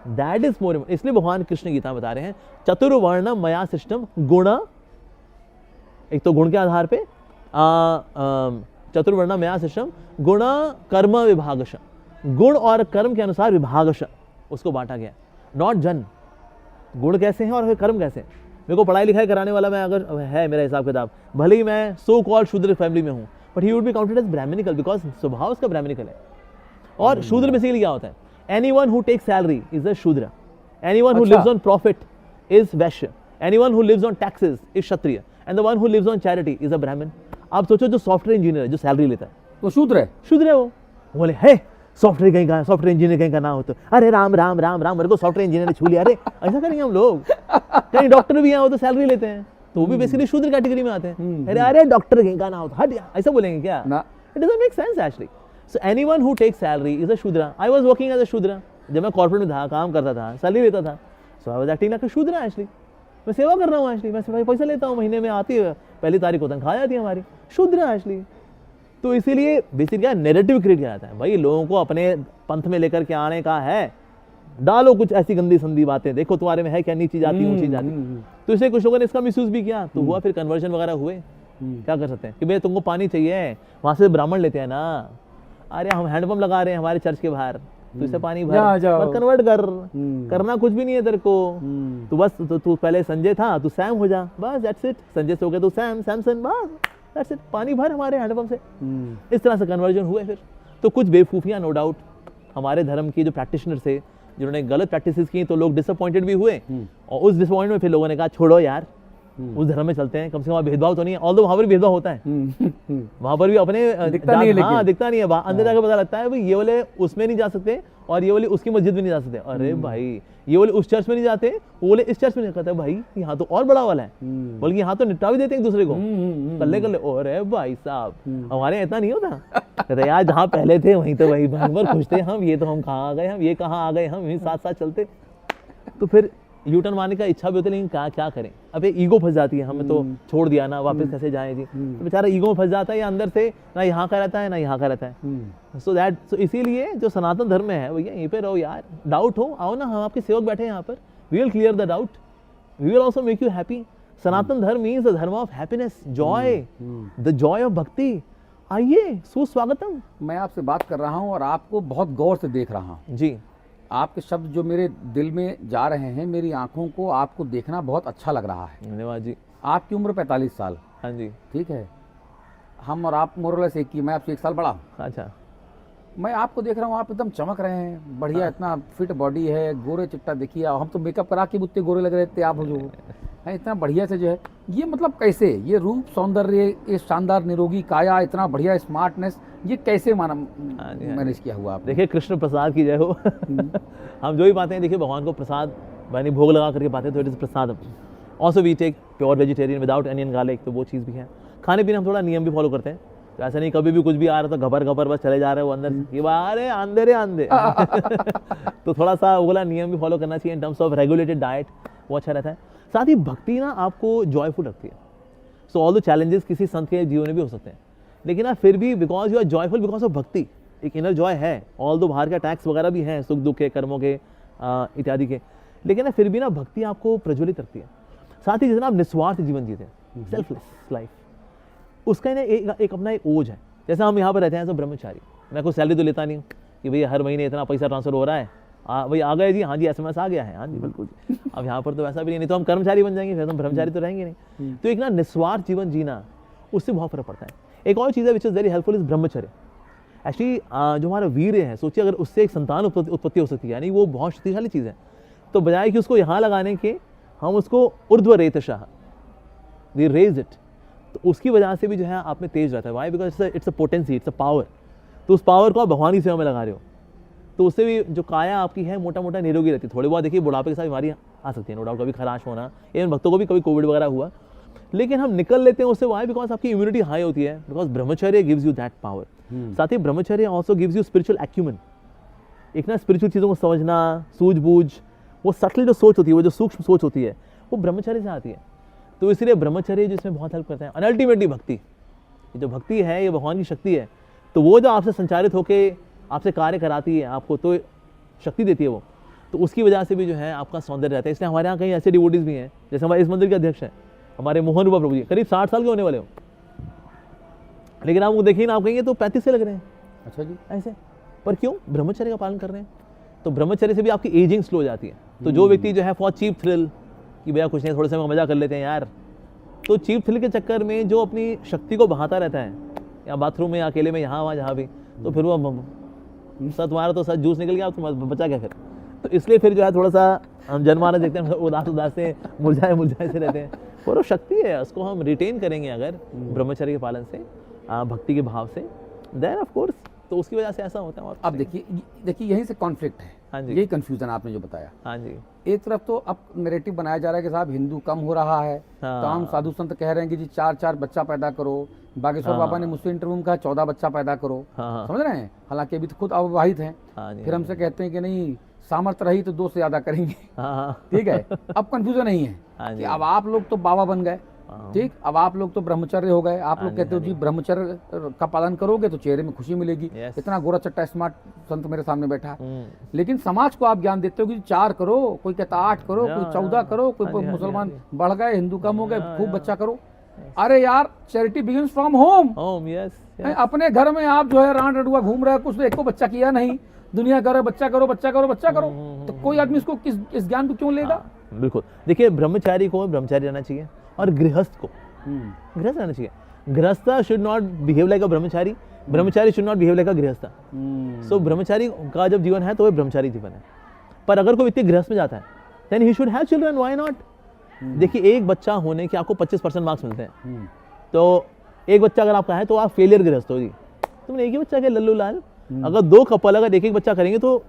दैट इज मोर। इसलिए भगवान कृष्ण गीता बता रहे हैं चतुर्वर्ण मया सृष्टम गुण, एक तो गुण के आधार पे चतुर्वर्ण मया सृष्टम गुण कर्म विभागश, गुण और कर्म के अनुसार विभागश उसको बांटा गया, नॉट जन। गुण कैसे हैं और फिर कर्म कैसे हैं। मेरे को पढ़ाई लिखाई कराने वाला मैं अगर है मेरा हिसाब किताब, भले ही मैं सो कॉल्ड शूद्र फैमिली में हूँ, but he would be counted as Brahmanical because स्वभाव उसका ब्राह्मणिकल है। और शूद्र बेसिकली क्या होता है? Anyone who takes salary is a Shudra, anyone who lives on profit is Vaishya, anyone who lives on taxes is Kshatriya, and the one who lives on charity is a Brahmin. आप सोचो जो सॉफ्टवेयर इंजीनियर है जो सैलरी लेता है तो शूद्र है, शूद्र है वो। बोले है सॉफ्टवेयर कहीं का, सॉफ्टवेयर इंजीनियर कहीं का ना हो तो अरे राम राम राम राम, मेरे को सॉफ्टवेयर इंजीनियर ने छू लिया, अरे ऐसा करेंगे हम लोग। कहीं डॉक्टर भी हैं वो तो सैलरी लेते हैं, तो वो भी बेसिकली शूद्र कैटेगरी में आते हैं। अरे अरे डॉक्टर कहीं का ना हो तो हट, ऐसा बोलेंगे क्या? It doesn't make sense actually. So anyone who takes salary is a Shudra. I was working as a Shudra, जब मैं कॉर्पोरेट में था, काम करता था, सैलरी लेता था, so I was acting like a Shudra actually. मैं सेवा कर रहा हूँ एक्चुअली, मैं पैसा लेता हूँ, महीने में आती है पहली तारीख को तनख्वाह आती है हमारी, शूद्र एक्चुअली। तो इसीलिए बेसिक क्या नैरेटिव क्रिएट किया जाता है, भाई लोगों को अपने पंथ में लेकर के आने का है, डालो कुछ ऐसी गंदी संदी बातें, देखो तुम्हारे में है क्या नीची जाति ऊंची जाति। तो इसलिए कुछ लोगों ने इसका मिसयूज भी किया, तो हुआ फिर कन्वर्जन वगैरह हुए। क्या कर सकते हैं कि भाई तुमको पानी चाहिए, वहां से ब्राह्मण लेते हैं ना, अरे हम हैंडपंप लगा रहे हैं हमारे चर्च के बाहर, तो इसे पानी भर, मत कन्वर्ट कर, करना कुछ भी नहीं है तेरे को, तो बस तू पहले संजय था तू सैम हो जा, बस दैट्स इट। संजय से हो गया तो सैम, सैमसन, बस दैट्स इट, पानी भर हमारे हैंडपंप से। इस तरह से कन्वर्जन हुए फिर। तो कुछ बेवकूफियां नो डाउट हमारे धर्म की जो प्रैक्टिशनर थे, जिन्होंने गलत प्रैक्टिसेस की, तो लोग डिसअपॉइंटेड भी हुए, और उस डिसअपॉइंटमेंट में फिर लोगों ने कहा छोड़ो यार, उस धर्म में चलते हैं, कम से कम भेदभाव तो नहीं है। ऑल्दो वहां पर भी भेदभाव होता है, वहां पर भी अपने दिखता नहीं है, अंदर जाकर पता लगता है भाई ये वाले उसमें नहीं जा सकते और ये वाले उसकी मस्जिद में नहीं जा सकते। अरे भाई ये वाले उस चर्च में नहीं जाते, वो वाले इस चर्च में नहीं कहते, भाई यहाँ तो और बड़ा वाला है, बल्कि यहाँ तो निपटा भी देते हैं एक दूसरे को, कर ले। अरे भाई साहब हमारे यहाँ इतना नहीं होता, कहते यार जहाँ पहले थे वहीं तो वही भर खुश थे हम, ये तो हम कहाँ आ गए, हम ये कहाँ आ गए, हम यहीं साथ साथ चलते। तो फिर यूटर्न मारने का इच्छा भी होती है, लेकिन क्या करें, अब ये ईगो फंस जाती है, हमें तो छोड़ दिया ना, वापस कैसे जाएं जी। तो बेचारा ईगो में फंस जाता है, या अंदर से ना यहाँ का रहता है ना यहाँ का रहता है। सो इसीलिए जो सनातन धर्म में है भैया यहीं पे रहो यार, डाउट हो आओ ना, हम आपके सेवक बैठे हैं यहाँ पर, we will clear the doubt, we will also make you happy. Sanatan Dharma means the dharma of happiness, joy, the joy of bhakti. आइए सुस्वागतम। मैं आपसे बात कर रहा हूँ और आपको बहुत गौर से देख रहा हूँ जी। आपके शब्द जो मेरे दिल में जा रहे हैं, मेरी आंखों को आपको देखना बहुत अच्छा लग रहा है। धन्यवाद जी। आपकी उम्र 45 साल। हाँ जी। ठीक है, हम और आप मोरलेस एक ही, मैं आपसे 1 साल बड़ा हूँ। अच्छा। मैं आपको देख रहा हूँ, आप एकदम चमक रहे हैं, बढ़िया, इतना फिट बॉडी है, गोरे चिट्टा देखिए, हम तो मेकअप करा के उतने गोरे लग रहे थे, आप जो है इतना बढ़िया से जो है, ये मतलब कैसे ये रूप सौंदर्य, ये शानदार निरोगी काया, इतना बढ़िया स्मार्टनेस, ये कैसे मैनेज किया हुआ आप? देखिए कृष्ण प्रसाद की जय हो। हम जो भी पाते हैं, देखिए भगवान को प्रसाद यानी भोग लगा करके पाते हैं, तो it is prasad. Also we take pure vegetarian without onion garlic, तो वो चीज़ भी है। खाने पीने हम थोड़ा नियम भी फॉलो करते हैं, तो ऐसा नहीं कभी भी कुछ भी आ रहा था घबर बस चले जा रहे हो अंदर, ये बारे आंधे। तो थोड़ा सा वो वाला नियम भी फॉलो करना चाहिए in terms of regulated diet, वो अच्छा रहता है। साथ ही भक्ति ना आपको जॉयफुल रखती है। सो ऑल द चैलेंजेस किसी संत के जीवन में भी हो सकते हैं, लेकिन ना फिर भी because you are joyful because of bhakti, एक इनर जॉय है। ऑल दो बाहर का टैक्स वगैरह भी है, सुख दुख के, कर्मों के इत्यादि के, लेकिन ना फिर भी ना भक्ति आपको प्रज्वलित रखती है। साथ ही जैसे ना आप निस्वार्थ जीवन जीते हैं, सेल्फलेस लाइफ, उसका ना एक अपना एक ओज है। जैसे हम यहाँ पर रहते हैं एज अ ब्रह्मचारी, मैं कोई सैलरी तो लेता नहीं हूँ कि भैया हर महीने इतना पैसा ट्रांसफर हो रहा है, भाई आ गए जी, हाँ जी SMS आ गया है, हाँ जी बिल्कुल जी। अब यहाँ पर तो वैसा भी नहीं तो हम कर्मचारी बन जाएंगे, फिर तो हम ब्रह्मचारी तो रहेंगे नहीं। तो एक ना निस्वार्थ जीवन जीना, उससे बहुत फर्क पड़ता है। एक और चीज़ है which is very helpful is ब्रह्मचर्य। एक्चुअली जो हमारा वीर है, सोचिए अगर उससे एक संतान उत्पत्ति हो सकती है, यानी वो बहुत शक्तिशाली चीज़ है। तो बजाय कि उसको यहाँ लगाने के, हम उसको ऊर्ध्व रेतशाह, वी रेज इट, तो उसकी वजह से भी जो है आप में तेज रहता है। Why? Because it's a potency, it's a power. तो उस पावर को आप भगवान की सेवा में लगा रहे हो, तो उससे भी जो काया आपकी है मोटा मोटा निरोगी रहती है। थोड़ी बहुत देखिए बुढ़ापे के साथ बीमारी आ सकती है, नो डाउट, कभी खराश होना, इवन भक्तों को भी कभी कोविड वगैरह हुआ, लेकिन हम निकल लेते हैं उससे, वाई? बिकॉज आपकी इम्यूनिटी हाई होती है, बिकॉज ब्रह्मचर्य गिव्स यू दैट पावर। साथ ही ब्रह्मचर्य also gives you spiritual acumen, एक ना स्पिरिचुअल चीज़ों को समझना, सूझबूझ, वो सटल जो सोच होती है, वो जो सूक्ष्म सोच होती है, वो ब्रह्मचर्य से आती है। तो इसलिए ब्रह्मचर्य जिसमें बहुत हेल्प करता है। और अल्टीमेटली भक्ति, ये जो भक्ति है ये भगवान की शक्ति है, तो वो जो आपसे संचारित होकर आपसे कार्य कराती है, आपको तो शक्ति देती है वो, तो उसकी वजह से भी जो है आपका सौंदर्य रहता है। इसलिए हमारे यहाँ कई ऐसे डिवोटीज भी हैं, जैसे हमारे इस मंदिर के अध्यक्ष हैं हमारे मोहन रूपा प्रभु जी, करीब 60 साल के होने वाले हो, लेकिन आप वो देखिए ना, आप कहेंगे तो 35 से लग रहे हैं। अच्छा जी। ऐसे, पर क्यों? ब्रह्मचर्य का पालन कर रहे हैं। तो ब्रह्मचर्य से भी आपकी एजिंग स्लो हो जाती है। तो जो व्यक्ति जो है फॉर चीप थ्रिल कि भैया कुछ नहीं, थोड़े समय मजा कर लेते हैं यार, तो चीप थ्रिल के चक्कर में जो अपनी शक्ति को बहाता रहता है, या बाथरूम में, अकेले में, यहाँ वहाँ जहाँ भी, तो फिर वो सर तुम्हारा तो सर जूस निकल गया, तुम बचा क्या फिर? तो इसलिए फिर जो है थोड़ा सा हम जनमानस देखते हैं उदास उदास से, मुरझाए से रहते हैं। और वो शक्ति है, उसको हम रिटेन करेंगे अगर ब्रह्मचर्य के पालन से, भक्ति के भाव से, देन ऑफ कोर्स, तो उसकी वजह से ऐसा होता है। और अब देखिए यहीं से कॉन्फ्लिक्ट है। हाँ जी। यही कंफ्यूजन आपने जो बताया। हाँ जी। एक तरफ तो अब नैरेटिव बनाया जा रहा है कि साहब हिंदू कम हो रहा है, हाँ। तो हम साधु संत कह रहे हैं कि जी 4-4 बच्चा पैदा करो। बागेश्वर बाबा ने मुझसे इंटरव्यू में कहा 14 बच्चा पैदा करो। हाँ। समझ रहे हैं? हालांकि अभी तो खुद अविवाहित हैं। हाँ जी। फिर हमसे कहते हैं कि नहीं, सामर्थ्य रही तो 2 से ज्यादा करेंगे। हाँ। ठीक है। अब कंफ्यूजन नहीं है हाँ जी। कि अब आप लोग तो बाबा बन गए, हाँ। ठीक, अब आप लोग तो ब्रह्मचर्य हो गए। आप लोग कहते हो जी ब्रह्मचर्य का पालन करोगे तो चेहरे में खुशी मिलेगी। Yes। इतना गोरा चट्टा स्मार्ट संत मेरे सामने बैठा है, लेकिन समाज को आप ज्ञान देते हो कि 4 करो, कोई कहता 8 करो, कोई 14 करो, कोई मुसलमान बढ़ गए, हिंदू कम हो गए, खूब बच्चा करो। अरे यार, charity begins from home. Home, yes. अपने घर में आप जो है रांड रडुआ घूम रहे हो, कुछ एक को बच्चा किया नहीं, दुनिया करे बच्चा करो बच्चा करो बच्चा करो, तो कोई आदमी इसको इस ज्ञान को क्यों लेगा? बिल्कुल। देखिए, ब्रह्मचारी को ब्रह्मचारी रहना चाहिए, और गृहस्थ को गृहस्थ रहना चाहिए। गृहस्थ should not behave like a Brahmachari, Brahmachari should not behave like अ गृहस्थ। सो ब्रह्मचारी का जब जीवन है तो वह ब्रह्मचारी जीवन है। पर अगर कोई व्यक्ति गृहस्थ में जाता है, then he should have children, why not? देखिए, एक बच्चा होने के आपको 25% मार्क्स मिलते हैं, तो एक बच्चा अगर आपका है तो आप फेलियर गृहस्थ हो जी। तुमने एक ही बच्चा के लल्लू लाल। अगर 2 कपल अगर एक बच्चा करेंगे तो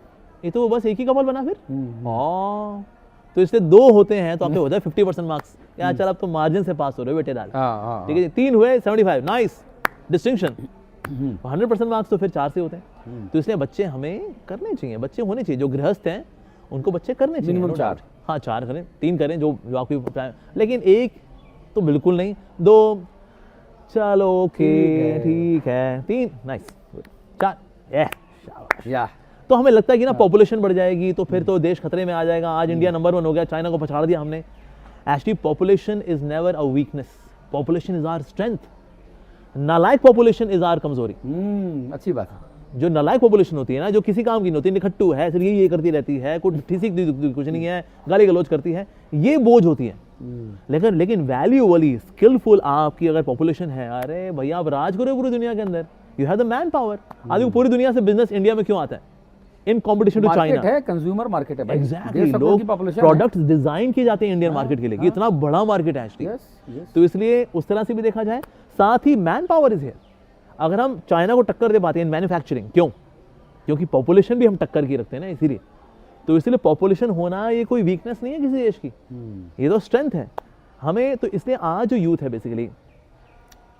ये तो बस एक ही कपल बना फिर। तो इसलिए 2 होते हैं तो आपके हो जाए 50% मार्क्स। क्या चल, अब तो मार्जिन से पास हो रहे हो बेटे डाल। ठीक है, 3 हुए 75, नाइस डिस्टिंक्शन। 100% मार्क्स तो फिर 4 से होते हैं। तो इसलिए बच्चे हमें करने चाहिए, बच्चे होने चाहिए। जो गृहस्थ हैं उनको बच्चे करने चाहिए, मिनिमम 4। हाँ, 4 करें, 3 करें, जो आपकी, लेकिन 1 तो बिल्कुल नहीं। 2 चलो ओके, ठीक है, 3 नाइस, 4 या तो हमें लगता है कि ना पॉपुलेशन बढ़ जाएगी तो फिर तो देश खतरे में आ जाएगा। आज इंडिया नंबर 1 हो गया, चाइना को पछाड़ दिया हमने। Actually population is never a weakness, population is our strength. नालायक पॉपुलेशन इज आवर कमजोरी। अच्छी बात है। जो नालायक पॉपुलेशन होती है ना, जो किसी काम की नहीं होती, निखट्टू है, सिर्फ ये करती रहती है, कुछ कुछ नहीं है, गाली गलौज करती है, ये बोझ होती है। लेकिन वैल्यू वाली स्किलफुल आपकी अगर पॉपुलेशन है, अरे भैया आप राज करो पूरी दुनिया के अंदर, you have the man power. आज पूरी दुनिया से बिजनेस इंडिया में क्यों आता है? इन कॉम्पिटिशन टू चाइना है, कंज्यूमर मार्केट है भाई। एग्जैक्टली, लोग प्रोडक्ट्स डिजाइन किए जाते हैं इंडियन मार्केट के लिए, इतना बड़ा मार्केट है एक्चुअली। तो इसलिए उस तरह से भी देखा जाए, साथ ही मैन पावर इज हियर। अगर हम चाइना को टक्कर दे पाते हैं इन मैन्युफैक्चरिंग, क्यों? क्योंकि पॉपुलेशन भी हम टक्कर की रखते हैं ना, इसीलिए। तो इसलिए पॉपुलेशन होना ये कोई वीकनेस नहीं है किसी देश की, ये तो स्ट्रेंथ है हमें। तो इसलिए आज जो यूथ है बेसिकली,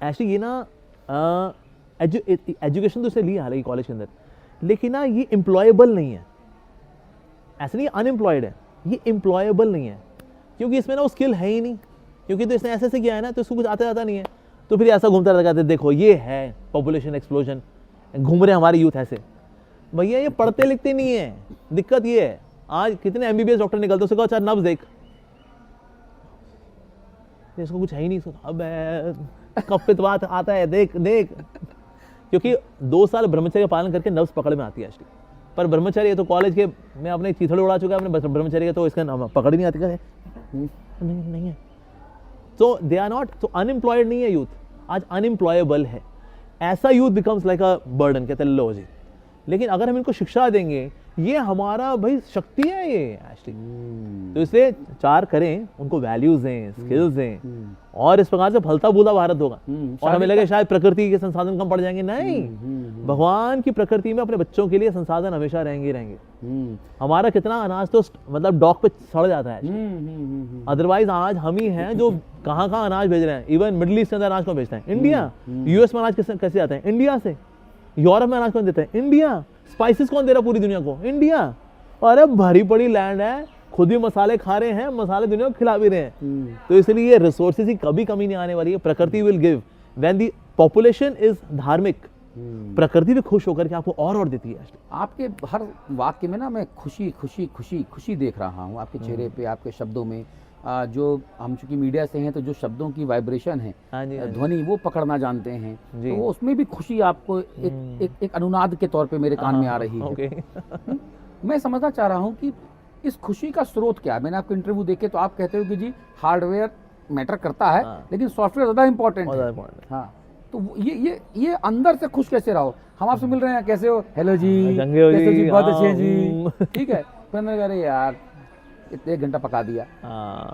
एक्चुअली ये ना एजुकेशन तो इसने लिया हालांकि कॉलेज के अंदर, लेकिन ना ये एम्प्लॉयबल नहीं है। ऐसे नहीं अनएम्प्लॉयड है, ये एम्प्लॉयबल नहीं है, क्योंकि इसमें ना वो स्किल है ही नहीं। क्योंकि तो इसने ऐसे किया है ना, तो इसको कुछ आता जाता नहीं है, तो फिर ऐसा घूमता रहता है। देखो ये है पॉपुलेशन एक्सप्लोजन, घूम रहे हमारे यूथ ऐसे। भैया ये पढ़ते लिखते नहीं है, दिक्कत ये है। आज कितने एमबीबीएस डॉक्टर निकलते, उसको कहा चार नब्ज देख, इसको कुछ है ही नहीं। अब कब पे बात आता है, देख देख। क्योंकि 2 साल ब्रह्मचर्य पालन करके नब्ज पकड़ में आती है एक्चुअली। पर ब्रह्मचर्य तो कॉलेज के में अपने चीथड़े उड़ा चुका है अपने ब्रह्मचर्य, तो इसका नाम पकड़ ही नहीं आती है, नहीं है। तो दे आर नॉट, तो अनएम्प्लॉयड नहीं है यूथ, आज अनएम्प्लॉयबल है। ऐसा youth becomes like a burden, कहते हैं लो जी। लेकिन अगर हम इनको शिक्षा देंगे, ये हमारा भाई शक्ति है ये एक्चुअली। तो इसलिए 4 करें, उनको वैल्यूज दें, स्किल्स दें, और इस प्रकार से फलता फूलता भारत होगा। और हमें लगे शायद प्रकृति के संसाधन कम पड़ जाएंगे, नहीं, भगवान की प्रकृति में अपने बच्चों के लिए संसाधन हमेशा रहेंगे ही रहेंगे। हमारा कितना अनाज तो मतलब डॉक पे सड़ जाता है, अदरवाइज आज हम ही हैं जो कहाँ कहाँ अनाज भेज रहे हैं। इवन मिडिल ईस्ट के अंदर अनाज कौन भेजता है? इंडिया। यूएस में अनाज कैसे आता है? इंडिया से। यूरोप में अनाज कौन देता है? इंडिया। स्पाइसेस कौन दे रहा है पूरी दुनिया को? इंडिया। अरे भरी पड़ी लैंड है, खुद ही मसाले खा रहे हैं, मसाले दुनिया को खिला भी रहे हैं। तो इसलिए ये रिसोर्सेज की कभी कमी नहीं आने वाली है। प्रकृति will give when the population is धार्मिक। प्रकृति भी खुश होकर के आपको और देती है। आपके हर वाक्य में ना मैं खुशी खुशी खुशी खुशी देख रहा हूँ आपके चेहरे पे, आपके शब्दों में। जो हम चूंकि मीडिया से हैं तो जो शब्दों की वाइब्रेशन है, ध्वनि, वो पकड़ना जानते हैं, तो वो उसमें भी खुशी आपको एक अनुनाद के तौर पे मेरे कान में आ रही है। मैं समझना चाह रहा हूँ कि इस खुशी का स्रोत क्या है। मैंने आपको इंटरव्यू देखे तो आप कहते हो कि जी हार्डवेयर मैटर करता है, लेकिन सॉफ्टवेयर ज्यादा इंपॉर्टेंट है। हाँ, तो ये अंदर से खुश कैसे रहो? हम आपसे मिल रहे हैं, कैसे हो? हेलो जी, कैसे जी? बहुत अच्छे जी, ठीक है। फिर मैंने कहा यार 1 घंटा पका दिया।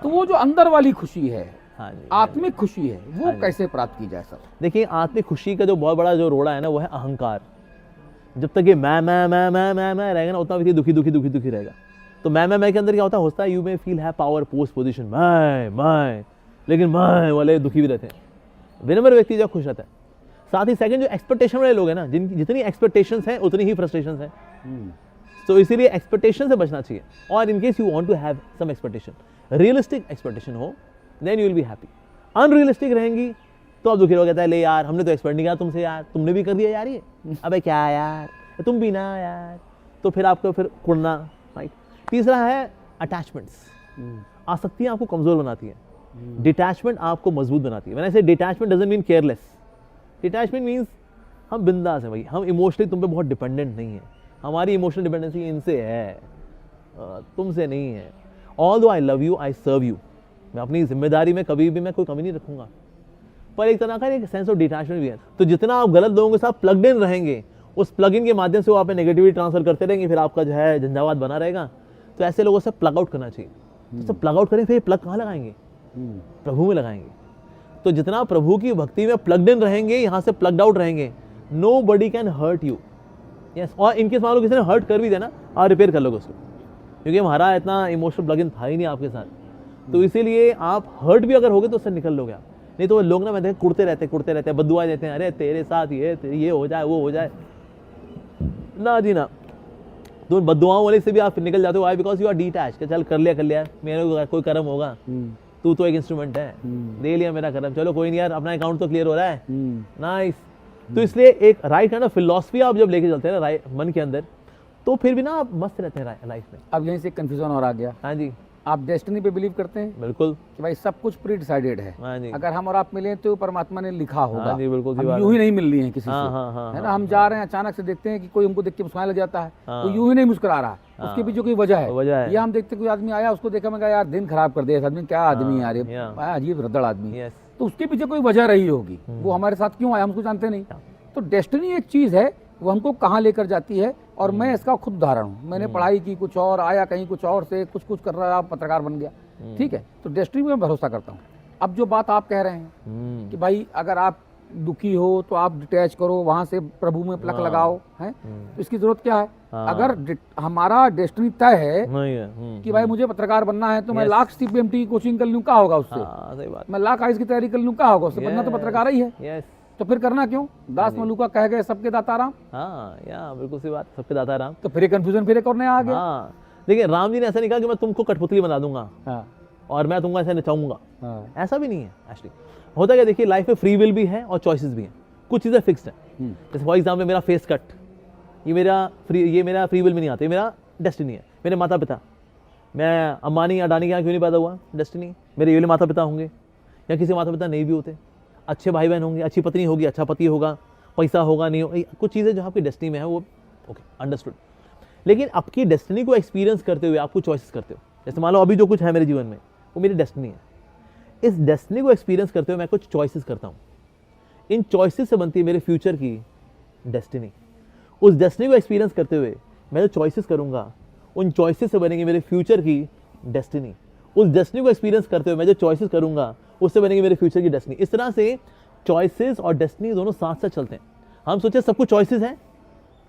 तो वो जो अंदर वाली खुशी है, आत्मिक खुशी है, वो कैसे प्राप्त की जाए सर? देखिए, आत्मिक खुशी का जो बहुत बड़ा जो रोड़ा है ना, वो है अहंकार। जब तक ये मैं रहेगा ना, उतना व्यक्ति दुखी रहेगा। तो मैं के अंदर क्या होता है, you may feel have power, post, position, मैं, लेकिन मैं वाले दुखी भी रहते हैं। विनम्र व्यक्ति जब खुश रहता है। साथ ही सेकंड, जो एक्सपेक्टेशन वाले लोग हैं ना, जिनकी जितनी एक्सपेक्टेशंस हैं उतनी ही फ्रस्ट्रेशंस हैं। तो इसीलिए एक्सपेक्टेशन से बचना चाहिए। और in case you want to have some expectation, realistic expectation हो, then you will be happy. Unrealistic रहेंगी तो आप दुखी हो, कहता है ले यार, हमने तो एक्सपेक्ट नहीं किया तुमसे यार, तुमने भी कर दिया यार ये, अबे क्या यार, तुम भी ना यार। तो फिर आपको फिर कुड़ना, राइट। तीसरा है अटैचमेंट्स। आसक्तियां आपको कमजोर बनाती है, डिटैचमेंट आपको मजबूत बनाती है। मैंने ऐसे detachment doesn't mean careless. Detachment means हम बिंदास हैं भाई, हम इमोशनली तुम पे बहुत डिपेंडेंट नहीं है। हमारी इमोशनल डिपेंडेंसी इनसे है, तुमसे नहीं है। Although I love you, I serve you. मैं अपनी जिम्मेदारी में कभी भी मैं कोई कमी नहीं रखूंगा, पर एक तरह का एक सेंस ऑफ डिटैचमेंट भी है। तो जितना आप गलत लोगों के साथ प्लग्ड इन रहेंगे, उस प्लग इन के माध्यम से वो आप नेगेटिविटी ट्रांसफर करते रहेंगे, फिर आपका जो है झंझावात बना रहेगा। तो ऐसे लोगों से प्लग आउट करना चाहिए। तो प्लग आउट करें, फिर प्लग कहाँ लगाएंगे? प्रभु में लगाएंगे। तो जितना प्रभु की भक्ति में प्लग्ड इन रहेंगे, यहाँ से प्लग्ड आउट रहेंगे, nobody can hurt you. Yes, और इनकेस मान लो किसी ने हर्ट कर भी देना, आप रिपेयर कर लोगे उसको, क्योंकि हमारा इतना इमोशनल प्लग इन था ही नहीं आपके साथ। तो इसीलिए आप हर्ट भी अगर होगे तो उससे निकल लोगे आप। नहीं तो वो लोग ना, मैं देखे कुड़ते रहते हैं, बद्दुआ देते हैं, अरे तेरे साथ ये हो जाए, वो हो जाए। ना जी ना, तो बद्दुआओं वाले से भी आप निकल जाते हो। Why? Because you are detach. चल कर लिया, मेरे कोई कर्म होगा, तू तो एक इंस्ट्रूमेंट है, दे लिया मेरा कर्म, चलो कोई नहीं यार, अपना अकाउंट तो क्लियर हो रहा है, नाइस। तो इसलिए एक राइट है ना फिलॉसफी आप जब लेके चलते हैं ना मन के अंदर, तो फिर भी ना आप मस्त रहते हैं लाइफ में। अब यहीं से कंफ्यूजन और आ गया। हाँ जी। आप डेस्टिनी पे बिलीव करते हैं? बिल्कुल, कि भाई सब कुछ प्री डिसाइडेड है। हाँ जी। अगर हम और आप मिले तो परमात्मा ने लिखा होगा। हाँ जी, बिल्कुल। हम यूं ही नहीं मिल रही हैं किसी से, हाँ, है ना। हम जा रहे हैं, अचानक से देखते हैं कि कोई हमको देख के मुस्कुराने लग जाता है, तो यूं ही नहीं मुस्कुरा रहा, उसके पीछे कोई वजह है। या हम देखते कोई आदमी आया, उसको देखा, मैं कहा यार दिन खराब कर दिया इस आदमी, क्या आदमी यार, अजीब रद्दड़ आदमी, तो उसके पीछे कोई वजह रही होगी। वो हमारे साथ क्यों आया, हम उसको जानते नहीं। तो डेस्टिनी एक चीज है, वो हमको कहाँ लेकर जाती है। और मैं इसका खुद उदाहरण हूँ। मैंने पढ़ाई की कुछ और, आया कहीं कुछ और से, कुछ कर रहा, पत्रकार बन गया, ठीक है। तो डेस्टिनी में मैं भरोसा करता हूँ। अब जो बात आप कह रहे हैं कि भाई अगर आप दुखी हो तो आप डिटैच करो, वहां से प्रभु में प्लग लगाओ, है तो इसकी जरूरत क्या है? अगर हमारा डेस्टिनी तय है कि भाई मुझे पत्रकार बनना है, तो मैं लाख CPMT की कोचिंग कर लूँ, क्या होगा उससे? मैं लाख आईएएस की तैयारी कर लूँ, क्या होगा उससे? बनना तो पत्रकार ही है। तो फिर करना क्यों? दास मलूका कह गए सबके दाता राम। हाँ, बिल्कुल सी बात, सबके दाता राम। तो फिर कंफ्यूजन फिर एक और नया आ गया। देखिए, राम जी ने ऐसा नहीं कहा कि मैं तुमको कठपुतली बना दूंगा और मैं तुमको ऐसे नचाऊंगा, ऐसा भी नहीं है एक्चुअली। होता क्या, देखिए लाइफ में फ्री विल भी है और चॉइसेस भी हैं। कुछ चीज़ें फिक्स्ड है, जैसे फॉर एग्जाम्पल मेरा फेस कट, ये मेरा फ्री विल में नहीं आता, ये मेरा डेस्टिनी है। मेरे माता पिता, मैं अंबानी अडानी के यहाँ क्यों नहीं पैदा हुआ? डेस्टिनी। मेरे ये वाले माता पिता होंगे, या किसी माता पिता नहीं भी होते, अच्छे भाई बहन होंगे, अच्छी पत्नी होगी, अच्छा पति होगा, पैसा होगा, नहीं होगा, कुछ चीज़ें जो आपकी डेस्टिनी में है वो ओके, अंडरस्टूड। लेकिन आपकी डेस्टिनी को एक्सपीरियंस करते हुए आप कुछ चॉइसेस करते हो। जैसे मान लो अभी जो कुछ है मेरे जीवन में वो मेरी डेस्टिनी है। इस डेस्टिनी को एक्सपीरियंस करते हुए मैं कुछ चॉइसेस करता हूँ। इन चॉइसेस से बनती है मेरे फ्यूचर की डेस्टिनी। उस डेस्टिनी को एक्सपीरियंस करते हुए मैं जो चॉइसेस करूंगा उन चॉइसेस से बनेगी मेरे फ्यूचर की डेस्टिनी। उस डेस्टिनी को एक्सपीरियंस करते हुए मैं जो चॉइसेस करूंगा उससे बनेगी मेरे फ्यूचर की डेस्टिनी। इस तरह से चॉइसेस और डेस्टिनी दोनों साथ साथ चलते हैं। हम सोचे सब कुछ चॉइसेस हैं,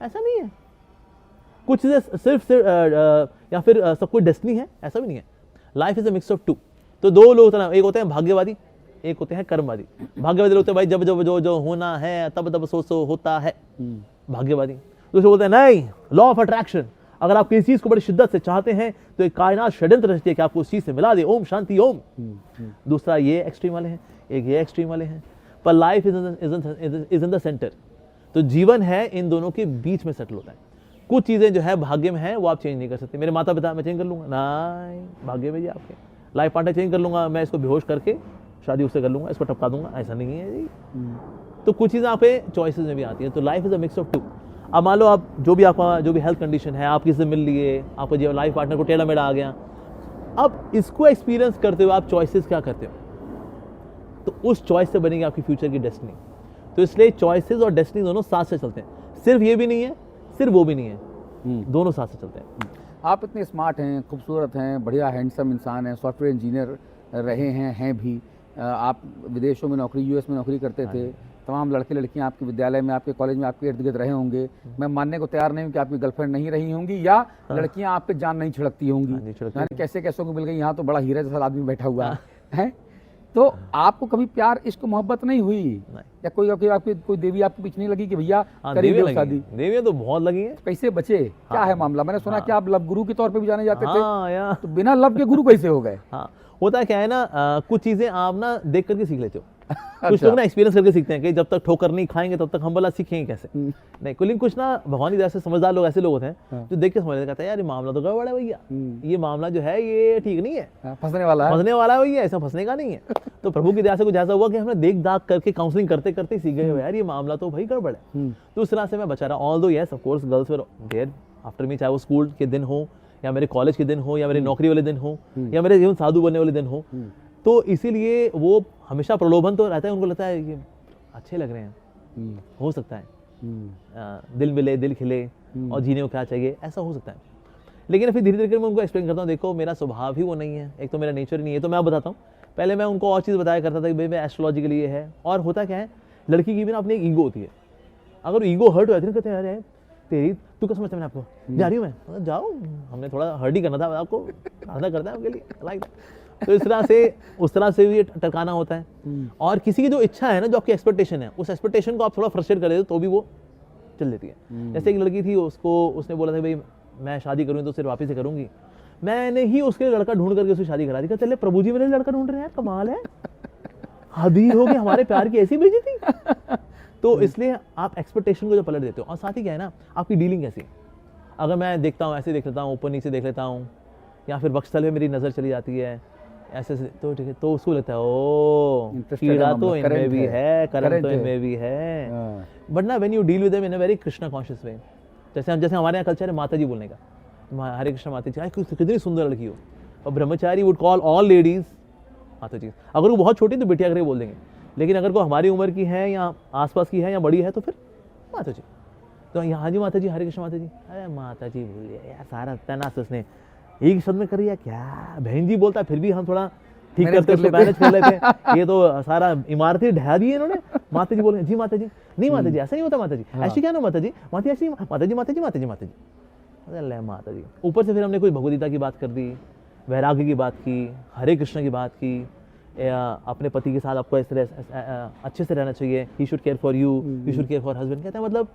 ऐसा नहीं है। कुछ चीज़ें सिर्फ या फिर सब कुछ डेस्टिनी है, ऐसा भी नहीं है। Life is a mix of two. तो दो लोग होते हैं, एक होते हैं भाग्यवादी, एक होते हैं कर्मवादी। भाग्यवादी लोग होते हैं भाई जब जब जो जो होना है तब तब सो होता है, भाग्यवादी। दूसरे बोलते हैं नहीं, लॉ ऑफ अट्रैक्शन, अगर आप किसी चीज को बड़ी शिद्दत से चाहते हैं तो एक कायनात षड्यंत्र रचती है कि आपको उस चीज से मिला दे, ओम शांति ओम। दूसरा ये एक्सट्रीम वाले हैं, एक ये एक्सट्रीम वाले हैं। पर life is in the centre. तो जीवन है इन दोनों के बीच में सेटल होता है। कुछ चीजें जो है भाग्य में है वो आप चेंज नहीं कर सकते। मेरे माता पिता मैं चेंज कर लूंगा, नहीं, भाग्य में जी आपके। लाइफ पार्टनर चेंज कर लूंगा, मैं इसको बेहोश करके शादी उससे कर लूंगा, इसको टपका दूंगा, ऐसा नहीं है जी। तो कुछ चीज़ें आप पे चॉइसेस में भी आती हैं। तो life is a mix of two. अब मान लो आप जो भी हेल्थ कंडीशन है, आप किसी से मिल लिए, आपको जो लाइफ पार्टनर को टेढ़ा मेढ़ा आ गया, अब इसको एक्सपीरियंस करते हुए आप चॉइसेस क्या करते हो, तो उस चॉइस से बनेगी आपकी फ्यूचर की डेस्टिनी। तो इसलिए चॉइसेस और डेस्टिनी दोनों साथ से चलते हैं। सिर्फ ये भी नहीं है, सिर्फ वो भी नहीं है, दोनों साथ से चलते हैं। आप इतने स्मार्ट हैं, खूबसूरत हैं, बढ़िया हैंडसम इंसान हैं, सॉफ्टवेयर इंजीनियर रहे हैं भी। आप विदेशों में नौकरी, यूएस में नौकरी करते थे। तमाम लड़के लड़कियां आपके विद्यालय में, आपके कॉलेज में आपके इर्द गिर्द रहे होंगे। मैं मानने को तैयार नहीं हूं कि आपकी गर्लफ्रेंड नहीं रही होंगी या लड़कियां आप पे जान नहीं छिड़कती होंगी। यानी कैसे कैसों को मिल गई, यहाँ तो बड़ा हीरा जैसा आदमी बैठा हुआ है। तो आपको कभी प्यार, इश्क, मोहब्बत नहीं हुई या कोई आपकी कोई देवी आपके पीछे नहीं लगी कि भैया करिए शादी? देवियां तो बहुत लगी हैं। कैसे बचे, क्या है मामला? मैंने सुना कि आप लव गुरु के तौर पे भी जाने जाते थे, तो बिना लव के गुरु कैसे हो गए? हाँ, होता क्या है ना, कुछ चीजें आप ना देख करके सीख लेते हो। कुछ लोग ना एक्सपीरियंस करके सीखते हैं कि जब तक ठोकर नहीं खाएंगे तब तक हम भला सीखेंगे कैसे। नहीं, लेकिन कुछ ना भगवान की दया से समझदार लोग ऐसे लोग होते हैं जो देख के समझ कहते हैं यार ये मामला तो गड़बड़ है भैया, ये मामला जो है ये ठीक नहीं है, फंसने वाला है भैया, ऐसा फंसने का नहीं है। तो प्रभु की दया से कुछ ऐसा हुआ कि हमने देख दाख करके काउंसलिंग करते करते सीख गए यार ये मामला तो भाई गड़बड़ है। तो उस तरह से मैं बचा रहा। Although yes of course girls were there after me, चाहे वो स्कूल के दिन हो या मेरे कॉलेज के दिन हो या मेरी नौकरी वाले दिन हो या मेरे जीवन साधु बनने वाले दिन हो। तो इसीलिए वो हमेशा प्रलोभन तो रहता है, उनको लगता है कि अच्छे लग रहे हैं, हो सकता है दिल मिले दिल खिले और जीने को क्या चाहिए, ऐसा हो सकता है। लेकिन फिर धीरे धीरे मैं उनको एक्सप्लेन करता हूँ, देखो मेरा स्वभाव ही वो नहीं है, एक तो मेरा नेचर ही नहीं है। तो मैं बताता हूँ, पहले मैं उनको और चीज़ बताया करता था कि भाई मैं एस्ट्रोलॉजिकली ये है। और होता क्या है, लड़की की भी ना अपनी एक ईगो होती है। अगर ईगो हर्ट हो जाती है ना, कहते हैं अरे तेरी तू क्या समझता है, मैंने आपको जा रही हूँ मैं, जाओ, हमने थोड़ा हर्ट ही करना था आपको, प्रार्थना करता है आपके लिए लाइक। तो इस तरह से उस तरह से भी टरकाना होता है। और किसी की जो इच्छा है ना, जो आपकी एक्सपेक्टेशन है, उस एक्सपेक्टेशन को आप थोड़ा फ्रस्ट्रेट कर देते तो भी वो चल देती है। जैसे एक लड़की थी, उसने बोला था भाई मैं शादी करूँगी तो सिर्फ वापिस से करूँगी। मैंने ही उसके लिए लड़का ढूंढ करके उसकी शादी करा दी। कहते चले प्रभु जी मेरे लड़का ढूंढ रहे हैं, कमाल है, हदी हो गई, हमारे प्यार की ऐसी भेजी थी। तो इसलिए आप एक्सपेक्टेशन को जो पलट देते हो। और साथ ही क्या है ना, आपकी डीलिंग कैसी है। अगर मैं देखता हूँ, ऐसे देख लेता हूँ, ऊपर नीचे देख लेता हूँ, या फिर वक्षस्थल में मेरी नज़र चली जाती है ऐसे, तो ठीक है, तो उसको लगता है ओ कीड़ा तो इनमें भी है, करंट तो इनमें भी है। बट ना when you deal with them in a very Krishna conscious way, जैसे हमारे यहाँ कल्चर है माता जी बोलने का, हरे कृष्ण माता जी, कितनी सुंदर लड़की हो। और ब्रह्मचारी वुड कॉल ऑल लेडीज माता जी। अगर वो बहुत छोटी तो बिटिया करके बोल देंगे, लेकिन अगर वो हमारी उम्र की है या आसपास की है या बड़ी है तो फिर माता जी। तो यहाँ जी माता जी, हरे कृष्ण माता जी, अरे माता जी बोलिए यार, सारा तनास उसने एक शब्द में कर दिया क्या, बहन जी बोलता, फिर भी हम थोड़ा ठीक करते उसको मैनेज कर लेते हैं। ये तो सारा इमारतें ढहा दी है इन्होंने। माता जी बोल, जी माता जी, नहीं माता जी ऐसा नहीं होता, माता जी ऐसी क्या ना, माता जी माता ऐसी, माता जी माता जी माता जी माता जी अरे माता जी। ऊपर से फिर हमने कोई भगवदगीता की बात कर दी, वैराग्य की बात की, हरे कृष्ण की बात की, अपने पति के साथ आपको इस तरह अच्छे से रहना चाहिए, he should care for you, you should care for husband. कहता है मतलब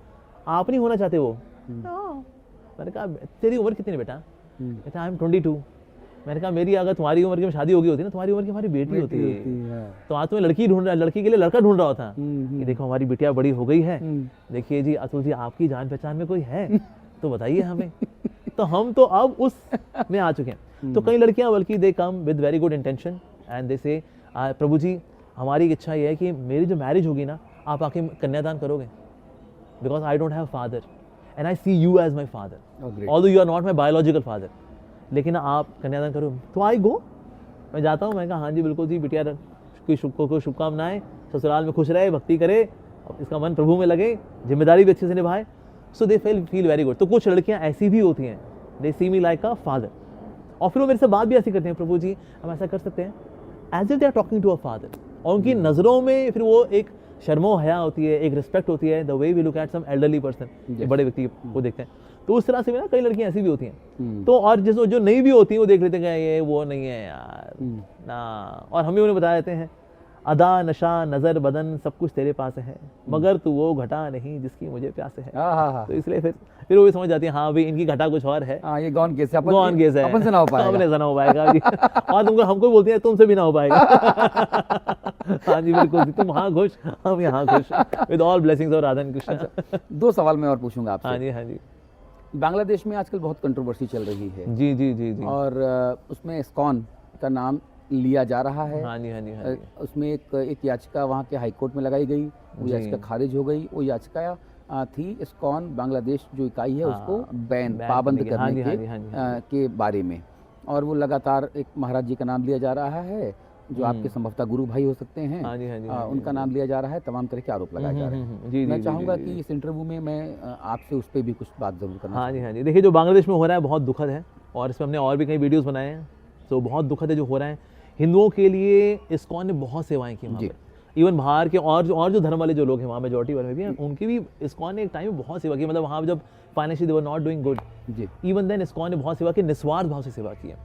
आप नहीं होना चाहते वो। मैंने कहा तेरी उम्र कितनी है बेटा? कहता आई एम 22। मैंने कहा मेरी अगर तुम्हारी उम्र की शादी हो गई होती ना, तुम्हारी उम्र की हमारी बेटी होती है। तो आज तुम्हें लड़की ढूंढ रहा, लड़की के लिए लड़का ढूंढ रहा था कि देखो हमारी बिटिया बड़ी हो गई है, देखिए जी अतुल जी आपकी जान पहचान में कोई है तो बताइए हमें। तो हम तो अब उस में आ चुके हैं। तो कई लड़कियां बल्कि they come with very good intention and they say Prabhu जी हमारी इच्छा ये है कि मेरी जो मैरिज होगी ना, आप आके कन्यादान करोगे, because I don't have father and I see you as my father, although you are not my biological father, लेकिन आप कन्यादान करो। तो आई गो, मैं जाता हूँ, मैं कहा हाँ जी बिल्कुल जी, बिटिया की शुभकामनाएं, ससुराल में खुश रहे, भक्ति करे, इसका मन प्रभु में लगे, जिम्मेदारी भी अच्छे से निभाए। सो दे फील वेरी गुड। तो कुछ लड़कियां ऐसी भी होती हैं, दे सी मी लाइक अ फादर, और फिर वो मेरे से बात भी ऐसी करते हैं, प्रभु जी हम ऐसा कर सकते हैं, as if they are talking to a father. और उनकी नज़रों में फिर वो एक शर्मो हया होती है, एक रिस्पेक्ट होती है, the way we look at some elderly person, एक बड़े व्यक्ति को देखते हैं। तो उस तरह से भी ना कई लड़कियां ऐसी भी होती हैं। तो और जो नहीं भी होती हैं वो देख लेते हैं कि ये वो नहीं है यार ना, और हम भी उन्हें बता देते हैं अदा नशा नजर बदन सब कुछ तेरे पास है, मगर तू वो घटा नहीं जिसकी मुझे प्यास है। तो इसलिए फिर वो भी समझ जाती है हाँ भाई इनकी घटा कुछ और है। ये गौन केस है, गौन केस है, अपन से ना हो पाएगा, अपने से ना हो पाएगा जी। और तुमको हमको बोलती है तुमसे भी ना हो पाएगा। हाँ जी बिल्कुल, तुम वहाँ खुश हम यहाँ खुश, with all blessings of Radha Krishna. अच्छा, 2 सवाल मैं और पूछूंगा आपसे। हाँ जी हाँ जी। बांग्लादेश में आजकल बहुत कंट्रोवर्सी चल रही है। जी जी जी जी। और उसमें इस्कॉन का नाम लिया जा रहा है। हाँ जी हाँ जी हाँ जी। उसमें एक याचिका वहाँ के हाई कोर्ट में लगाई गई, वो याचिका खारिज हो गई। वो याचिका थी इस्कॉन बांग्लादेश जो इकाई है उसको पाबंद करने के बारे में। और वो लगातार एक महाराज जी का नाम लिया जा रहा है जो आपके संभवतः गुरु भाई हो सकते हैं। हाँ जी हाँ जी। उनका नाम लिया जा रहा है, तमाम तरह के आरोप लगाए जा रहे हैं। मैं चाहूँगा कि इस इंटरव्यू में मैं आपसे उस पर भी कुछ बात जरूर करना। हाँ जी हाँ जी। देखिए जो बांग्लादेश में हो रहा है बहुत दुखद है, और इसमें हमने और भी कई वीडियोस बनाए हैं। तो बहुत दुखद है जो हो रहा है। हिंदुओं के लिए इस्कॉन ने बहुत सेवाएं की वहाँ पर। इवन बाहर के और जो धर्म वाले जो लोग हैं वहाँ मेजॉरिटी वाले में भी हैं, उनकी भी इस्कॉन ने एक टाइम में बहुत सेवा की। मतलब वहाँ जब financially they were not doing good, even then ISKCON ने बहुत सेवा की, निस्वार्थ भाव से सेवा की है।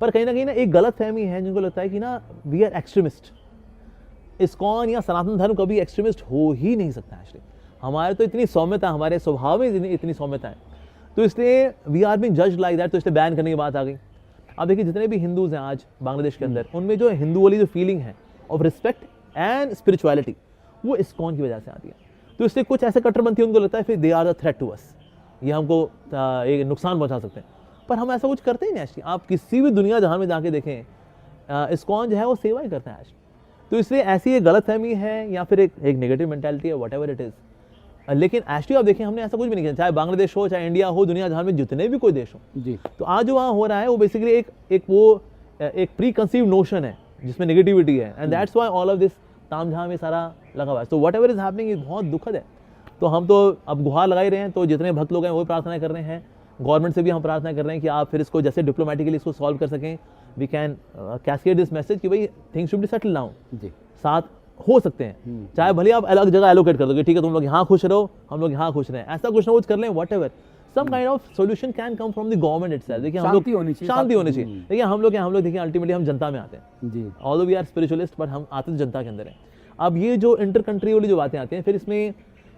पर कहीं ना एक गलत फहमी है जिनको लगता है कि ना वी आर एक्सट्रीमिस्ट। इस्कॉन या सनातन धर्म कभी एक्सट्रीमिस्ट हो ही नहीं सकता है। एक्चुअली हमारे तो इतनी सौम्यता, हमारे स्वभाव में इतनी सौम्यता है, तो इसलिए we are being judged like that. तो इसलिए बैन करने की बात आ गई। अब देखिए जितने भी हिंदूज हैं आज बांग्लादेश के अंदर, उनमें जो हिंदू वाली जो फीलिंग है ऑफ रिस्पेक्ट एंड स्पिरिचुअलिटी, वो इस्कॉन की वजह से आती है। तो इसलिए कुछ ऐसे कट्टरपंथी उनको लगता है फिर they are the threat to us, ये हमको एक नुकसान पहुंचा सकते हैं। पर हम ऐसा कुछ करते ही नहीं एक्चुअली। आप किसी भी दुनिया जहां में जाके देखें, इस्कॉन जो है वो सेवा ही करता है एक्चुअली। तो इसलिए ऐसी एक गलत फहमी है या फिर एक नेगेटिव मेंटालिटी है, वट एवर इट इज़। लेकिन एक्चुअली आप देखें हमने ऐसा कुछ भी नहीं किया, चाहे बांग्लादेश हो, चाहे इंडिया हो, दुनिया जहां में जितने भी कोई देश हो जी। तो आज जो वहाँ हो रहा है वो बेसिकली एक प्री कंसीव नोशन है जिसमें नेगेटिविटी है, and that's why all of this तामझाम में सारा लगा हुआ है। तो what ever is happening is बहुत दुखद है। तो हम तो अब गुहार लगा ही रहे हैं। तो जितने भक्त लोग हैं वो प्रार्थना कर रहे हैं, गवर्नमेंट से भी हम प्रार्थना कर रहे हैं कि आप फिर इसको जैसे डिप्लोमेटिकली इसको सॉल्व कर सकें। We can cascade this message कि भाई things should be settle down जी, साथ हो सकते हैं। चाहे भले आप अलग जगह एलोकेट कर दोगे, ठीक है तुम लोग यहाँ खुश रहो, हम लोग यहाँ खुश रहें, ऐसा कुछ ना कुछ कर लें, whatever some kind of solution can come from the government itself. देखिए हम लोग शांति होनी चाहिए। देखिए हम लोग देखिए अल्टीमेटली हम जनता में आते हैं जी, although we are spiritualist, but हम आते तो जनता के अंदर हैं। अब ये जो इंटर कंट्री वाली जो बातें आती हैं, फिर इसमें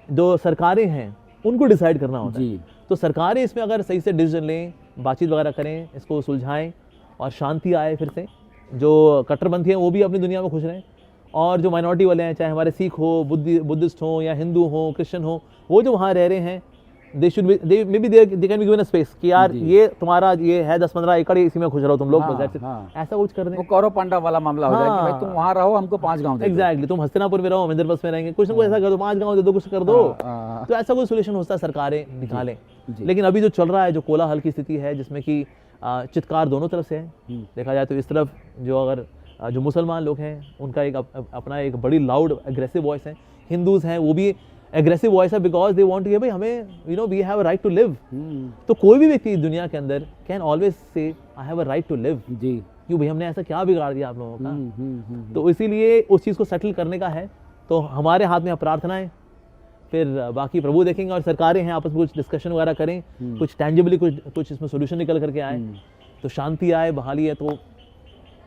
जो सरकारें हैं उनको डिसाइड करना होता है। तो सरकारें इसमें अगर सही से डिसीजन लें, बातचीत वगैरह करें, इसको सुलझाएं और शांति आए, फिर से जो कट्टरपंथी हैं वो भी अपनी दुनिया में खुश रहें, और जो माइनॉरिटी वाले हैं, चाहे हमारे सिख हो, बुद्धिस्ट हो, या हिंदू हो, क्रिश्चियन हो, वो जो वहाँ रह रहे हैं, दे should B may be they can be given a space कि यार ये तुम्हारा ये है 10-15 एकड़, इसी में खुश रहो तुम लोग, ऐसा कुछ कर दें। वो कौरव पांडा वाला मामला हो जाए कि भाई तुम वहाँ रहो, हमको 5 गांव दे दो। एग्जैक्टली, तुम हस्तिनापुर में रहो, हम इंद्रप्रस्थ में रहेंगे, कुछ ना कुछ ऐसा कर दो, 5 गांव दे दो, कुछ कर दो। तो ऐसा कोई सोल्यूशन होता है, सरकारें निकालें। लेकिन अभी जो चल रहा है, जो कोलाहल की स्थिति है, जिसमें कि चित्कार दोनों तरफ से है, देखा जाए तो इस तरफ जो मुसलमान लोग हैं उनका एक अपना एक बड़ी लाउड एग्रेसिव वॉइस है, हिंदूज हैं वो भी एग्रेसिव वॉइस है, बिकॉज दे वांट टू भाई हमें we have a right to live. तो कोई भी व्यक्ति दुनिया के अंदर can always say I have a right to live जी, क्यों भाई हमने ऐसा क्या बिगाड़ दिया आप लोगों का। तो इसीलिए उस चीज़ को सेटल करने का है। तो हमारे हाथ में प्रार्थनाएं, फिर बाकी प्रभु देखेंगे, और सरकारें हैं आपस में कुछ डिस्कशन वगैरह करें, कुछ टैंजिबली कुछ इसमें सोल्यूशन निकल करके आए, तो शांति आए, बहाली है। तो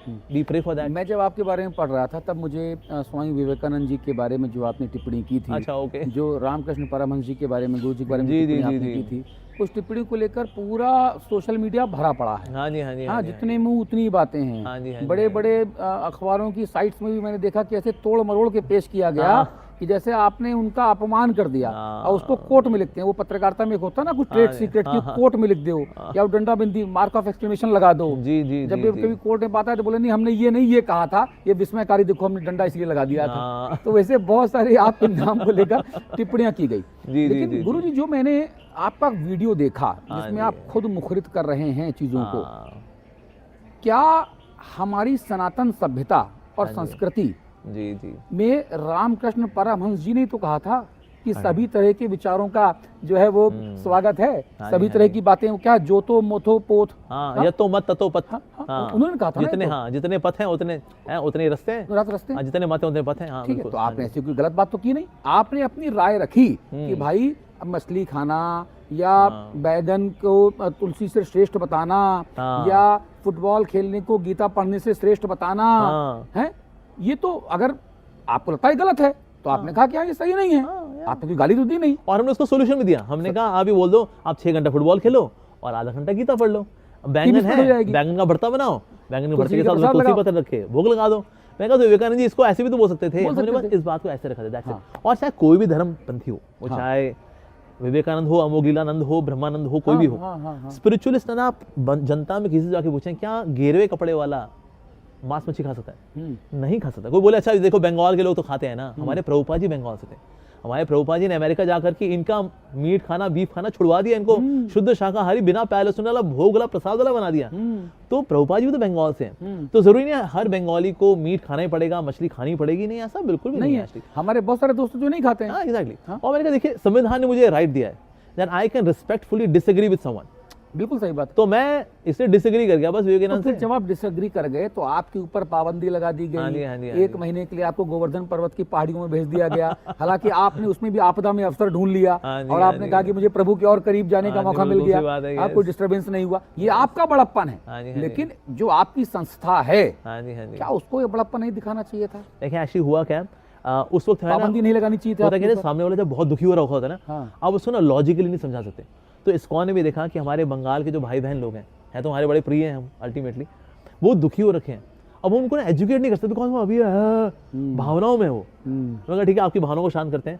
बी प्रे फॉर दैट। मैं जब आपके बारे में पढ़ रहा था तब मुझे स्वामी विवेकानंद जी के बारे में जो आपने टिप्पणी की थी, अच्छा ओके, जो रामकृष्ण परमहंस जी के बारे में, गुरु जी के बारे में टिप्पणी आपने की थी, उस टिप्पणी को लेकर पूरा सोशल मीडिया भरा पड़ा है। हाँ जी हाँ जी हाँ, जितने मुंह उतनी बातें हैं। हाँ जी, बड़े बड़े अखबारों की साइट्स में भी मैंने देखा कि ऐसे तोड़ मरोड़ के पेश किया गया कि जैसे आपने उनका अपमान कर दिया, और उसको कोर्ट में लिखते हैं। वो पत्रकारिता में होता है ना, कुछ ट्रेड सीक्रेट की कोर्ट में लिख दो, या डंडा बिंदी मार्क ऑफ एक्सक्लेमेशन लगा दो। जब भी कभी कोर्ट में बात है तो बोले नहीं हमने ये नहीं ये कहा था, ये विस्मयकारी, देखो हमने डंडा इसलिए लगा दिया था। तो वैसे बहुत सारे आपके नाम को लेकर टिप्पणियां की गई। लेकिन गुरु जी, जो मैंने आपका वीडियो देखा जिसमें आप खुद मुखरित कर रहे हैं चीजों को, क्या हमारी सनातन सभ्यता और संस्कृति में रामकृष्ण परमहंस जी ने तो कहा था कि सभी तरह के विचारों का जो है वो स्वागत है, सभी तरह की बातें, क्या जोतो मोथो पोथ, हाँ, यतो मत ततो पथ। हाँ, उन्होंने कहा था ना, जितने, हाँ, जितने पथ हैं उतने हैं, उतने ही रास्ते हैं, रास्ते, हाँ, जितने मत हैं उतने पथ हैं। हाँ, ठीक है। बिल्कुल। तो आपने ऐसी कोई गलत बात तो की नहीं, आपने अपनी राय रखी कि भाई अब मछली खाना या बैगन को तुलसी से श्रेष्ठ बताना, या फुटबॉल खेलने को गीता पढ़ने से श्रेष्ठ बताना है, ये तो अगर आपको लगता है गलत है तो आपने कहा कि ये सही नहीं है, आपने कोई गाली तो दी नहीं। और हमने उसको सोल्यूशन भी दिया, हमने कहा आप ही बोल दो, आप 6 घंटा फुटबॉल खेलो और आधा घंटा गीता पढ़ लो। बैंगन है, बैंगन का भरता बनाओ, बैंगन के भरते के साथ तुलसी पत्र रखे, भोग लगा दो। मैं कहा तो विवेकानंद जी इसको ऐसे भी तो बोल सकते थे, हमने बस इस बात को ऐसे रखा था। और चाहे कोई भी धर्म पंथी हो, वो चाहे विवेकानंद हो, अमोघलीलानंद हो, ब्रह्मानंद हो, कोई भी हो, स्पिरिचुअलिस्ट ना, आप जनता में किसी से जाके पूछें क्या गेरवे कपड़े वाला मांस मच्छी खा सकता है? नहीं खा सकता। कोई बोले अच्छा देखो बंगाल के लोग तो खाते हैं ना, हमारे प्रभुपाद जी बंगाल से थे, हमारे प्रभुपाद जी ने अमेरिका जाकर के इनका मीट खाना, बीफ खाना छुड़वा दिया, इनको शुद्ध शाकाहारी बिना प्याज लहसुन वाला भोग वाला प्रसाद वाला बना दिया। तो प्रभुपाद जी भी तो बंगाल से हैं, तो जरूरी नहीं है हर बंगाली को मीट खाना ही पड़ेगा, मछली खानी पड़ेगी, नहीं, ऐसा बिल्कुल भी नहीं है। हमारे बहुत सारे दोस्त जो नहीं खाते हैं। एग्जैक्टली। और मैंने कहा देखिए संविधान ने मुझे राइट दिया है that I can respectfully disagree with someone. बिल्कुल सही बात। तो मैं इससे डिसएग्री कर गया बस विवेकानंद से। जब आप डिसएग्री कर गए तो आपके ऊपर पाबंदी लगा दी गई, 1 महीने के लिए आपको गोवर्धन पर्वत की पहाड़ियों में भेज दिया गया। हालांकि आपने उसमें भी आपदा में अवसर ढूंढ लिया और आपने कहा कि मुझे प्रभु के और करीब जाने का मौका मिल गया, आपको डिस्टर्बेंस नहीं हुआ, ये आपका बड़प्पन है। लेकिन जो आपकी संस्था है, क्या उसको ये बड़प्पन नहीं दिखाना चाहिए था? देखिए एक्चुअली हुआ क्या, उस वक्त पाबंदी नहीं लगानी चाहिए थी। सामने वाला जब बहुत दुखी हो रहा होता है ना, आप उसको ना लॉजिकली नहीं समझा सकते। तो इस्कॉन ने भी देखा कि हमारे बंगाल के जो भाई बहन लोग हैं तो हमारे बड़े प्रिय हैं, हम अल्टीमेटली वो दुखी हो रखे हैं। अब उनको ना एजुकेट नहीं कर सकते बिकॉज वो अभी भावनाओं में हो। मैंने कहा ठीक है आपकी भावनाओं को शांत करते हैं।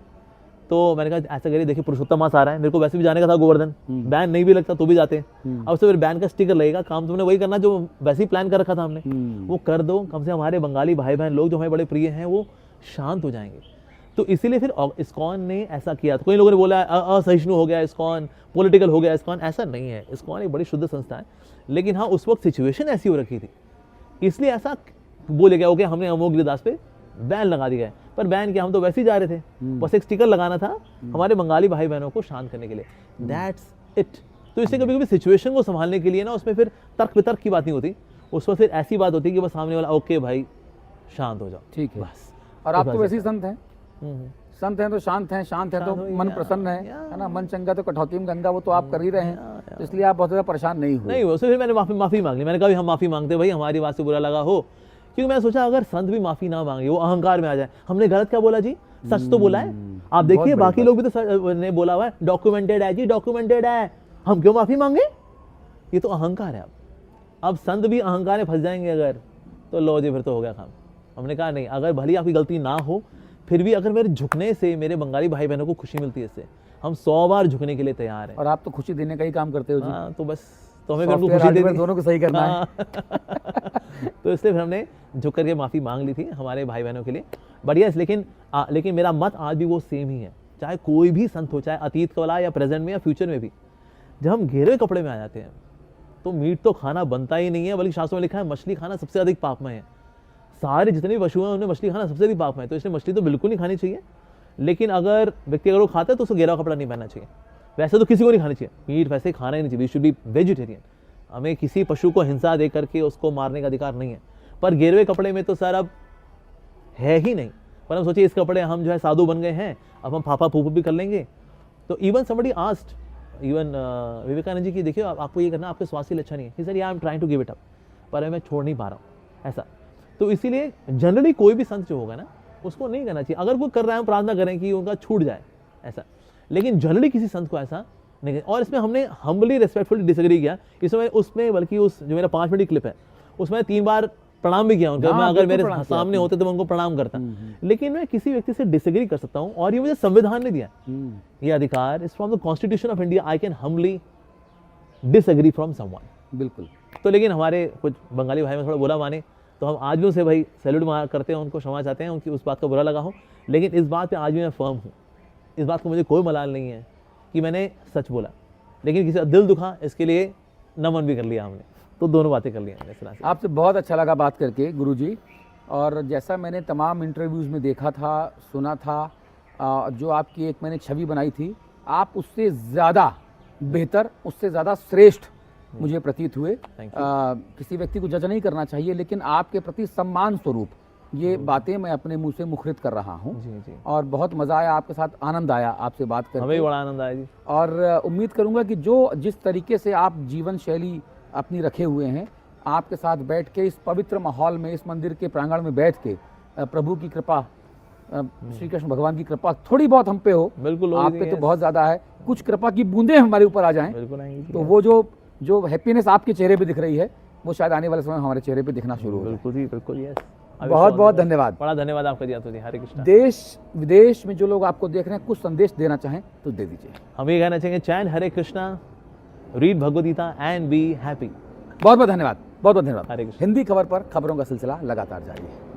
तो मैंने कहा ऐसा करिए, देखिए पुरुषोत्तम मास आ रहा है, मेरे को वैसे भी जाने का था गोवर्धन, बैन नहीं भी लगता तो भी जाते हैं। अब से फिर बैन का स्टिकर लगेगा, काम तुमने वही करना जो वैसे ही प्लान कर रखा था हमने, वो कर दो। कम से हमारे बंगाली भाई बहन लोग जो हमारे बड़े प्रिय हैं वो शांत हो जाएंगे। तो इसीलिए फिर इस्कॉन ने ऐसा किया। तो कई लोगों ने बोला असहिष्णु हो गया इस्कॉन, पॉलिटिकल हो गया इस्कॉन, ऐसा नहीं है। इस्कॉन एक बड़ी शुद्ध संस्था है, लेकिन हाँ उस वक्त सिचुएशन ऐसी हो रखी थी इसलिए ऐसा बोले गया ओके हमने अमोघलीदास पे बैन लगा दिया है। पर बैन क्या, हम तो वैसे ही जा रहे थे, बस एक स्टिकर लगाना था हमारे बंगाली भाई बहनों को शांत करने के लिए, दैट्स इट। तो इससे कभी कभी सिचुएशन को संभालने के लिए ना उसमें फिर तर्क वितर्क की बात नहीं होती, उस वक्त फिर ऐसी बात होती है कि बस सामने वाला ओके भाई शांत हो जाओ, ठीक है बस। और आप तो वैसे ही संत हैं, संत हैं तो शांत हैं, शांत है तो मन प्रसन्न है ना, मन चंगा तो कटौती में गंगा, वो तो आप कर ही रहे हैं, तो इसलिए आप बहुत ज़्यादा परेशान नहीं हुए। नहीं हुआ। फिर मैंने माफ़ी मांग ली। मैंने कहा हम माफ़ी मांगते भाई, हमारी बात से बुरा लगा हो, क्योंकि मैंने सोचा अगर संत भी माफ़ी ना मांगे वो अहंकार में आ जाए। हमने गलत क्या बोला जी, सच तो बोला है। आप देखिए बाकी लोग भी तो ने बोला हुआ है डॉक्यूमेंटेड है जी, डॉक्यूमेंटेड है, हम क्यों माफ़ी मांगे? ये तो अहंकार है। अब संत भी अहंकार में फंस जाएंगे अगर, तो लो जी फिर तो हो गया काम। हमने कहा नहीं, अगर भली आपकी गलती ना हो फिर भी अगर मेरे झुकने से मेरे बंगाली भाई बहनों को खुशी मिलती है, इससे हम 100 बार झुकने के लिए तैयार हैं। और आप तो खुशी देने का ही काम करते हो जी। हाँ, तो बस तो हमें खुशी देनी, दोनों को सही करना है। तो इसलिए फिर हमने झुक करके माफ़ी मांग ली थी हमारे भाई बहनों के लिए। बढ़िया। लेकिन मेरा मत आज भी वो सेम ही है, चाहे कोई भी संत हो, चाहे अतीत वाला या प्रेजेंट में या फ्यूचर में भी। जब हम घेरे कपड़े में आ जाते हैं तो मीट तो खाना बनता ही नहीं है, बल्कि शास्त्रों में लिखा है मछली खाना सबसे अधिक पापमय है। सारे जितने भी पशु हैं उन्हें मछली खाना सबसे अधिक पाप है, तो इसलिए मछली तो बिल्कुल नहीं खानी चाहिए। लेकिन अगर व्यक्ति अगर वो खाता है तो उसको घेरा कपड़ा नहीं पहनना चाहिए। वैसे तो किसी को नहीं खानी चाहिए मीट, वैसे खाना ही नहीं चाहिए, वी शुड बी वेजिटेरियन। हमें किसी पशु को हिंसा दे करके उसको मारने का अधिकार नहीं है। पर घेरवे कपड़े में तो सर अब है ही नहीं। पर हम सोचिए इस कपड़े हम जो है साधु बन गए हैं, अब हम फाफा फूफू भी कर लेंगे। तो even somebody asked, even Vivekananda ji की, देखिए आपको ये करना, आपके स्वास्थ्य के लिए अच्छा नहीं है। He said I am trying to give it up, पर मैं छोड़ नहीं पा रहा हूँ ऐसा। तो इसीलिए जनरली कोई भी संत जो होगा ना उसको नहीं करना चाहिए। अगर कोई कर रहा है हम प्रार्थना करें कि उनका छूट जाए ऐसा, लेकिन जनरली किसी संत को ऐसा नहीं। और इसमें हमने हम्बली रिस्पेक्टफुली डिसएग्री किया इसमें, उसमें बल्कि उस जो मेरा 5 मिनट की क्लिप है उसमें 3 बार प्रणाम भी किया उनका। मैं अगर मेरे सामने होते तो मैं उनको प्रणाम करता, लेकिन मैं किसी व्यक्ति से डिसएग्री कर सकता हूँ और ये मुझे संविधान ने दिया ये अधिकार। Is from the constitution of India, I can humbly disagree from someone. बिल्कुल। तो लेकिन हमारे कुछ बंगाली भाई में थोड़ा बुरा माने तो हम आज भी उनसे भाई सैल्यूट करते हैं, उनको क्षमा चाहते हैं उनकी उस बात का बुरा लगा हो। लेकिन इस बात पे आज भी मैं फर्म हूँ, इस बात को मुझे कोई मलाल नहीं है कि मैंने सच बोला, लेकिन किसी का दिल दुखा इसके लिए नमन भी कर लिया हमने। तो दोनों बातें कर लिया इस तरह से। आपसे बहुत अच्छा लगा बात करके गुरुजी, और जैसा मैंने तमाम इंटरव्यूज़ में देखा था, सुना था, जो आपकी एक मैंने छवि बनाई थी, आप उससे ज़्यादा बेहतर, उससे ज़्यादा श्रेष्ठ मुझे प्रतीत हुए। Thank किसी व्यक्ति को जज नहीं करना चाहिए, लेकिन आपके प्रति सम्मान स्वरूप ये बातें मैं अपने मुंह से मुखरित कर रहा हूँ। जी जी, और बहुत मज़ा आया, आपके साथ आनंद आया आपसे बात हमें करके। भी बड़ा आनंद आया जी। और उम्मीद करूंगा कि जो जिस तरीके से आप जीवन शैली अपनी रखे हुए हैं, आपके साथ बैठ के इस पवित्र माहौल में, इस मंदिर के प्रांगण में बैठ के प्रभु की कृपा, श्री कृष्ण भगवान की कृपा थोड़ी बहुत हम पे हो, बिल्कुल आप पे तो बहुत ज़्यादा है, कुछ कृपा की बूंदें हमारे ऊपर आ जाएं, बिल्कुल आएंगी जी। तो वो जो हैप्पीनेस आपके चेहरे पे दिख रही है, वो शायद आने वाले समय में हमारे चेहरे पे दिखना शुरू हो। बिल्कुल जी, बिल्कुल, यस। बहुत बहुत धन्यवाद। बड़ा धन्यवाद आपका जी, अतुल जी। हरे कृष्णा। देश विदेश में जो लोग आपको देख रहे हैं, कुछ संदेश देना चाहें तो दे दीजिए। हम ये कहना चाहेंगे, chant Hare Krishna, read Bhagavad Gita and be happy. बहुत बहुत धन्यवाद, बहुत बहुत धन्यवाद। हरे कृष्ण। हिंदी खबर पर खबरों का सिलसिला लगातार जारी है।